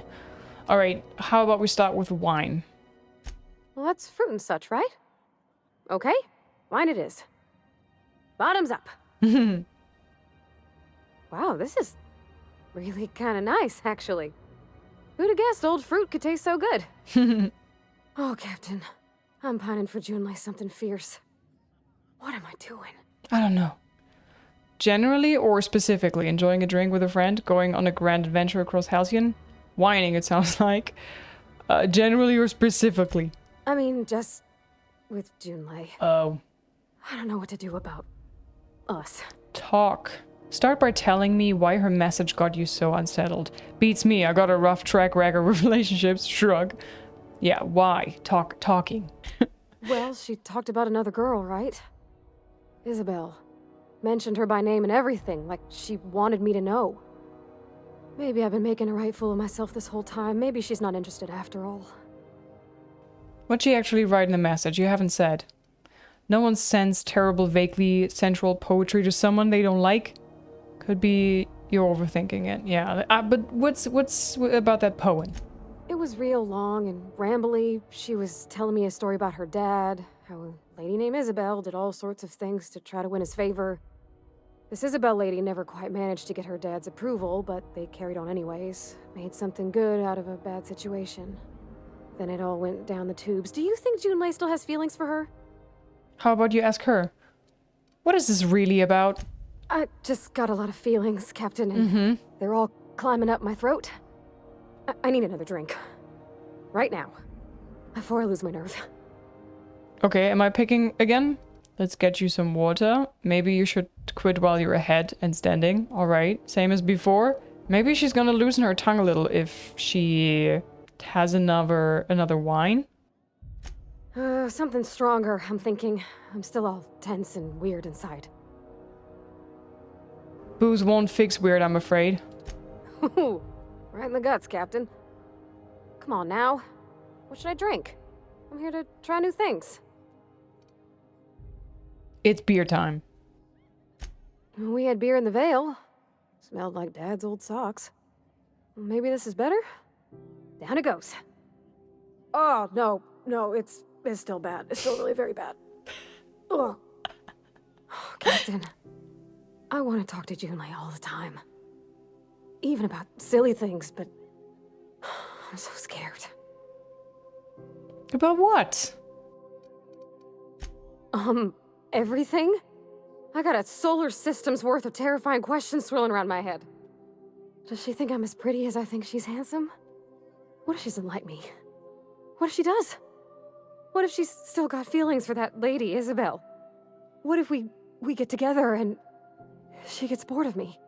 Alright, how about we start with wine? Well, that's fruit and such, right? Okay, wine it is. Bottoms up. Wow, this is really kind of nice, actually. Who'd have guessed old fruit could taste so good? Oh, Captain. I'm pining for Junlei something fierce. What am I doing? I don't know. Generally or specifically, enjoying a drink with a friend, going on a grand adventure across Halcyon? Whining, it sounds like. Generally or specifically? I mean, just with Junlei. Oh. I don't know what to do about us. Talk. Start by telling me why her message got you so unsettled. Beats me, I got a rough track record with relationships. Shrug. Yeah, why? Talking. Well, she talked about another girl, right? Isabel. Mentioned her by name and everything, like she wanted me to know. Maybe I've been making a right fool of myself this whole time. Maybe she's not interested after all. What'd she actually write in the message? You haven't said. No one sends terrible, vaguely sensual poetry to someone they don't like. Could be you're overthinking it. Yeah, but what's about that poem? It was real long and rambly. She was telling me a story about her dad, how a lady named Isabel did all sorts of things to try to win his favor. This Isabel lady never quite managed to get her dad's approval, but they carried on anyways. Made something good out of a bad situation. Then it all went down the tubes. Do you think Junlei still has feelings for her? How about you ask her? What is this really about? I just got a lot of feelings, Captain, and they're all climbing up my throat. I need another drink. Right now. Before I lose my nerve. Okay, am I picking again? Let's get you some water. Maybe you should quit while you're ahead and standing. Alright, same as before. Maybe she's gonna loosen her tongue a little if she has another wine. Something stronger, I'm thinking. I'm still all tense and weird inside. Booze won't fix weird, I'm afraid. Right in the guts, Captain. Come on now. What should I drink? I'm here to try new things. It's beer time. We had beer in the Vale. Smelled like Dad's old socks. Maybe this is better? Down it goes. Oh, no, it's still bad. It's still really very bad. Ugh. Oh, Captain, I want to talk to Junlei all the time. Even about silly things, but I'm so scared. About what? Everything? I got a solar system's worth of terrifying questions swirling around my head. Does she think I'm as pretty as I think she's handsome? What if she doesn't like me? What if she does? What if she's still got feelings for that lady, Isabel? What if we get together and she gets bored of me?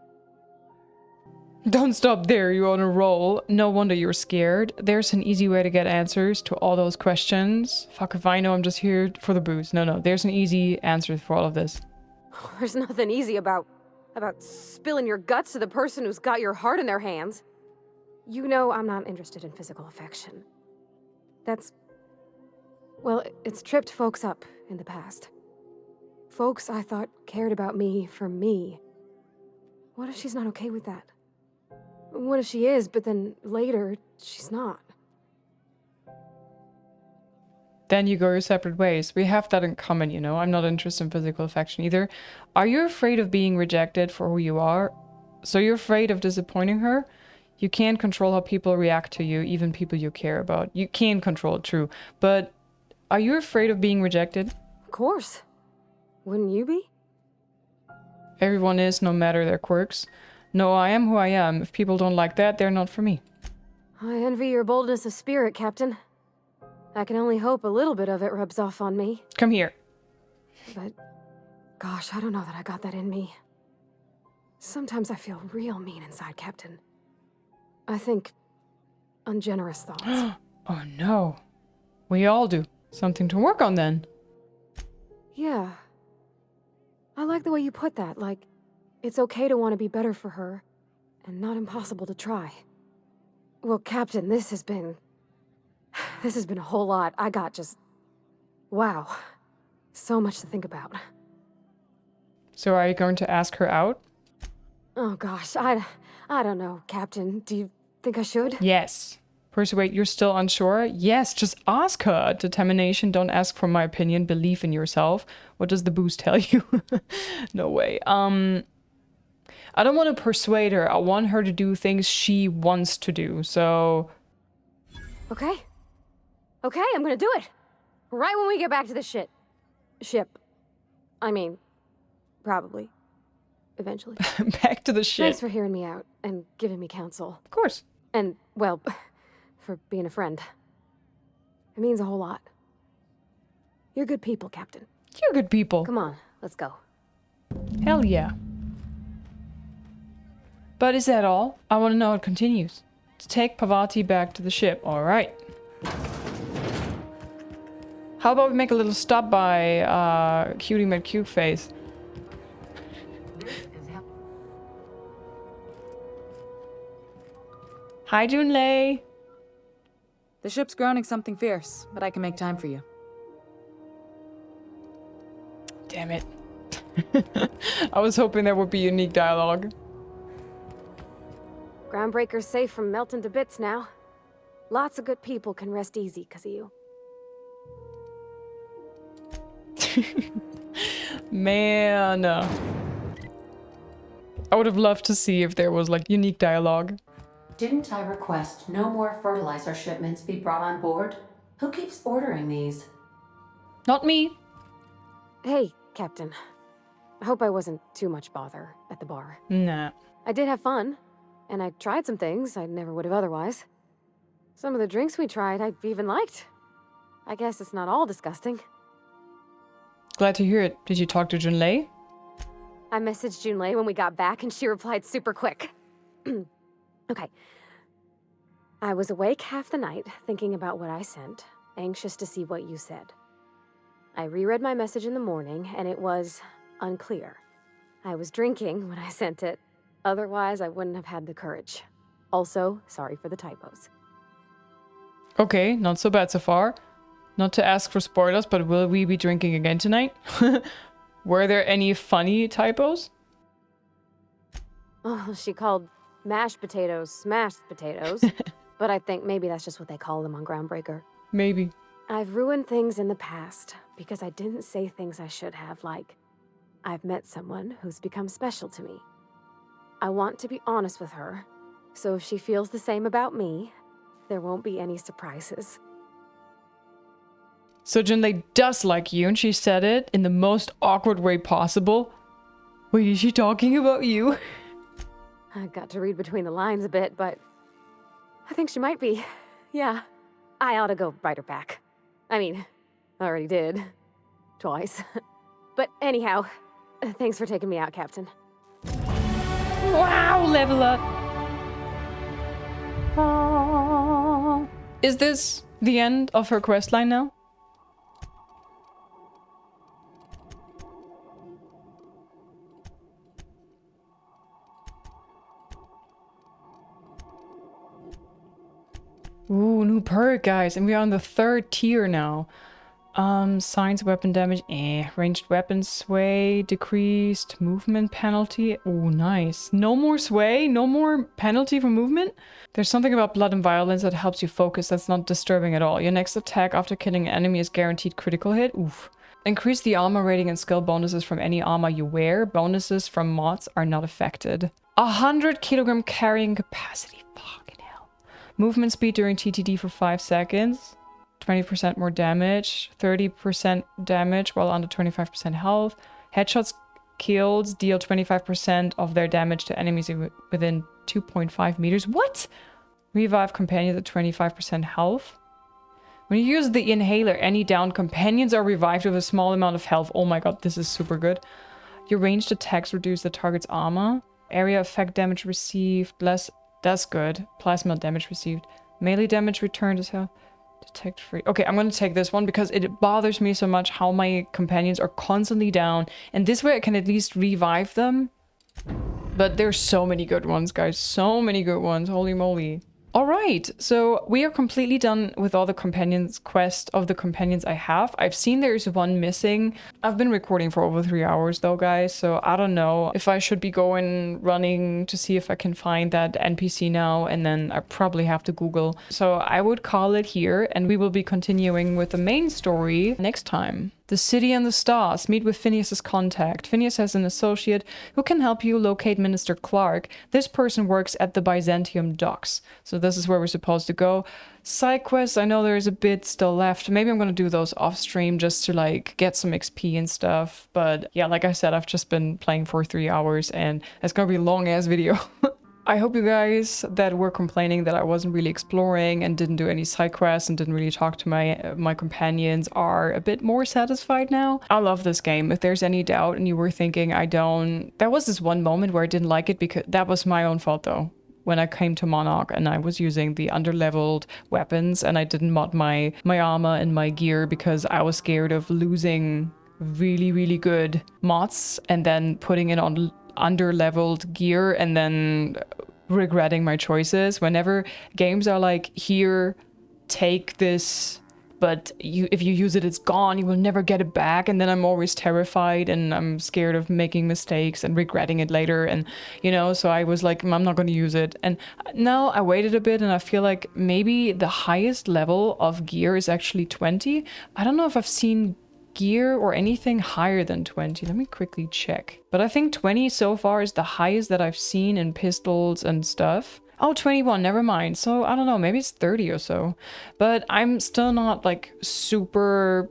Don't stop there, you're on a roll. No wonder you're scared. There's an easy way to get answers to all those questions. Fuck if I know, I'm just here for the booze. No, there's an easy answer for all of this. There's nothing easy about spilling your guts to the person who's got your heart in their hands. You know I'm not interested in physical affection. Well, it's tripped folks up in the past. Folks I thought cared about me for me. What if she's not okay with that? What if she is, but then later, she's not? Then you go your separate ways. We have that in common, you know. I'm not interested in physical affection either. Are you afraid of being rejected for who you are? So you're afraid of disappointing her? You can't control how people react to you, even people you care about. You can control it, true. But are you afraid of being rejected? Of course. Wouldn't you be? Everyone is, no matter their quirks. No, I am who I am. If people don't like that, they're not for me. I envy your boldness of spirit, Captain. I can only hope a little bit of it rubs off on me. Come here. But, gosh, I don't know that I got that in me. Sometimes I feel real mean inside, Captain. I think ungenerous thoughts. Oh no. We all do. Something to work on then. Yeah. I like the way you put that, like, it's okay to want to be better for her, and not impossible to try. Well, Captain, this has been a whole lot. I got just... wow. So much to think about. So are you going to ask her out? Oh gosh, I don't know, Captain. Do you think I should? Yes. Persuade, you're still unsure? Yes, just ask her. Determination, don't ask for my opinion. Believe in yourself. What does the booze tell you? No way. I don't want to persuade her. I want her to do things she wants to do, so... Okay, I'm gonna do it. Right when we get back to the ship. I mean, probably. Eventually. Back to the ship. Thanks for hearing me out and giving me counsel. Of course. And, well, for being a friend. It means a whole lot. You're good people, Captain. You're good people. Come on, let's go. Hell yeah. But is that all? I want to know how it continues. To take Parvati back to the ship. Alright. How about we make a little stop by Cutie McCute Face? Hi, Junlei. The ship's groaning something fierce, but I can make time for you. Damn it. I was hoping there would be unique dialogue. Groundbreaker's safe from melting to bits now. Lots of good people can rest easy because of you. Man. I would have loved to see if there was like unique dialogue. Didn't I request no more fertilizer shipments be brought on board? Who keeps ordering these? Not me. Hey, Captain. I hope I wasn't too much bother at the bar. Nah. I did have fun, and I tried some things I never would have otherwise. Some of the drinks we tried I even liked. I guess it's not all disgusting. Glad to hear it. Did you talk to Junlei? I messaged Junlei when we got back, and she replied super quick. Okay. I was awake half the night, thinking about what I sent, anxious to see what you said. I reread my message in the morning, and it was unclear. I was drinking when I sent it. Otherwise, I wouldn't have had the courage. Also, sorry for the typos. Okay, not so bad so far. Not to ask for spoilers, but will we be drinking again tonight? Were there any funny typos? Oh, she called mashed potatoes smashed potatoes. But I think maybe that's just what they call them on Groundbreaker. Maybe. I've ruined things in the past because I didn't say things I should have, like, I've met someone who's become special to me. I want to be honest with her, so if she feels the same about me, there won't be any surprises. So Junlei does like you, and she said it in the most awkward way possible. Wait, is she talking about you? I got to read between the lines a bit, but I think she might be. Yeah, I ought to go write her back. I mean, I already did. Twice. But anyhow, thanks for taking me out, Captain. Wow, level up. Is this the end of her questline now? Ooh, new perk, guys. And we're on the 3rd tier now. Signs weapon damage. Ranged weapon sway. Decreased movement penalty. Ooh, nice. No more sway? No more penalty for movement? There's something about blood and violence that helps you focus that's not disturbing at all. Your next attack after killing an enemy is guaranteed critical hit. Oof. Increase the armor rating and skill bonuses from any armor you wear. Bonuses from mods are not affected. 100 kilogram carrying capacity. Fucking hell. Movement speed during TTD for 5 seconds. 20% more damage. 30% damage while under 25% health. Headshots kills deal 25% of their damage to enemies within 2.5 meters. What? Revive companions at 25% health. When you use the inhaler, any downed companions are revived with a small amount of health. Oh my god, this is super good. Your ranged attacks reduce the target's armor. Area effect damage received. Less. That's good. Plasma damage received. Melee damage returned as hell. Detect free. Okay, I'm gonna take this one because it bothers me so much how my companions are constantly down. And this way I can at least revive them. But there's so many good ones, guys. So many good ones. Holy moly. Alright, so we are completely done with all the companions quest of the companions I have. I've seen there's one missing. I've been recording for over 3 hours though, guys, so I don't know if I should be going running to see if I can find that NPC now, and then I probably have to Google. So I would call it here, and we will be continuing with the main story next time. The City and the Stars. Meet with Phineas's contact. Phineas has an associate who can help you locate Minister Clark. This person works at the Byzantium docks. So this is where we're supposed to go. Side quests, I know there's a bit still left. Maybe I'm gonna do those off stream just to like get some XP and stuff. But yeah, like I said, I've just been playing for 3 hours and it's gonna be a long ass video. I hope you guys that were complaining that I wasn't really exploring and didn't do any side quests and didn't really talk to my companions are a bit more satisfied now. I love this game. If there's any doubt and you were thinking I don't... There was this one moment where I didn't like it because that was my own fault though. When I came to Monarch and I was using the underleveled weapons and I didn't mod my armor and my gear because I was scared of losing really, really good mods and then putting it on under-leveled gear and then regretting my choices. Whenever games are like, here, take this but if you use it, it's gone. You will never get it back. And then I'm always terrified and I'm scared of making mistakes and regretting it later. And, you know, so I was like, I'm not going to use it. And now I waited a bit and I feel like maybe the highest level of gear is actually 20. I don't know if I've seen gear or anything higher than 20. Let me quickly check. But I think 20 so far is the highest that I've seen in pistols and stuff. Oh, 21, never mind. So, I don't know, maybe it's 30 or so. But I'm still not, like, super...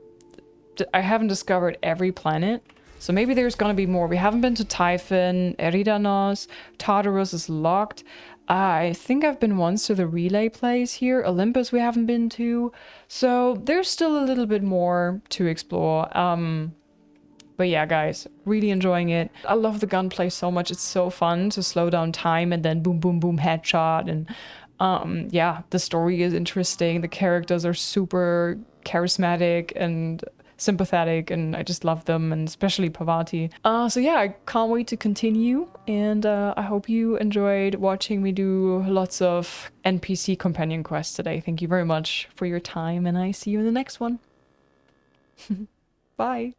I haven't discovered every planet. So maybe there's gonna be more. We haven't been to Typhon, Eridanos, Tartarus is locked. I think I've been once to the relay place here. Olympus we haven't been to. So there's still a little bit more to explore. But yeah, guys, really enjoying it. I love the gunplay so much. It's so fun to slow down time and then boom, boom, boom, headshot. And yeah, the story is interesting. The characters are super charismatic and sympathetic, and I just love them, and especially Pavati. So yeah, I can't wait to continue, and I hope you enjoyed watching me do lots of NPC companion quests today. Thank you very much for your time, and I see you in the next one. Bye.